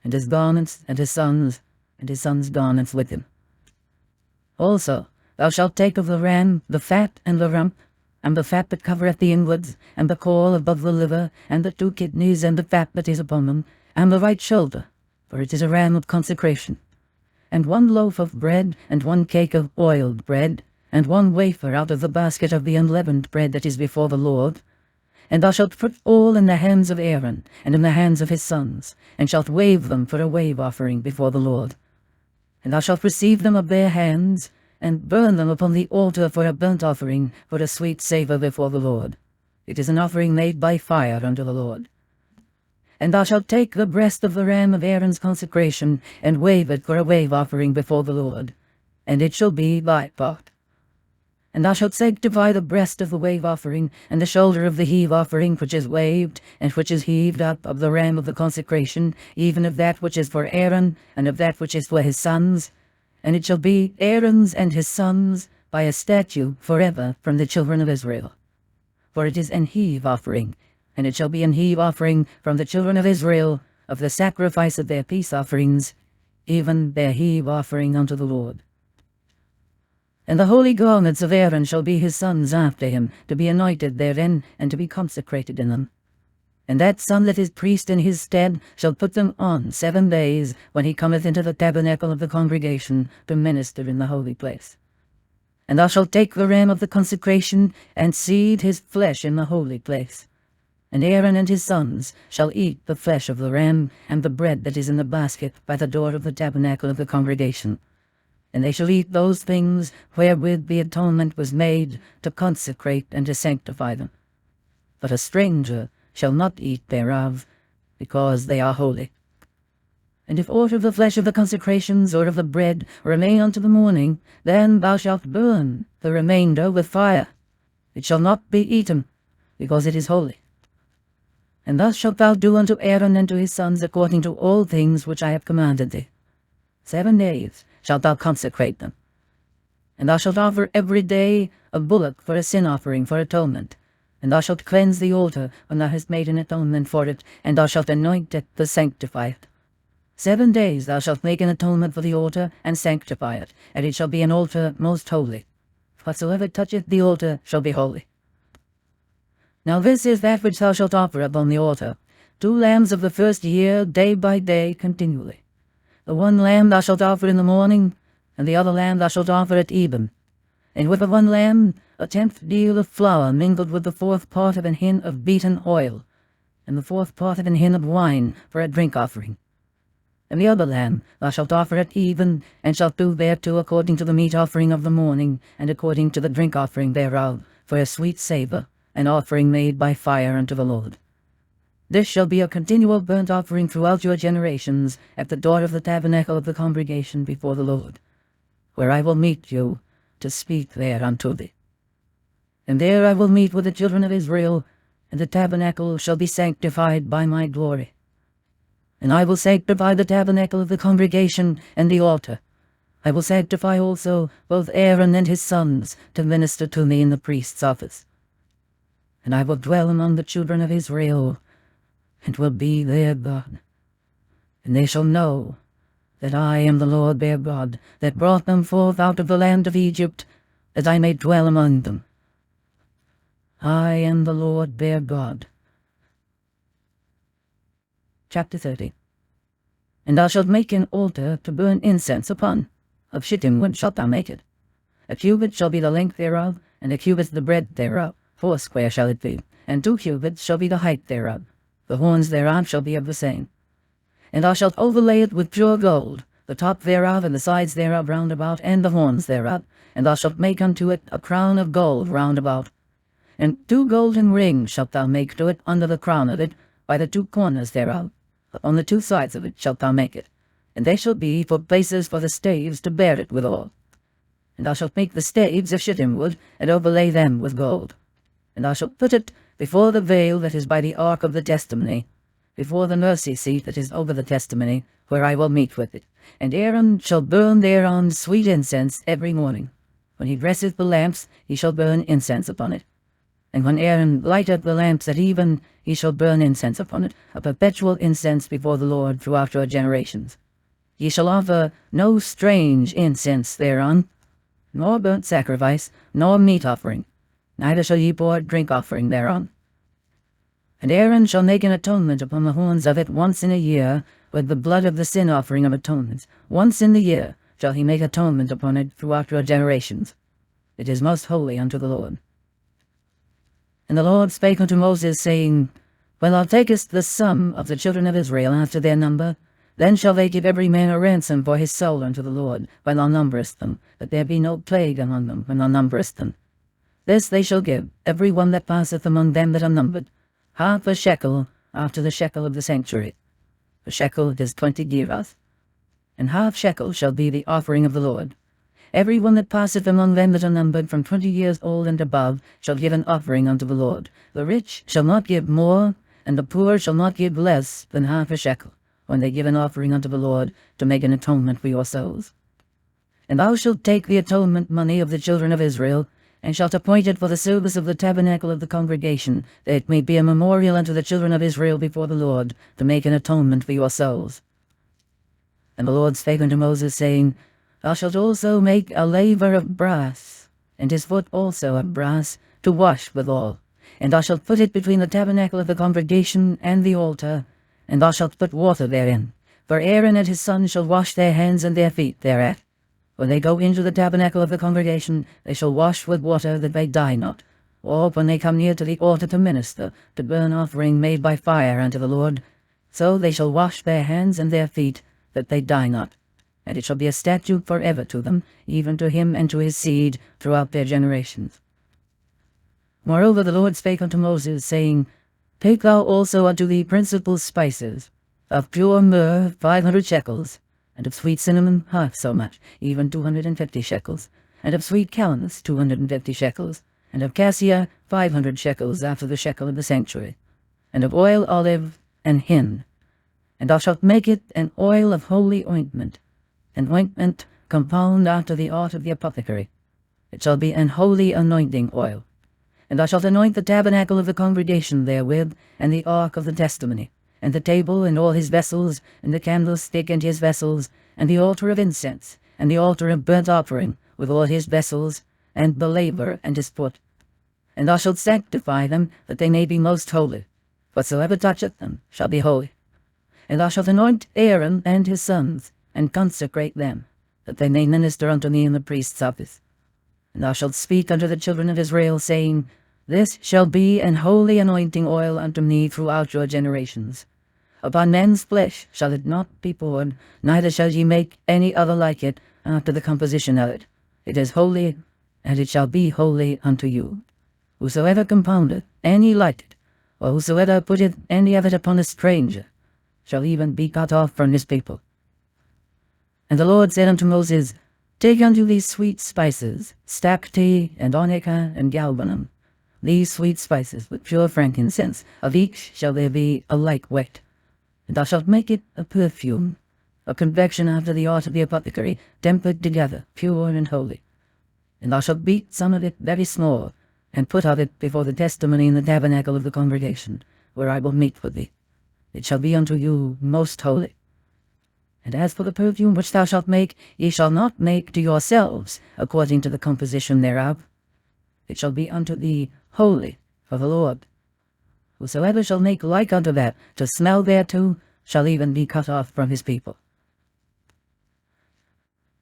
and his garments, and his sons' garments with him. Also thou shalt take of the ram the fat and the rump, and the fat that covereth the inwards, and the caul above the liver, and the 2 kidneys, and the fat that is upon them, and the right shoulder, for it is a ram of consecration. And 1 loaf of bread, and 1 cake of oiled bread, and 1 wafer out of the basket of the unleavened bread that is before the Lord. And thou shalt put all in the hands of Aaron, and in the hands of his sons, and shalt wave them for a wave offering before the Lord. And thou shalt receive them of their hands, and burn them upon the altar for a burnt offering, for a sweet savour before the Lord. It is an offering made by fire unto the Lord. And thou shalt take the breast of the ram of Aaron's consecration, and wave it for a wave offering before the Lord, and it shall be thy part. And thou shalt sanctify the breast of the wave offering, and the shoulder of the heave offering which is waved, and which is heaved up of the ram of the consecration, even of that which is for Aaron, and of that which is for his sons. And it shall be Aaron's and his sons by a statute forever from the children of Israel. For it is an heave offering, and it shall be an heave offering from the children of Israel of the sacrifice of their peace offerings, even their heave offering unto the Lord. And the holy garments of Aaron shall be his sons after him, to be anointed therein, and to be consecrated in them. And that son that is priest in his stead shall put them on 7 days, when he cometh into the tabernacle of the congregation, to minister in the holy place. And thou shalt take the ram of the consecration, and seethe his flesh in the holy place. And Aaron and his sons shall eat the flesh of the ram, and the bread that is in the basket by the door of the tabernacle of the congregation. And they shall eat those things wherewith the atonement was made, to consecrate and to sanctify them. But a stranger shall not eat thereof, because they are holy. And if aught of the flesh of the consecrations or of the bread remain unto the morning, then thou shalt burn the remainder with fire. It shall not be eaten, because it is holy. And thus shalt thou do unto Aaron and to his sons according to all things which I have commanded thee. 7 days shalt thou consecrate them. And thou shalt offer every day a bullock for a sin offering for atonement. And thou shalt cleanse the altar when thou hast made an atonement for it, and thou shalt anoint it to sanctify it. 7 days thou shalt make an atonement for the altar, and sanctify it, and it shall be an altar most holy. Whatsoever toucheth the altar shall be holy. Now this is that which thou shalt offer upon the altar, 2 lambs of the first year, day by day, continually. The 1 lamb thou shalt offer in the morning, and the other lamb thou shalt offer at even. And with the 1 lamb 1/10 deal of flour mingled with the 4th part of an hin of beaten oil, and the 4th part of an hin of wine for a drink offering. And the other lamb thou shalt offer at even, and shalt do thereto according to the meat offering of the morning, and according to the drink offering thereof, for a sweet savour, an offering made by fire unto the Lord. This shall be a continual burnt offering throughout your generations at the door of the tabernacle of the congregation before the Lord, where I will meet you to speak there unto thee. And there I will meet with the children of Israel, and the tabernacle shall be sanctified by my glory. And I will sanctify the tabernacle of the congregation and the altar. I will sanctify also both Aaron and his sons to minister to me in the priest's office. And I will dwell among the children of Israel, and will be their God. And they shall know that I am the Lord their God, that brought them forth out of the land of Egypt, that I may dwell among them. I am the Lord their God. Chapter 30. And thou shalt make an altar to burn incense upon. Of shittim wood shalt thou make it. A cubit shall be the length thereof, and a cubit the breadth thereof. 4 square shall it be, and 2 cubits shall be the height thereof. The horns thereof shall be of the same. And thou shalt overlay it with pure gold, the top thereof and the sides thereof round about, and the horns thereof. And thou shalt make unto it a crown of gold round about. And 2 golden rings shalt thou make to it under the crown of it, by the 2 corners thereof. On the 2 sides of it shalt thou make it. And they shall be for places for the staves to bear it withal. And thou shalt make the staves of shittim wood, and overlay them with gold. And thou shalt put it before the veil that is by the ark of the testimony, before the mercy seat that is over the testimony, where I will meet with it. And Aaron shall burn thereon sweet incense every morning. When he dresseth the lamps, he shall burn incense upon it. And when Aaron lighteth the lamps at even, he shall burn incense upon it, a perpetual incense before the Lord throughout your generations. Ye shall offer no strange incense thereon, nor burnt sacrifice, nor meat offering, neither shall ye pour drink offering thereon. And Aaron shall make an atonement upon the horns of it once in a year, with the blood of the sin offering of atonements. Once in the year shall he make atonement upon it throughout your generations. It is most holy unto the Lord. And the Lord spake unto Moses, saying, When thou takest the sum of the children of Israel after their number, then shall they give every man a ransom for his soul unto the Lord, when thou numberest them, that there be no plague among them when thou numberest them. This they shall give, every one that passeth among them that are numbered, half a shekel after the shekel of the sanctuary. A shekel is 20 gerahs, and half shekel shall be the offering of the Lord. Every one that passeth among them that are numbered from 20 years old and above shall give an offering unto the Lord. The rich shall not give more, and the poor shall not give less than half a shekel, when they give an offering unto the Lord to make an atonement for your souls. And thou shalt take the atonement money of the children of Israel, and shalt appoint it for the service of the tabernacle of the congregation, that it may be a memorial unto the children of Israel before the Lord, to make an atonement for your souls. And the Lord spake unto Moses, saying, Thou shalt also make a laver of brass, and his foot also of brass, to wash withal. And thou shalt put it between the tabernacle of the congregation and the altar, and thou shalt put water therein. For Aaron and his sons shall wash their hands and their feet thereat. When they go into the tabernacle of the congregation, they shall wash with water, that they die not. Or when they come near to the altar to minister, to burn offering made by fire unto the Lord, so they shall wash their hands and their feet, that they die not. And it shall be a statute forever to them, even to him and to his seed, throughout their generations. Moreover the Lord spake unto Moses, saying, Take thou also unto thee principal spices, of pure myrrh 500 shekels, and of sweet cinnamon half so much, even 250 shekels, and of sweet calamus 250 shekels, and of cassia 500 shekels after the shekel of the sanctuary, and of oil olive and hin. And thou shalt make it an oil of holy ointment, an ointment compound after the art of the apothecary. It shall be an holy anointing oil. And thou shalt anoint the tabernacle of the congregation therewith, and the ark of the testimony, and the table and all his vessels, and the candlestick and his vessels, and the altar of incense, and the altar of burnt offering, with all his vessels, and the laver and his foot. And thou shalt sanctify them, that they may be most holy. Whatsoever toucheth them shall be holy. And thou shalt anoint Aaron and his sons, and consecrate them, that they may minister unto me in the priest's office. And thou shalt speak unto the children of Israel, saying, This shall be an holy anointing oil unto me throughout your generations. Upon men's flesh shall it not be poured, neither shall ye make any other like it after the composition of it. It is holy, and it shall be holy unto you. Whosoever compoundeth any lighted, or whosoever putteth any of it upon a stranger, shall even be cut off from his people. And the Lord said unto Moses, Take unto these sweet spices, stacte, and onycha, and galbanum, these sweet spices with pure frankincense, of each shall there be a like weight. And thou shalt make it a perfume, a convection after the art of the apothecary, tempered together, pure and holy. And thou shalt beat some of it very small, and put of it before the testimony in the tabernacle of the congregation, where I will meet with thee. It shall be unto you most holy. And as for the perfume which thou shalt make, ye shall not make to yourselves according to the composition thereof. It shall be unto thee holy for the Lord. Whosoever shall make like unto that, to smell thereto, shall even be cut off from his people.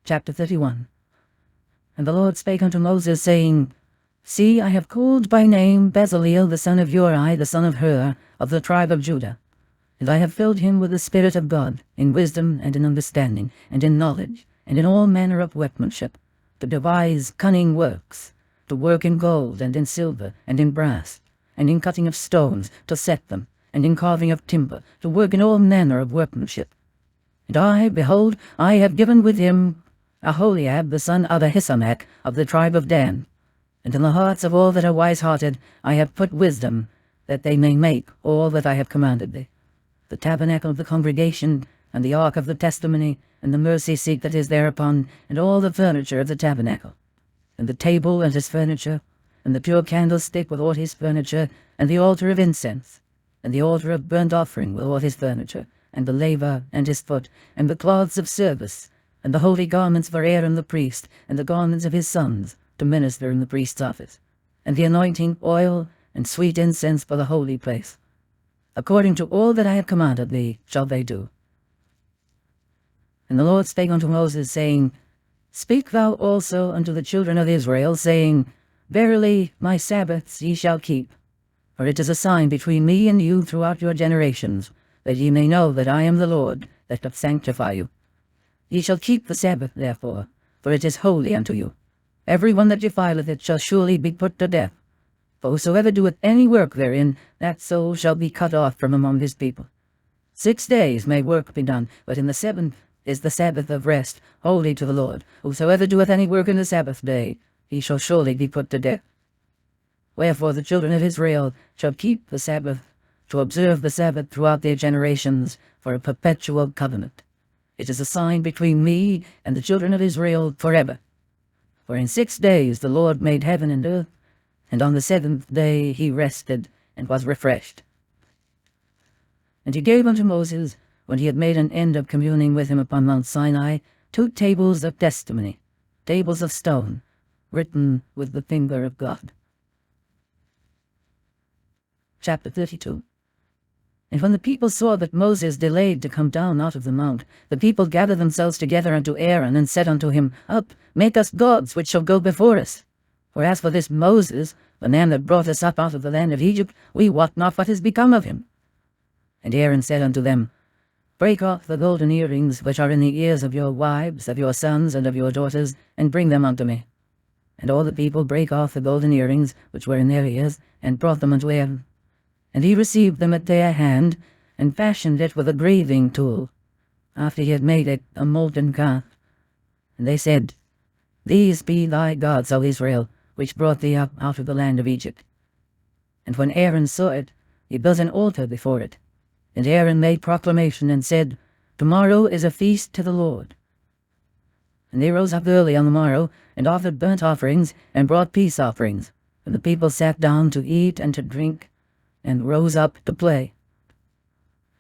Chapter 31. And the Lord spake unto Moses, saying, See, I have called by name Bezaleel the son of Uri, the son of Hur, of the tribe of Judah. And I have filled him with the Spirit of God, in wisdom and in understanding, and in knowledge, and in all manner of workmanship, to devise cunning works, to work in gold, and in silver, and in brass, and in cutting of stones, to set them, and in carving of timber, to work in all manner of workmanship. And I, behold, I have given with him Aholiab the son of Ahisamach, of the tribe of Dan. And in the hearts of all that are wise-hearted I have put wisdom, that they may make all that I have commanded thee. The tabernacle of the congregation, and the ark of the testimony, and the mercy seat that is thereupon, and all the furniture of the tabernacle, and the table and his furniture, and the pure candlestick with all his furniture, and the altar of incense, and the altar of burnt offering with all his furniture, and the laver and his foot, and the cloths of service, and the holy garments for Aaron the priest, and the garments of his sons, to minister in the priest's office, and the anointing oil, and sweet incense for the holy place. According to all that I have commanded thee shall they do. And the Lord spake unto Moses, saying, Speak thou also unto the children of Israel, saying, Verily my Sabbaths ye shall keep, for it is a sign between me and you throughout your generations, that ye may know that I am the Lord, that doth sanctify you. Ye shall keep the Sabbath therefore, for it is holy unto you. Every one that defileth it shall surely be put to death. For whosoever doeth any work therein, that soul shall be cut off from among his people. 6 days may work be done, but in the 7th is the Sabbath of rest, holy to the Lord. Whosoever doeth any work in the Sabbath day, he shall surely be put to death. Wherefore the children of Israel shall keep the Sabbath, to observe the Sabbath throughout their generations, for a perpetual covenant. It is a sign between me and the children of Israel forever. For in 6 days the Lord made heaven and earth, and on the 7th day he rested and was refreshed. And he gave unto Moses, when he had made an end of communing with him upon Mount Sinai, 2 tables of testimony, tables of stone, written with the finger of God. Chapter 32. And when the people saw that Moses delayed to come down out of the mount, the people gathered themselves together unto Aaron, and said unto him, Up, make us gods which shall go before us. For as for this Moses, the man that brought us up out of the land of Egypt, we wot not what is become of him. And Aaron said unto them, Break off the golden earrings which are in the ears of your wives, of your sons, and of your daughters, and bring them unto me. And all the people brake off the golden earrings which were in their ears, and brought them unto Aaron. And he received them at their hand, and fashioned it with a graving tool, after he had made it a molten calf. And they said, These be thy gods, O Israel, which brought thee up out of the land of Egypt. And when Aaron saw it, he built an altar before it. And Aaron made proclamation, and said, Tomorrow is a feast to the Lord. And they rose up early on the morrow, and offered burnt offerings, and brought peace offerings. And the people sat down to eat and to drink, and rose up to play.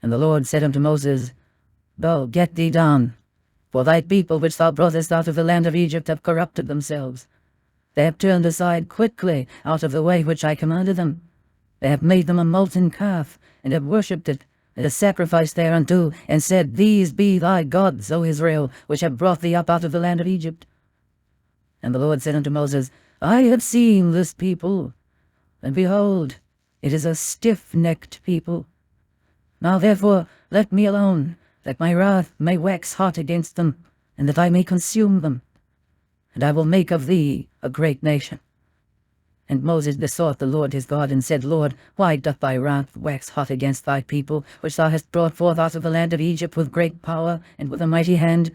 And the Lord said unto Moses, Go, get thee down, for thy people which thou broughtest out of the land of Egypt have corrupted themselves. They have turned aside quickly out of the way which I commanded them. They have made them a molten calf, and have worshipped it, and have sacrificed thereunto, and said, These be thy gods, O Israel, which have brought thee up out of the land of Egypt. And the Lord said unto Moses, I have seen this people, and behold, it is a stiff-necked people. Now therefore let me alone, that my wrath may wax hot against them, and that I may consume them. And I will make of thee a great nation. And Moses besought the Lord his God, and said, Lord, why doth thy wrath wax hot against thy people, which thou hast brought forth out of the land of Egypt with great power and with a mighty hand?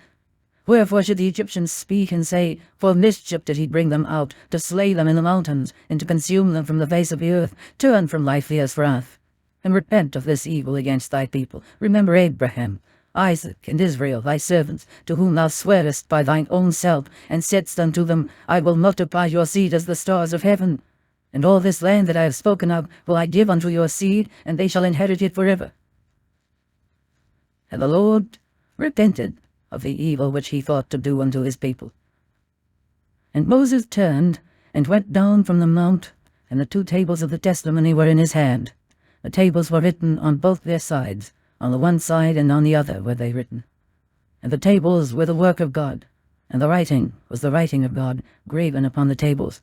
Wherefore should the Egyptians speak and say, For mischief did he bring them out, to slay them in the mountains, and to consume them from the face of the earth? Turn from thy fierce wrath, and repent of this evil against thy people. Remember Abraham, Isaac, and Israel, thy servants, to whom thou swarest by thine own self, and saidst unto them, I will multiply your seed as the stars of heaven. And all this land that I have spoken of will I give unto your seed, and they shall inherit it forever. And the Lord repented of the evil which he thought to do unto his people. And Moses turned, and went down from the mount, and the 2 tables of the testimony were in his hand. The tables were written on both their sides, on the one side and on the other were they written. And the tables were the work of God, and the writing was the writing of God, graven upon the tables.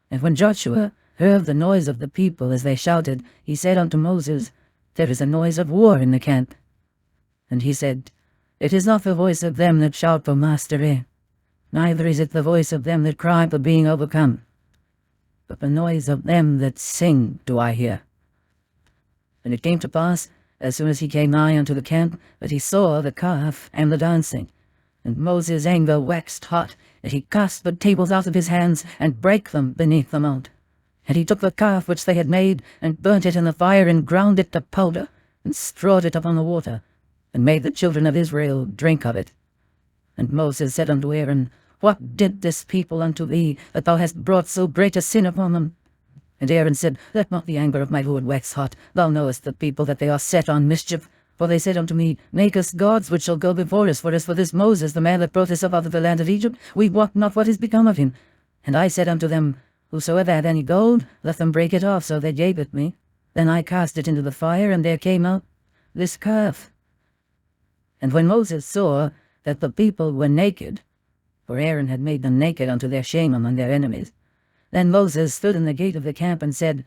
And when Joshua heard the noise of the people as they shouted, he said unto Moses, There is a noise of war in the camp. And he said, It is not the voice of them that shout for mastery, neither is it the voice of them that cry for being overcome, but the noise of them that sing do I hear. And it came to pass, as soon as he came nigh unto the camp, that he saw the calf and the dancing. And Moses' anger waxed hot, and he cast the tables out of his hands, and brake them beneath the mount. And he took the calf which they had made, and burnt it in the fire, and ground it to powder, and strawed it upon the water, and made the children of Israel drink of it. And Moses said unto Aaron, What did this people unto thee, that thou hast brought so great a sin upon them? And Aaron said, Let not the anger of my Lord wax hot. Thou knowest the people that they are set on mischief. For they said unto me, Make us gods which shall go before us. For as for this Moses, the man that brought us up out of the land of Egypt, we wot not what is become of him. And I said unto them, Whosoever had any gold, let them break it off. So they gave it me. Then I cast it into the fire, and there came out this calf. And when Moses saw that the people were naked, for Aaron had made them naked unto their shame among their enemies, then Moses stood in the gate of the camp and said,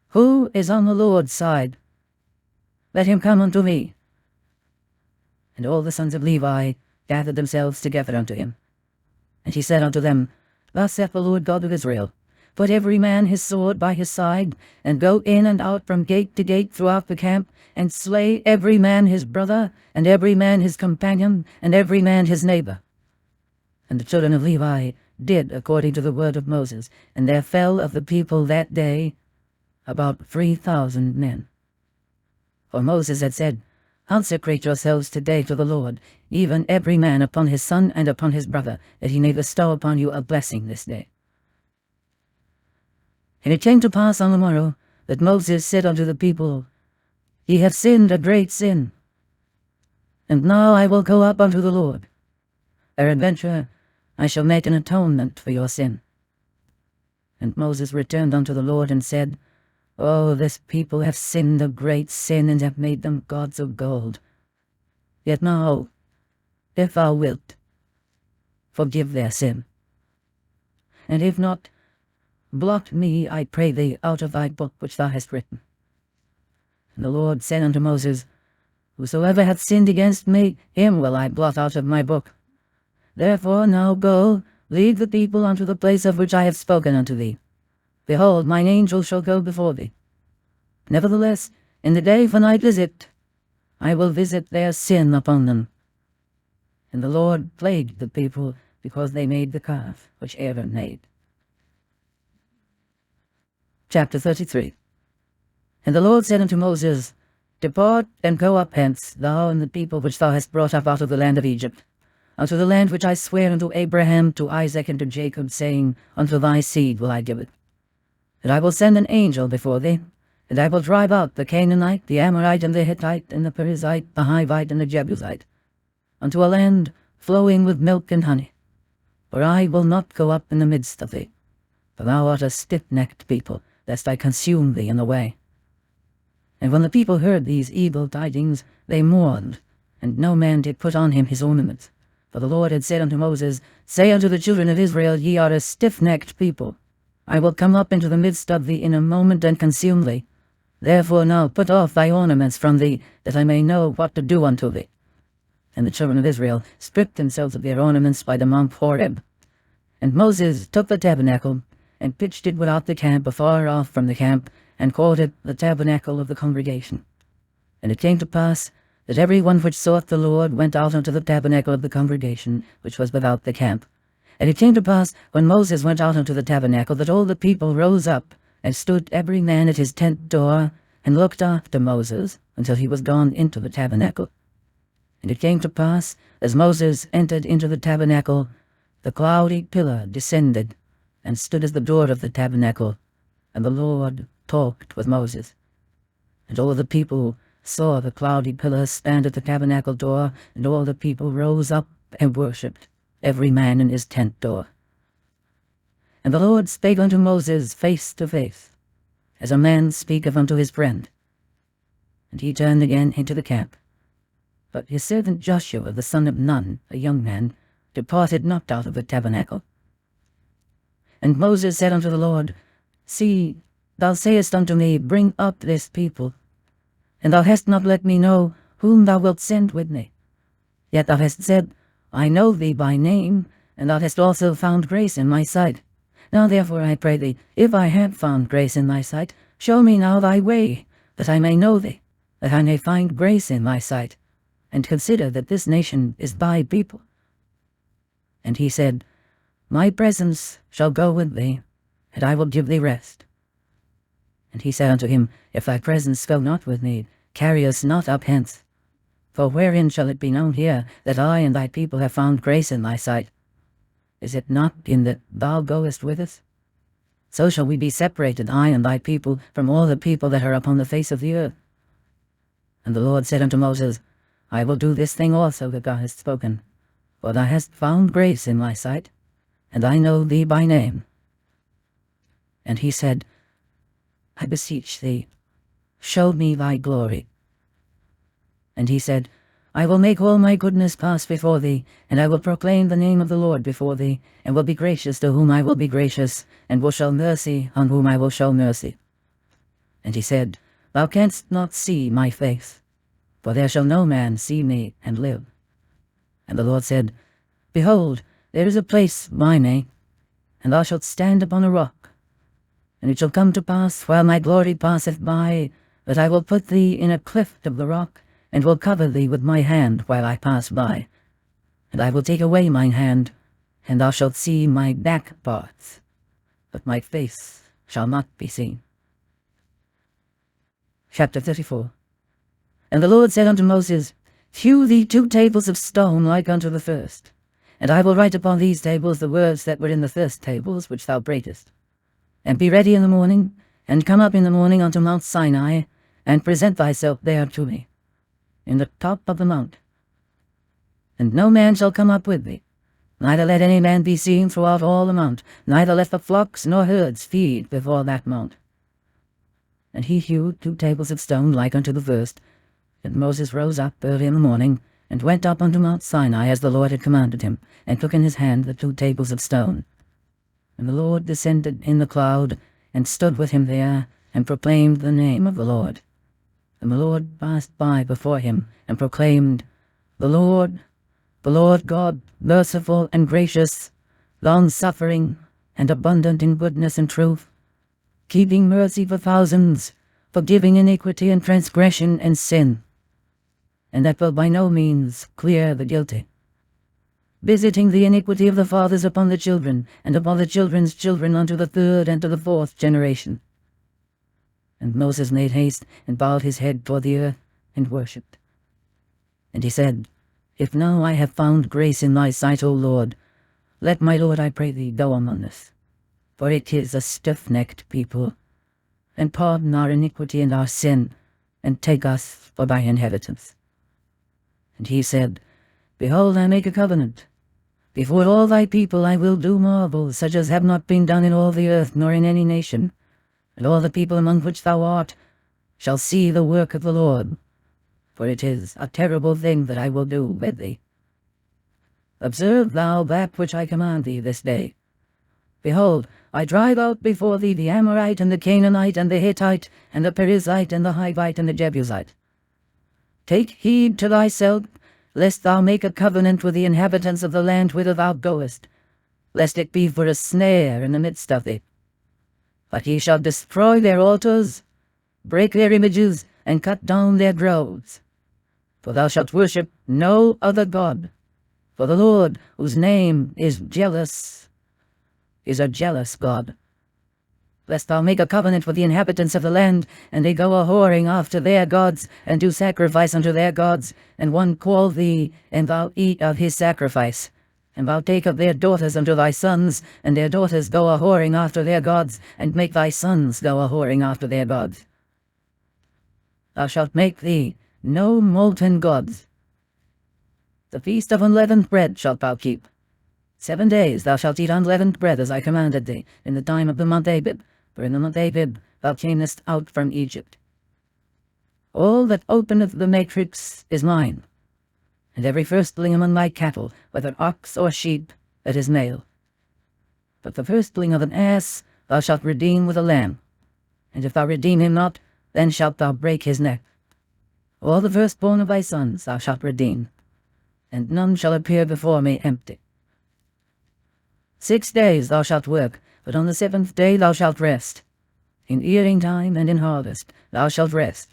Who is on the Lord's side? Let him come unto me. And all the sons of Levi gathered themselves together unto him. And he said unto them, Thus saith the Lord God of Israel, Put every man his sword by his side, and go in and out from gate to gate throughout the camp, and slay every man his brother, and every man his companion, and every man his neighbor. And the children of Levi did according to the word of Moses, and there fell of the people that day about 3,000 men. For Moses had said, Consecrate yourselves today to the Lord, even every man upon his son and upon his brother, that he may bestow upon you a blessing this day. And it came to pass on the morrow, that Moses said unto the people, Ye have sinned a great sin, and now I will go up unto the Lord. Peradventure I shall make an atonement for your sin. And Moses returned unto the Lord and said, Oh, this people have sinned a great sin, and have made them gods of gold. Yet now, if thou wilt, forgive their sin. And if not, blot me, I pray thee, out of thy book which thou hast written. And the Lord said unto Moses, Whosoever hath sinned against me, him will I blot out of my book. Therefore now go, lead the people unto the place of which I have spoken unto thee. Behold, mine angel shall go before thee. Nevertheless, in the day when I visit, I will visit their sin upon them. And the Lord plagued the people, because they made the calf which Aaron made. Chapter 33. And the Lord said unto Moses, Depart and go up hence, thou and the people which thou hast brought up out of the land of Egypt, unto the land which I sware unto Abraham, to Isaac, and to Jacob, saying, Unto thy seed will I give it. And I will send an angel before thee, and I will drive out the Canaanite, the Amorite, and the Hittite, and the Perizzite, the Hivite, and the Jebusite, unto a land flowing with milk and honey. For I will not go up in the midst of thee, for thou art a stiff-necked people, lest I consume thee in the way. And when the people heard these evil tidings, they mourned, and no man did put on him his ornaments. For the Lord had said unto Moses, Say unto the children of Israel, Ye are a stiff-necked people. I will come up into the midst of thee in a moment, and consume thee. Therefore now put off thy ornaments from thee, that I may know what to do unto thee. And the children of Israel stripped themselves of their ornaments by the Mount Horeb. And Moses took the tabernacle, and pitched it without the camp, afar off from the camp, and called it the tabernacle of the congregation. And it came to pass that every one which sought the Lord went out unto the tabernacle of the congregation, which was without the camp. And it came to pass, when Moses went out unto the tabernacle, that all the people rose up, and stood every man at his tent door, and looked after Moses, until he was gone into the tabernacle. And it came to pass, as Moses entered into the tabernacle, the cloudy pillar descended, and stood as the door of the tabernacle, and the Lord talked with Moses. And all the people saw the cloudy pillar stand at the tabernacle door, and all the people rose up and worshipped, every man in his tent door. And the Lord spake unto Moses face to face, as a man speaketh unto his friend. And he turned again into the camp. But his servant Joshua the son of Nun, a young man, departed not out of the tabernacle. And Moses said unto the Lord, See, thou sayest unto me, Bring up this people. And thou hast not let me know whom thou wilt send with me. Yet thou hast said, I know thee by name, and thou hast also found grace in my sight. Now therefore I pray thee, if I have found grace in thy sight, show me now thy way, that I may know thee, that I may find grace in thy sight, and consider that this nation is thy people. And he said, My presence shall go with thee, and I will give thee rest. And he said unto him, If thy presence go not with me, carry us not up hence. For wherein shall it be known here that I and thy people have found grace in thy sight? Is it not in that thou goest with us? So shall we be separated, I and thy people, from all the people that are upon the face of the earth. And the Lord said unto Moses, I will do this thing also that thou hast spoken, for thou hast found grace in my sight, and I know thee by name. And he said, I beseech thee, show me thy glory. And he said, I will make all my goodness pass before thee, and I will proclaim the name of the Lord before thee, and will be gracious to whom I will be gracious, and will show mercy on whom I will show mercy. And he said, Thou canst not see my face, for there shall no man see me and live. And the Lord said, Behold, there is a place by me, and thou shalt stand upon a rock. And it shall come to pass, while my glory passeth by, that I will put thee in a cleft of the rock, and will cover thee with my hand while I pass by. And I will take away mine hand, and thou shalt see my back parts, but my face shall not be seen. Chapter 34. And the Lord said unto Moses, Hew thee 2 tables of stone like unto the first, and I will write upon these tables the words that were in the first tables which thou breakest. And be ready in the morning, and come up in the morning unto Mount Sinai, and present thyself there to me, in the top of the mount. And no man shall come up with thee, neither let any man be seen throughout all the mount, neither let the flocks nor herds feed before that mount. And he hewed 2 tables of stone like unto the first. And Moses rose up early in the morning, and went up unto Mount Sinai, as the Lord had commanded him, and took in his hand the 2 tables of stone. And the Lord descended in the cloud, and stood with him there, and proclaimed the name of the Lord. And the Lord passed by before him, and proclaimed, the Lord God, merciful and gracious, long-suffering, and abundant in goodness and truth, keeping mercy for thousands, forgiving iniquity and transgression and sin, and that will by no means clear the guilty, visiting the iniquity of the fathers upon the children, and upon the children's children unto the 3rd and to the 4th generation. And Moses made haste, and bowed his head toward the earth, and worshipped. And he said, If now I have found grace in thy sight, O Lord, let my Lord, I pray thee, go among us, for it is a stiff-necked people, and pardon our iniquity and our sin, and take us for thy inheritance. And he said, Behold, I make a covenant. Before all thy people I will do marvels, such as have not been done in all the earth, nor in any nation. And all the people among which thou art shall see the work of the Lord, for it is a terrible thing that I will do with thee. Observe thou that which I command thee this day. Behold, I drive out before thee the Amorite, and the Canaanite, and the Hittite, and the Perizzite, and the Hivite, and the Jebusite. Take heed to thyself, lest thou make a covenant with the inhabitants of the land whither thou goest, lest it be for a snare in the midst of thee, But ye shall destroy their altars, break their images, and cut down their groves. For thou shalt worship no other God. For the Lord, whose name is jealous, is a jealous God. Lest thou make a covenant with the inhabitants of the land, and they go a-whoring after their gods, and do sacrifice unto their gods, and one call thee, and thou eat of his sacrifice. And thou take of their daughters unto thy sons, and their daughters go a-whoring after their gods, and make thy sons go a-whoring after their gods. Thou shalt make thee no molten gods. The feast of unleavened bread shalt thou keep. 7 days thou shalt eat unleavened bread, as I commanded thee, in the time of the month Abib, for in the month Abib thou camest out from Egypt. All that openeth the matrix is mine, and every firstling among thy cattle, whether ox or sheep, that is male. But the firstling of an ass thou shalt redeem with a lamb, and if thou redeem him not, then shalt thou break his neck. All the firstborn of thy sons thou shalt redeem, and none shall appear before me empty. 6 days thou shalt work, but on the 7th day thou shalt rest. In earing time and in harvest thou shalt rest.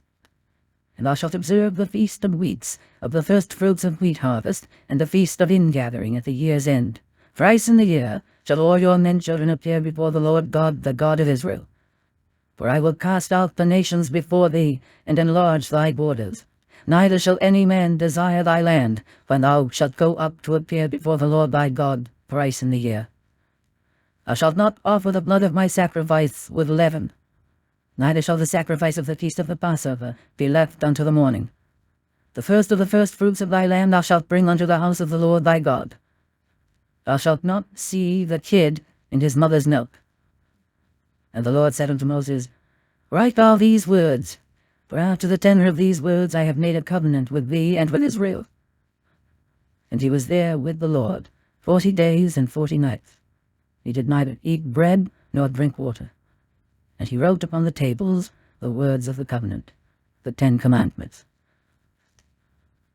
And thou shalt observe the feast of weeks, of the first fruits of wheat harvest, and the feast of ingathering at the year's end. Thrice in the year shall all your men children appear before the Lord God, the God of Israel. For I will cast out the nations before thee, and enlarge thy borders. Neither shall any man desire thy land, when thou shalt go up to appear before the Lord thy God thrice in the year. Thou shalt not offer the blood of my sacrifice with leaven, neither shall the sacrifice of the feast of the Passover be left unto the morning. The first of the firstfruits of thy land thou shalt bring unto the house of the Lord thy God. Thou shalt not see the kid in his mother's milk. And the Lord said unto Moses, Write thou these words, for after the tenor of these words I have made a covenant with thee and with Israel. And he was there with the Lord 40 days and 40 nights. He did neither eat bread nor drink water. And he wrote upon the tables the words of the covenant, the 10 commandments.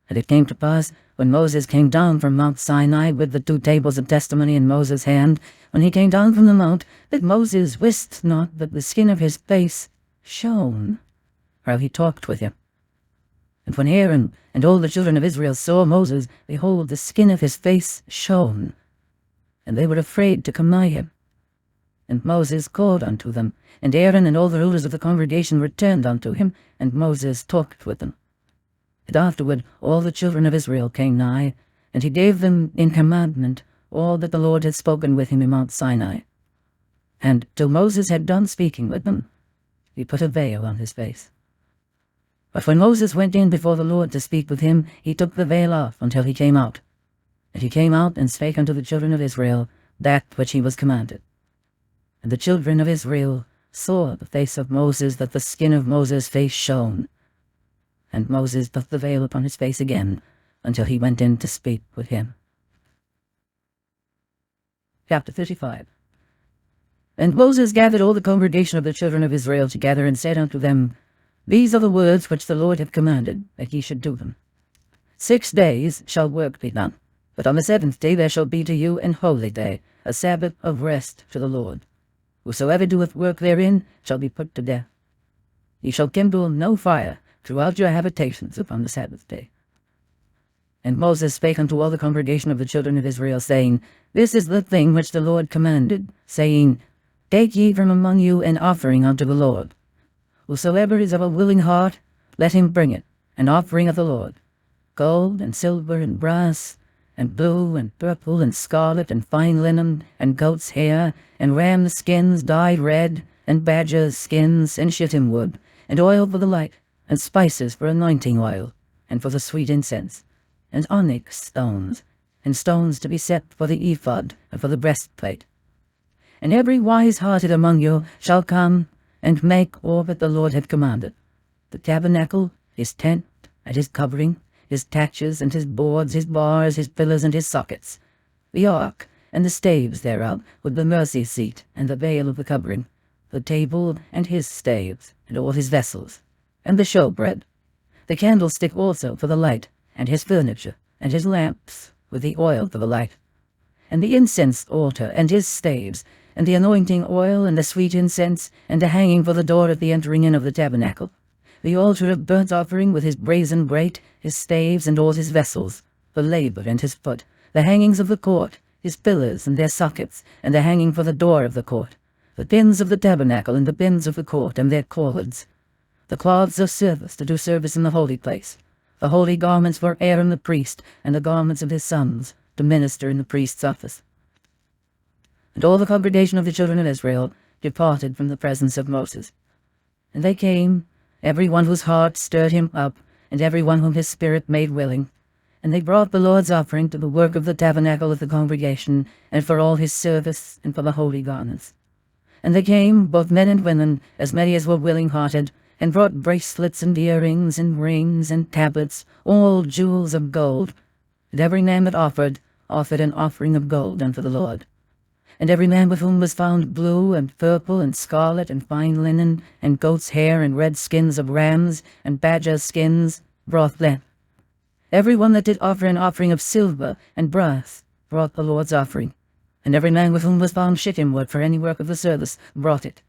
And it came to pass, when Moses came down from Mount Sinai with the 2 tables of testimony in Moses' hand, when he came down from the mount, that Moses wist not that the skin of his face shone, while he talked with him. And when Aaron and all the children of Israel saw Moses, behold, the skin of his face shone, and they were afraid to come nigh him. And Moses called unto them, and Aaron and all the rulers of the congregation returned unto him, and Moses talked with them. And afterward all the children of Israel came nigh, and he gave them in commandment all that the Lord had spoken with him in Mount Sinai. And till Moses had done speaking with them, he put a veil on his face. But when Moses went in before the Lord to speak with him, he took the veil off until he came out. And he came out and spake unto the children of Israel that which he was commanded. And the children of Israel saw the face of Moses, that the skin of Moses' face shone. And Moses took the veil upon his face again, until he went in to speak with him. Chapter 35. And Moses gathered all the congregation of the children of Israel together, and said unto them, These are the words which the Lord hath commanded, that ye should do them. 6 days shall work be done, but on the 7th day there shall be to you an holy day, a Sabbath of rest to the Lord. Whosoever doeth work therein shall be put to death. Ye shall kindle no fire throughout your habitations upon the Sabbath day. And Moses spake unto all the congregation of the children of Israel, saying, This is the thing which the Lord commanded, saying, Take ye from among you an offering unto the Lord. Whosoever is of a willing heart, let him bring it, an offering of the Lord, gold and silver and brass, and blue and purple and scarlet and fine linen, and goat's hair, and ram skins dyed red, and badger's skins, and shittim wood, and oil for the light, and spices for anointing oil, and for the sweet incense, and onyx stones, and stones to be set for the ephod, and for the breastplate. And every wise-hearted among you shall come, and make all that the Lord hath commanded, the tabernacle, his tent, and his covering, his taches, and his boards, his bars, his pillars, and his sockets, the ark, and the staves thereof, with the mercy seat, and the veil of the covering, the table, and his staves, and all his vessels, and the showbread, the candlestick also for the light, and his furniture, and his lamps, with the oil for the light, and the incense altar, and his staves, and the anointing oil, and the sweet incense, and the hanging for the door at the entering in of the tabernacle, the altar of burnt offering with his brazen grate, his staves, and all his vessels, the laver and his foot, the hangings of the court, his pillars and their sockets, and the hanging for the door of the court, the pins of the tabernacle and the pins of the court and their cords, the cloths of service to do service in the holy place, the holy garments for Aaron the priest, and the garments of his sons to minister in the priest's office. And all the congregation of the children of Israel departed from the presence of Moses. And they came, every one whose heart stirred him up, and every one whom his spirit made willing. And they brought the Lord's offering to the work of the tabernacle of the congregation, and for all his service, and for the holy garments. And they came, both men and women, as many as were willing-hearted, and brought bracelets and earrings and rings and tablets, all jewels of gold. And every man that offered an offering of gold unto the Lord. And every man with whom was found blue and purple and scarlet and fine linen, and goat's hair and red skins of rams and badger skins, brought them. Every one that did offer an offering of silver and brass brought the Lord's offering. And every man with whom was found shittim wood for any work of the service brought it.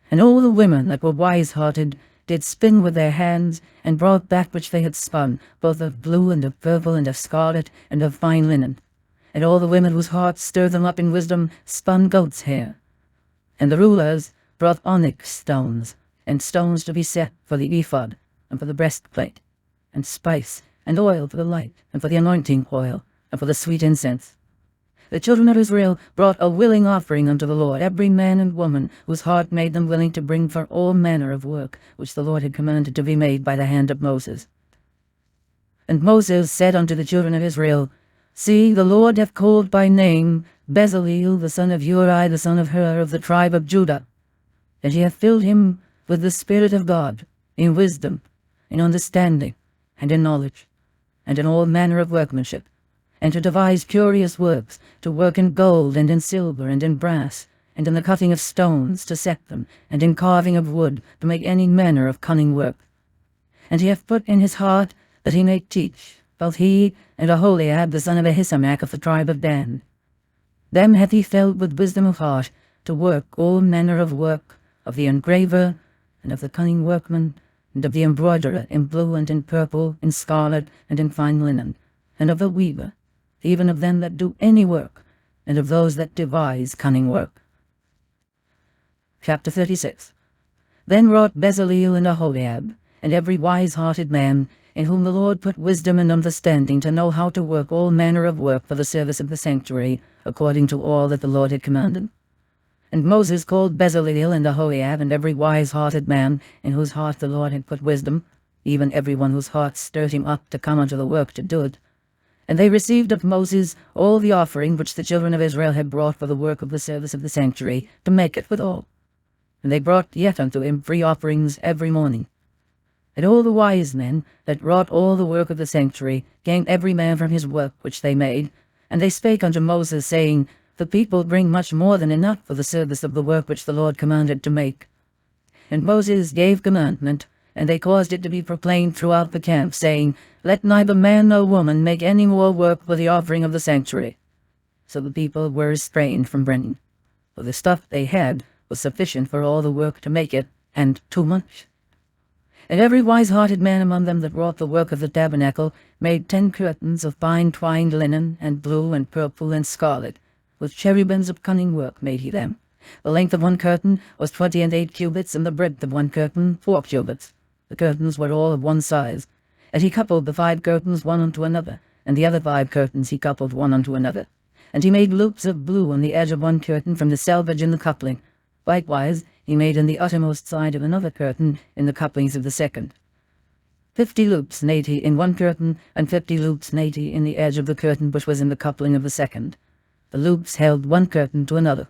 And all the women that were wise-hearted did spin with their hands, and brought that which they had spun, both of blue and of purple and of scarlet and of fine linen. And all the women whose hearts stirred them up in wisdom spun goat's hair. And the rulers brought onyx stones, and stones to be set for the ephod, and for the breastplate, and spice, and oil for the light, and for the anointing oil, and for the sweet incense. The children of Israel brought a willing offering unto the Lord, every man and woman whose heart made them willing to bring for all manner of work, which the Lord had commanded to be made by the hand of Moses. And Moses said unto the children of Israel, See, the Lord hath called by name Bezaleel, the son of Uri, the son of Hur, of the tribe of Judah, and he hath filled him with the Spirit of God, in wisdom, in understanding, and in knowledge, and in all manner of workmanship, and to devise curious works, to work in gold, and in silver, and in brass, and in the cutting of stones, to set them, and in carving of wood, to make any manner of cunning work. And he hath put in his heart that he may teach, both he and Aholiab the son of Ahisamach of the tribe of Dan. Them hath he filled with wisdom of heart, to work all manner of work, of the engraver, and of the cunning workman, and of the embroiderer, in blue and in purple, in scarlet, and in fine linen, and of the weaver, even of them that do any work, and of those that devise cunning work. Chapter 36. Then wrought Bezaleel and Aholiab, and every wise-hearted man, in whom the Lord put wisdom and understanding to know how to work all manner of work for the service of the sanctuary, according to all that the Lord had commanded. And Moses called Bezaleel and Aholiab, and every wise-hearted man, in whose heart the Lord had put wisdom, even every one whose heart stirred him up to come unto the work to do it. And they received of Moses all the offering which the children of Israel had brought for the work of the service of the sanctuary, to make it withal. And they brought yet unto him free offerings every morning. And all the wise men that wrought all the work of the sanctuary came every man from his work which they made, and they spake unto Moses, saying, The people bring much more than enough for the service of the work which the Lord commanded to make. And Moses gave commandment, and they caused it to be proclaimed throughout the camp, saying, Let neither man nor woman make any more work for the offering of the sanctuary. So the people were restrained from bringing, for the stuff they had was sufficient for all the work to make it, and too much. And every wise-hearted man among them that wrought the work of the tabernacle made 10 curtains of fine twined linen, and blue, and purple, and scarlet. With cherubims of cunning work made he them. The length of one curtain was 28 cubits, and the breadth of one curtain 4 cubits. The curtains were all of one size. And he coupled the 5 curtains one unto another, and the other 5 curtains he coupled one unto another. And he made loops of blue on the edge of one curtain from the selvage in the coupling. Likewise he made in the uttermost side of another curtain in the couplings of the second. 50 loops made he in one curtain, and 50 loops made he in the edge of the curtain which was in the coupling of the second. The loops held one curtain to another.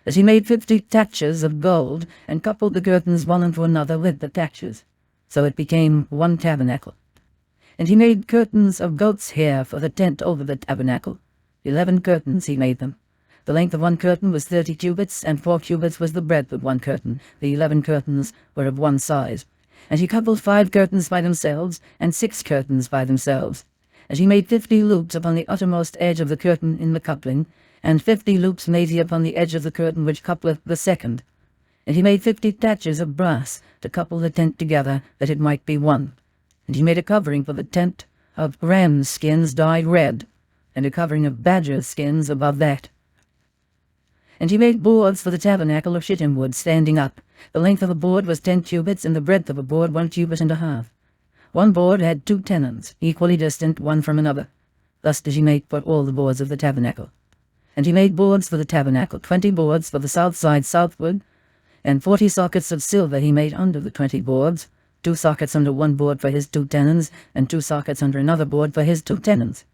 As he made 50 taches of gold, and coupled the curtains one unto another with the taches. So it became one tabernacle. And he made curtains of goat's hair for the tent over the tabernacle. 11 curtains he made them. The length of one curtain was 30 cubits, and 4 cubits was the breadth of one curtain. The 11 curtains were of one size. And he coupled 5 curtains by themselves, and 6 curtains by themselves. And he made 50 loops upon the uttermost edge of the curtain in the coupling, And 50 loops made he upon the edge of the curtain which coupleth the second. And he made 50 taches of brass to couple the tent together, that it might be one. And he made a covering for the tent of rams' skins dyed red, and a covering of badgers' skins above that. And he made boards for the tabernacle of shittim wood standing up. The length of a board was 10 cubits, and the breadth of a board 1 cubit and a half. One board had 2 tenons, equally distant one from another. Thus did he make for all the boards of the tabernacle. And he made boards for the tabernacle, 20 boards for the south side southward, and 40 sockets of silver he made under the 20 boards, 2 sockets under one board for his 2 tenons, and 2 sockets under another board for his 2 tenons.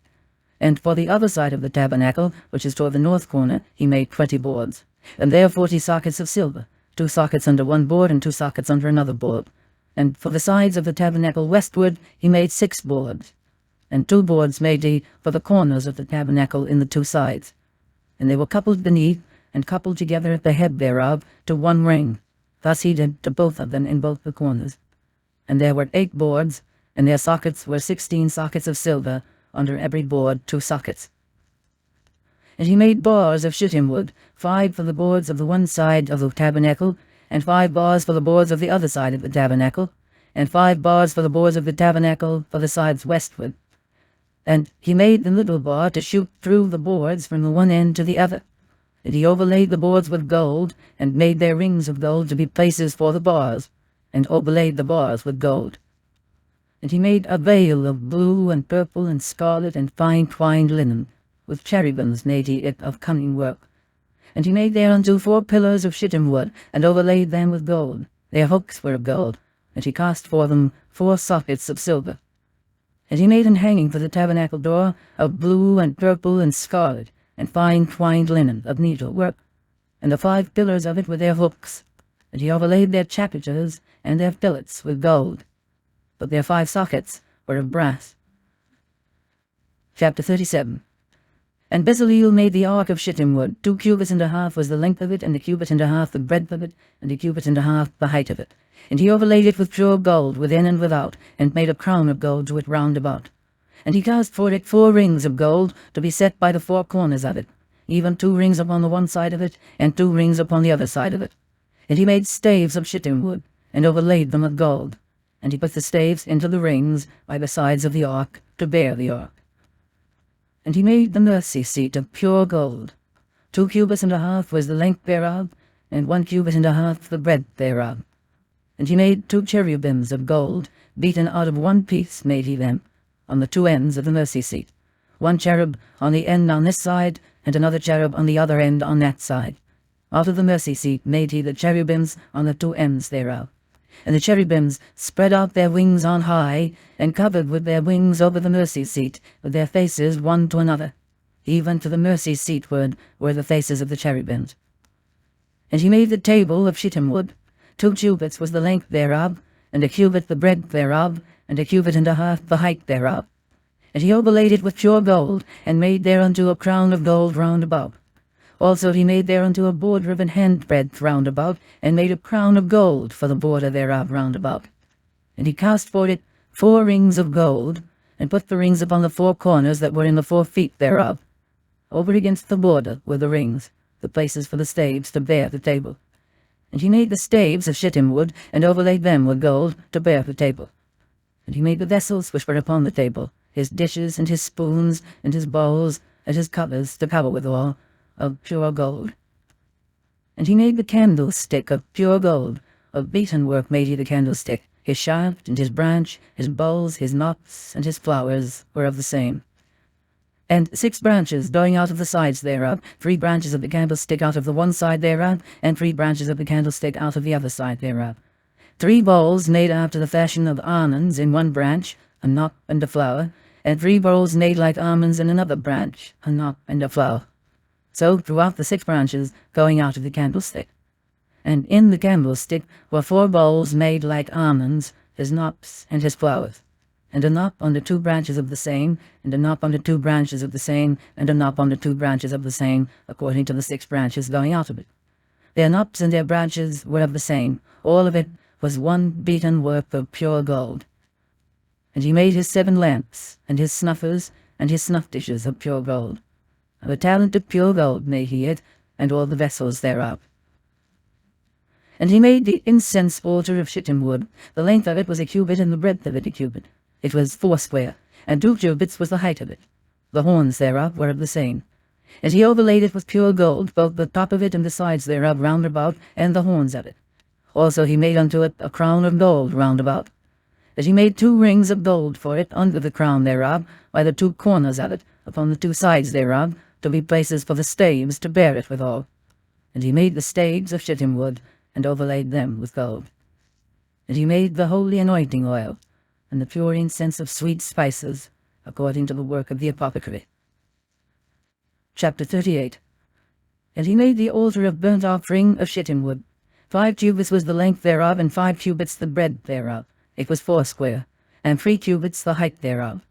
And for the other side of the tabernacle, which is toward the north corner, he made 20 boards, and there 40 sockets of silver, 2 sockets under one board and 2 sockets under another board. And for the sides of the tabernacle westward he made 6 boards, and 2 boards made he for the corners of the tabernacle in the 2 sides. And they were coupled beneath, and coupled together at the head thereof to 1 ring. Thus he did to both of them in both the corners. And there were 8 boards, and their sockets were 16 sockets of silver, under every board 2 sockets. And he made bars of shittim wood, 5 for the boards of the one side of the tabernacle, and 5 bars for the boards of the other side of the tabernacle, and 5 bars for the boards of the tabernacle for the sides westward. And he made the little bar to shoot through the boards from the one end to the other. And he overlaid the boards with gold, and made their rings of gold to be places for the bars, and overlaid the bars with gold. And he made a veil of blue and purple and scarlet and fine twined linen, with cherubims made he it of cunning work. And he made thereunto 4 pillars of shittim wood, and overlaid them with gold. Their hooks were of gold, and he cast for them 4 sockets of silver. And he made an hanging for the tabernacle door of blue and purple and scarlet, and fine twined linen of needlework, and the 5 pillars of it with their hooks. And he overlaid their chapiters and their fillets with gold, but their 5 sockets were of brass. Chapter 37. And Bezaleel made the ark of shittim wood. 2 cubits and a half was the length of it, and 1 cubit and a half the breadth of it, and 1 cubit and a half the height of it. And he overlaid it with pure gold within and without, and made a crown of gold to it round about. And he cast for it 4 rings of gold to be set by the 4 corners of it, even 2 rings upon the one side of it, and 2 rings upon the other side of it. And he made staves of shittim wood, and overlaid them with gold. And he put the staves into the rings by the sides of the ark to bear the ark. And he made the mercy seat of pure gold. 2 cubits and a half was the length thereof, and 1 cubit and a half the breadth thereof. And he made 2 cherubims of gold, beaten out of 1 piece made he them, on the 2 ends of the mercy seat, 1 cherub on the end on this side, and another cherub on the other end on that side. Out of the mercy seat made he the cherubims on the 2 ends thereof. And the cherubims spread out their wings on high, and covered with their wings over the mercy seat, with their faces one to another. Even to the mercy seatward were the faces of the cherubims. And he made the table of shittim wood. 2 cubits was the length thereof, and 1 cubit the breadth thereof, and 1 cubit and a half the height thereof. And he overlaid it with pure gold, and made thereunto a crown of gold round about. Also he made thereunto a border of an handbreadth round about, and made a crown of gold for the border thereof round about. And he cast for it 4 rings of gold, and put the rings upon the 4 corners that were in the 4 feet thereof. Over against the border were the rings, the places for the staves to bear the table. And he made the staves of shittim wood, and overlaid them with gold to bear the table. And he made the vessels which were upon the table, his dishes, and his spoons, and his bowls, and his covers to cover withal, of pure gold. And he made the candlestick of pure gold, of beaten work made he the candlestick. His shaft, and his branch, his bowls, his knops, and his flowers were of the same. And 6 branches going out of the sides thereof, 3 branches of the candlestick out of the one side thereof, and 3 branches of the candlestick out of the other side thereof. 3 bowls made after the fashion of almonds in one branch, a knop and a flower, and 3 bowls made like almonds in another branch, a knop and a flower. So throughout the 6 branches going out of the candlestick. And in the candlestick were 4 bowls made like almonds, his knops and his flowers, and a knop on the 2 branches of the same, and a knop on the 2 branches of the same, and a knop on the 2 branches of the same, according to the 6 branches going out of it. Their knops and their branches were of the same. All of it was one beaten work of pure gold. And he made his 7 lamps, and his snuffers, and his snuff dishes of pure gold. of a talent of pure gold made he it, and all the vessels thereof. And he made the incense altar of shittim wood. The length of it was a cubit, and the breadth of it a cubit. It was foursquare, and 2 cubits was the height of it. The horns thereof were of the same. And he overlaid it with pure gold, both the top of it and the sides thereof round about, and the horns of it. Also he made unto it a crown of gold round about. And he made 2 rings of gold for it under the crown thereof, by the 2 corners of it, upon the 2 sides thereof, to be places for the staves to bear it withal. And he made the staves of shittim wood, and overlaid them with gold. And he made the holy anointing oil, and the pure incense of sweet spices, according to the work of the apothecary. Chapter 38. And he made the altar of burnt offering of shittim wood. 5 cubits was the length thereof, and 5 cubits the breadth thereof. It was foursquare, and 3 cubits the height thereof.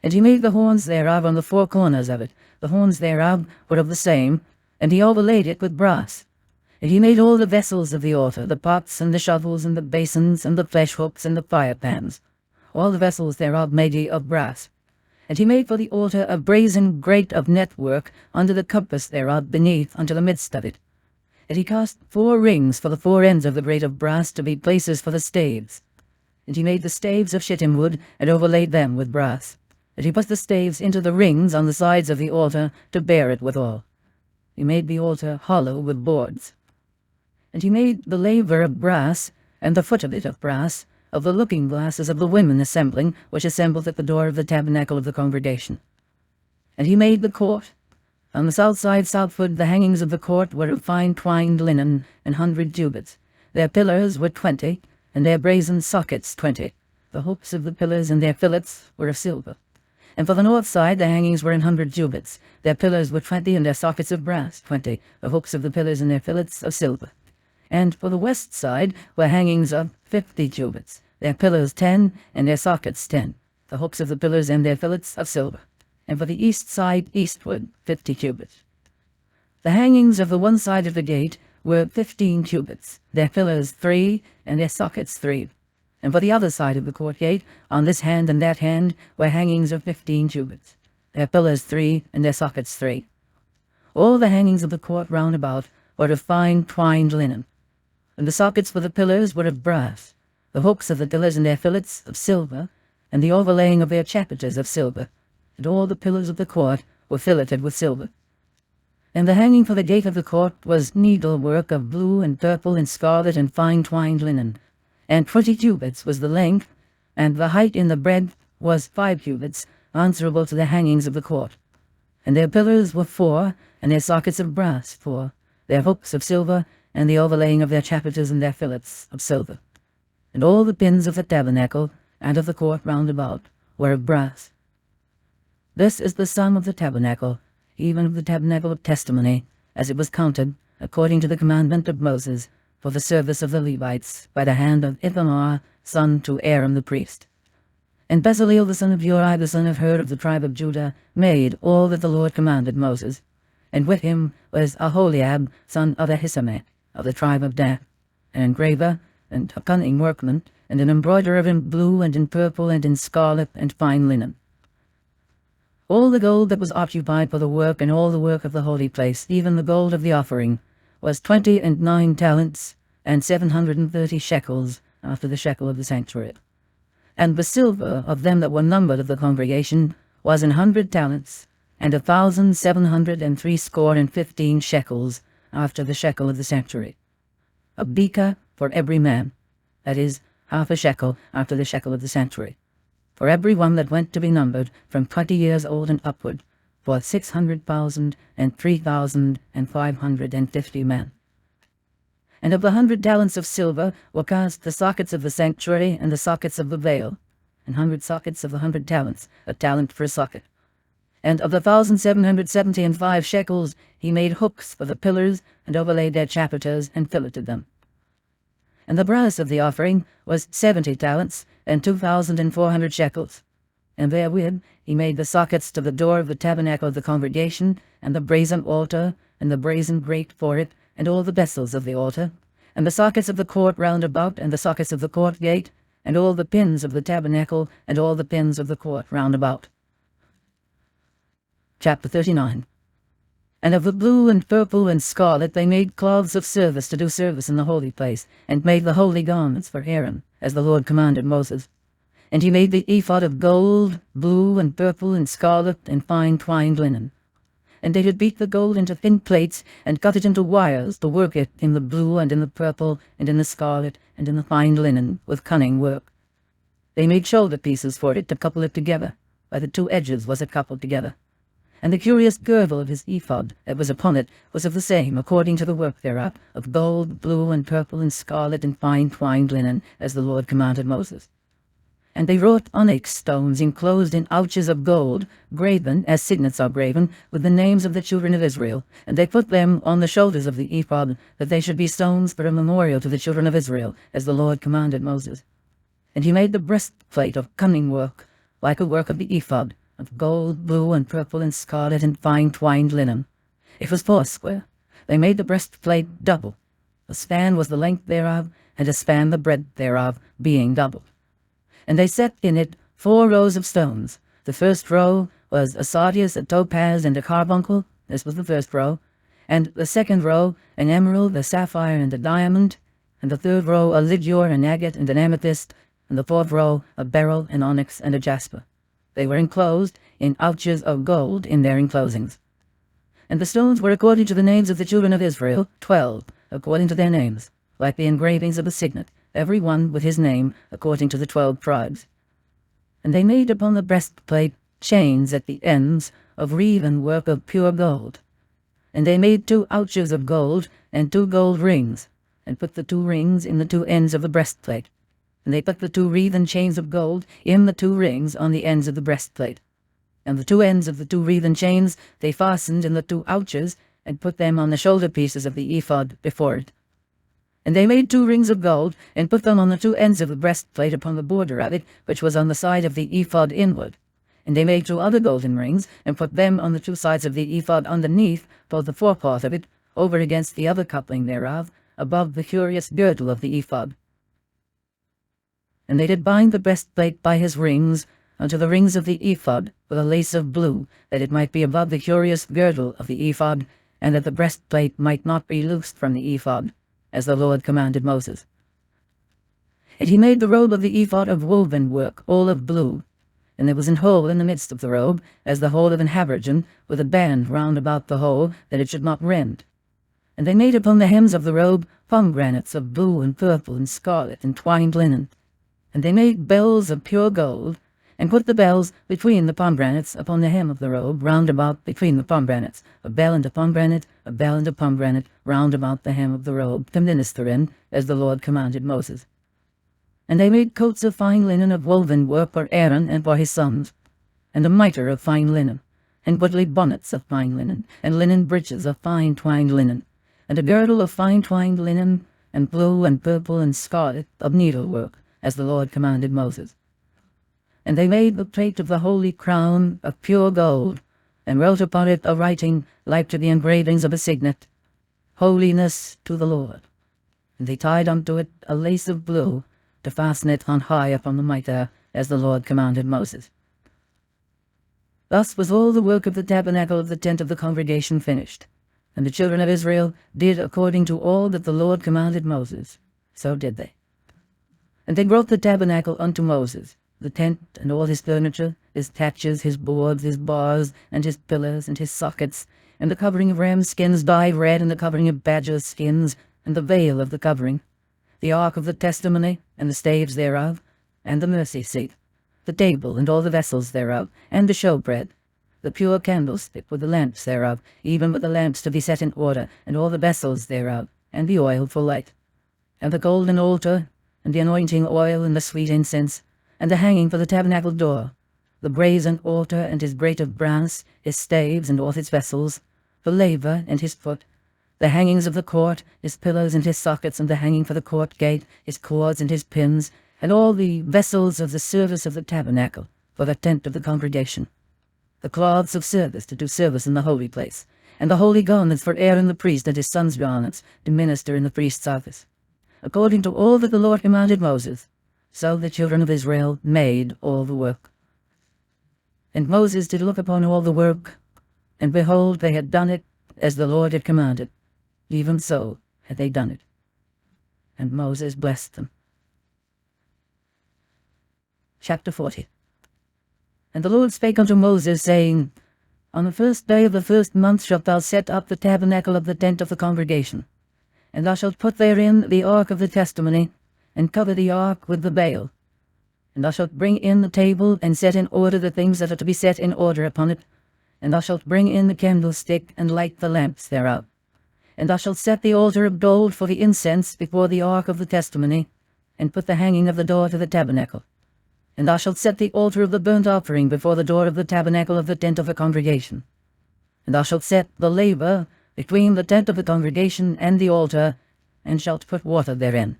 And he made the horns thereof on the 4 corners of it. The horns thereof were of the same, and he overlaid it with brass. And he made all the vessels of the altar, the pots, and the shovels, and the basins, and the flesh hooks, and the firepans. All the vessels thereof made he of brass. And he made for the altar a brazen grate of network under the compass thereof beneath unto the midst of it. And he cast 4 rings for the 4 ends of the grate of brass to be places for the staves. And he made the staves of shittim wood, and overlaid them with brass. And he put the staves into the rings on the sides of the altar to bear it withal. He made the altar hollow with boards. And he made the laver of brass, and the foot of it of brass, of the looking glasses of the women assembling, which assembled at the door of the tabernacle of the congregation. And he made the court. On the south side southward the hangings of the court were of fine twined linen, 100 cubits. Their pillars were 20, and their brazen sockets 20. The hooks of the pillars and their fillets were of silver. And for the north side the hangings were 100 cubits. Their pillars were 20, and their sockets of brass 20. The hooks of the pillars and their fillets of silver. And for the west side were hangings of 50 cubits, their pillars 10, and their sockets 10, the hooks of the pillars and their fillets of silver. And for the east side eastward 50 cubits. The hangings of the one side of the gate were 15 cubits, their pillars 3, and their sockets 3. And for the other side of the court gate, on this hand and that hand, were hangings of 15 cubits, their pillars 3, and their sockets 3. All the hangings of the court round about were of fine twined linen. And the sockets for the pillars were of brass, the hooks of the pillars and their fillets of silver, and the overlaying of their chapiters of silver, and all the pillars of the court were filleted with silver. And the hanging for the gate of the court was needlework of blue and purple and scarlet and fine twined linen, and 20 cubits was the length, and the height in the breadth was 5 cubits, answerable to the hangings of the court. And their pillars were 4, and their sockets of brass 4, their hooks of silver, and the overlaying of their chapiters and their fillets of silver. And all the pins of the tabernacle and of the court round about were of brass. This is the sum of the tabernacle, even of the tabernacle of testimony, as it was counted, according to the commandment of Moses, for the service of the Levites, by the hand of Ithamar, son to Aaron the priest. And Bezaleel the son of Uri, the son of Hur of the tribe of Judah, made all that the Lord commanded Moses. And with him was Aholiab, son of Ahisamach, of the tribe of Dan, an engraver, and a cunning workman, and an embroiderer in blue, and in purple, and in scarlet, and fine linen. All the gold that was occupied for the work, and all the work of the holy place, even the gold of the offering, was 29 talents, and 730 shekels, after the shekel of the sanctuary. And the silver of them that were numbered of the congregation was 100 talents, and 1,760 shekels, after the shekel of the sanctuary. A beka for every man, that is, half a shekel after the shekel of the sanctuary, for every one that went to be numbered from 20 years old and upward, for 600,000 and 3,550 men. And of the 100 talents of silver were cast the sockets of the sanctuary and the sockets of the veil, 100 sockets of the 100 talents, a talent for a socket. And of the 1,775 shekels he made hooks for the pillars, and overlaid their chapiters, and filleted them. And the brass of the offering was 70 talents, and 2,400 shekels. And therewith he made the sockets to the door of the tabernacle of the congregation, and the brazen altar, and the brazen grate for it, and all the vessels of the altar, and the sockets of the court round about, and the sockets of the court gate, and all the pins of the tabernacle, and all the pins of the court round about. Chapter 39. And of the blue and purple and scarlet they made cloths of service to do service in the holy place, and made the holy garments for Aaron, as the Lord commanded Moses. And he made the ephod of gold, blue and purple and scarlet and fine twined linen. And they did beat the gold into thin plates, and cut it into wires, to work it in the blue and in the purple and in the scarlet and in the fine linen, with cunning work. They made shoulder pieces for it to couple it together. By the two edges was it coupled together. And the curious girdle of his ephod that was upon it was of the same, according to the work thereof, of gold, blue, and purple, and scarlet, and fine twined linen, as the Lord commanded Moses. And they wrought onyx stones enclosed in ouches of gold, graven, as signets are graven, with the names of the children of Israel. And they put them on the shoulders of the ephod, that they should be stones for a memorial to the children of Israel, as the Lord commanded Moses. And he made the breastplate of cunning work, like the work of the ephod, of gold, blue, and purple, and scarlet, and fine twined linen. It was foursquare. They made the breastplate double. A span was the length thereof, and a span the breadth thereof, being double. And they set in it 4 rows of stones. The first row was a sardius, a topaz, and a carbuncle. This was the first row. And the second row, an emerald, a sapphire, and a diamond. And the third row, a lydior, an agate, and an amethyst. And the fourth row, a beryl, an onyx, and a jasper. They were enclosed in ouches of gold in their enclosings. And the stones were according to the names of the children of Israel, 12, according to their names, like the engravings of a signet, every one with his name, according to the 12 tribes. And they made upon the breastplate chains at the ends of wreathen work of pure gold. And they made 2 ouches of gold, and 2 gold rings, and put the 2 rings in the 2 ends of the breastplate. And they put the 2 wreathen chains of gold in the 2 rings on the ends of the breastplate. And the 2 ends of the 2 wreathen chains they fastened in the 2 ouches, and put them on the shoulder pieces of the ephod before it. And they made 2 rings of gold, and put them on the 2 ends of the breastplate upon the border of it, which was on the side of the ephod inward. And they made 2 other golden rings, and put them on the 2 sides of the ephod underneath, both the forepart of it, over against the other coupling thereof, above the curious girdle of the ephod. And they did bind the breastplate by his rings unto the rings of the ephod with a lace of blue, that it might be above the curious girdle of the ephod, and that the breastplate might not be loosed from the ephod, as the Lord commanded Moses. And he made the robe of the ephod of woven work, all of blue, and there was an hole in the midst of the robe, as the hole of an habergeon, with a band round about the hole, that it should not rend. And they made upon the hems of the robe pomegranates of blue and purple and scarlet and twined linen. And they made bells of pure gold, and put the bells between the pomegranates upon the hem of the robe, round about between the pomegranates, a bell and a pomegranate, round about the hem of the robe, to minister in, as the Lord commanded Moses. And they made coats of fine linen of woven work for Aaron and for his sons, and a mitre of fine linen, and goodly bonnets of fine linen, and linen breeches of fine twined linen, and a girdle of fine twined linen, and blue and purple and scarlet of needlework, as the Lord commanded Moses. And they made the plate of the holy crown of pure gold, and wrote upon it a writing like to the engravings of a signet, Holiness to the Lord. And they tied unto it a lace of blue, to fasten it on high upon the mitre, as the Lord commanded Moses. Thus was all the work of the tabernacle of the tent of the congregation finished. And the children of Israel did according to all that the Lord commanded Moses. So did they. And they brought the tabernacle unto Moses, the tent and all his furniture, his taches, his boards, his bars, and his pillars, and his sockets, and the covering of ram skins dyed red, and the covering of badger skins, and the veil of the covering, the ark of the testimony, and the staves thereof, and the mercy seat, the table and all the vessels thereof, and the showbread, the pure candlestick with the lamps thereof, even with the lamps to be set in order, and all the vessels thereof, and the oil for light, and the golden altar, and the anointing oil, and the sweet incense, and the hanging for the tabernacle door, the brazen altar, and his grate of brass, his staves, and all his vessels, the laver, and his foot, the hangings of the court, his pillars, and his sockets, and the hanging for the court gate, his cords, and his pins, and all the vessels of the service of the tabernacle, for the tent of the congregation, the cloths of service to do service in the holy place, and the holy garments for Aaron the priest and his sons' garments to minister in the priest's office, according to all that the Lord commanded Moses. So the children of Israel made all the work. And Moses did look upon all the work, and behold, they had done it as the Lord had commanded, even so had they done it. And Moses blessed them. Chapter 40. And the Lord spake unto Moses, saying, On the first day of the first month shalt thou set up the tabernacle of the tent of the congregation, and thou shalt put therein the ark of the testimony, and cover the ark with the veil. And thou shalt bring in the table, and set in order the things that are to be set in order upon it. And thou shalt bring in the candlestick, and light the lamps thereof. And thou shalt set the altar of gold for the incense before the ark of the testimony, and put the hanging of the door to the tabernacle. And thou shalt set the altar of the burnt offering before the door of the tabernacle of the tent of the congregation. And thou shalt set the laver between the tent of the congregation and the altar, and shalt put water therein.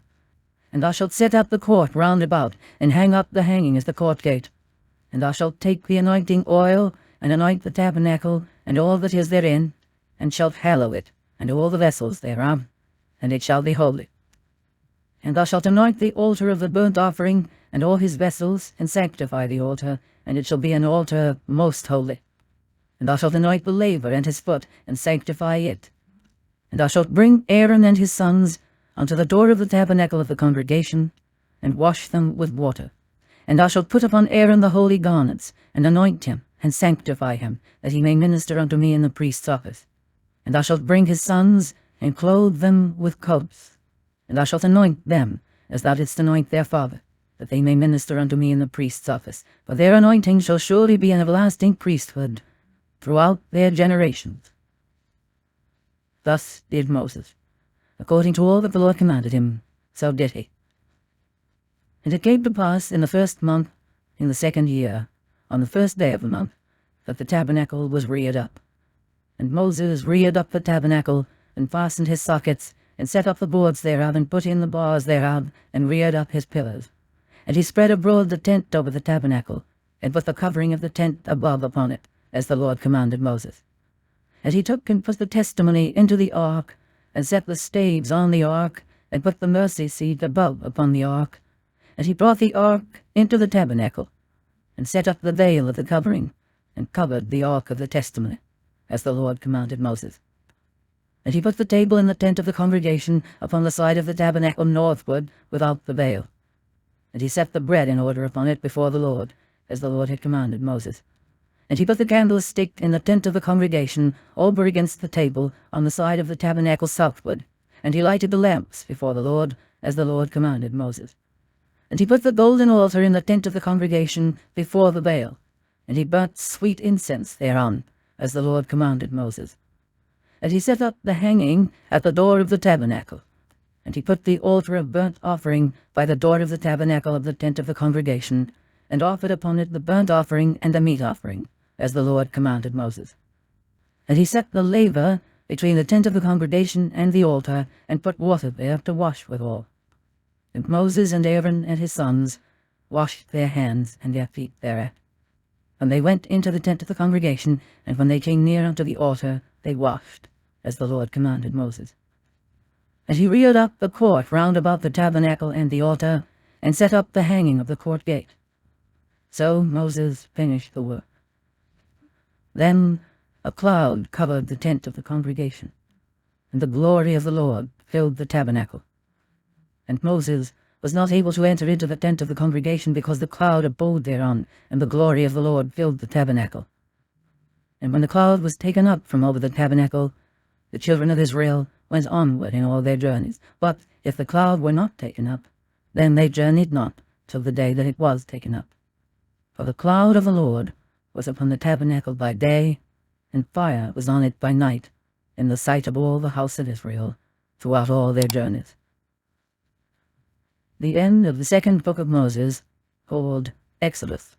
And thou shalt set up the court round about, and hang up the hanging as the court gate. And thou shalt take the anointing oil, and anoint the tabernacle, and all that is therein, and shalt hallow it, and all the vessels thereof, and it shall be holy. And thou shalt anoint the altar of the burnt offering, and all his vessels, and sanctify the altar, and it shall be an altar most holy. And thou shalt anoint the laver and his foot, and sanctify it. And thou shalt bring Aaron and his sons unto the door of the tabernacle of the congregation, and wash them with water. And thou shalt put upon Aaron the holy garments, and anoint him, and sanctify him, that he may minister unto me in the priest's office. And thou shalt bring his sons, and clothe them with coats. And thou shalt anoint them, as thou didst anoint their father, that they may minister unto me in the priest's office. For their anointing shall surely be an everlasting priesthood throughout their generations. Thus did Moses. According to all that the Lord commanded him, so did he. And it came to pass in the first month, in the second year, on the first day of the month, that the tabernacle was reared up. And Moses reared up the tabernacle, and fastened his sockets, and set up the boards thereof, and put in the bars thereof, and reared up his pillars. And he spread abroad the tent over the tabernacle, and put the covering of the tent above upon it, as the Lord commanded Moses. And he took and put the testimony into the ark, and set the staves on the ark, and put the mercy seat above upon the ark. And he brought the ark into the tabernacle, and set up the veil of the covering, and covered the ark of the testimony, as the Lord commanded Moses. And he put the table in the tent of the congregation upon the side of the tabernacle northward, without the veil. And he set the bread in order upon it before the Lord, as the Lord had commanded Moses. And he put the candlestick in the tent of the congregation over against the table on the side of the tabernacle southward. And he lighted the lamps before the Lord, as the Lord commanded Moses. And he put the golden altar in the tent of the congregation before the veil. And he burnt sweet incense thereon, as the Lord commanded Moses. And he set up the hanging at the door of the tabernacle. And he put the altar of burnt offering by the door of the tabernacle of the tent of the congregation, and offered upon it the burnt offering and the meat offering, as the Lord commanded Moses. And he set the laver between the tent of the congregation and the altar, and put water there to wash withal. And Moses and Aaron and his sons washed their hands and their feet thereat. And they went into the tent of the congregation, and when they came near unto the altar, they washed, as the Lord commanded Moses. And he reared up the court round about the tabernacle and the altar, and set up the hanging of the court gate. So Moses finished the work. Then a cloud covered the tent of the congregation, and the glory of the Lord filled the tabernacle. And Moses was not able to enter into the tent of the congregation, because the cloud abode thereon, and the glory of the Lord filled the tabernacle. And when the cloud was taken up from over the tabernacle, the children of Israel went onward in all their journeys. But if the cloud were not taken up, then they journeyed not till the day that it was taken up. For the cloud of the Lord was upon the tabernacle by day, and fire was on it by night, in the sight of all the house of Israel, throughout all their journeys. The end of the second book of Moses, called Exodus.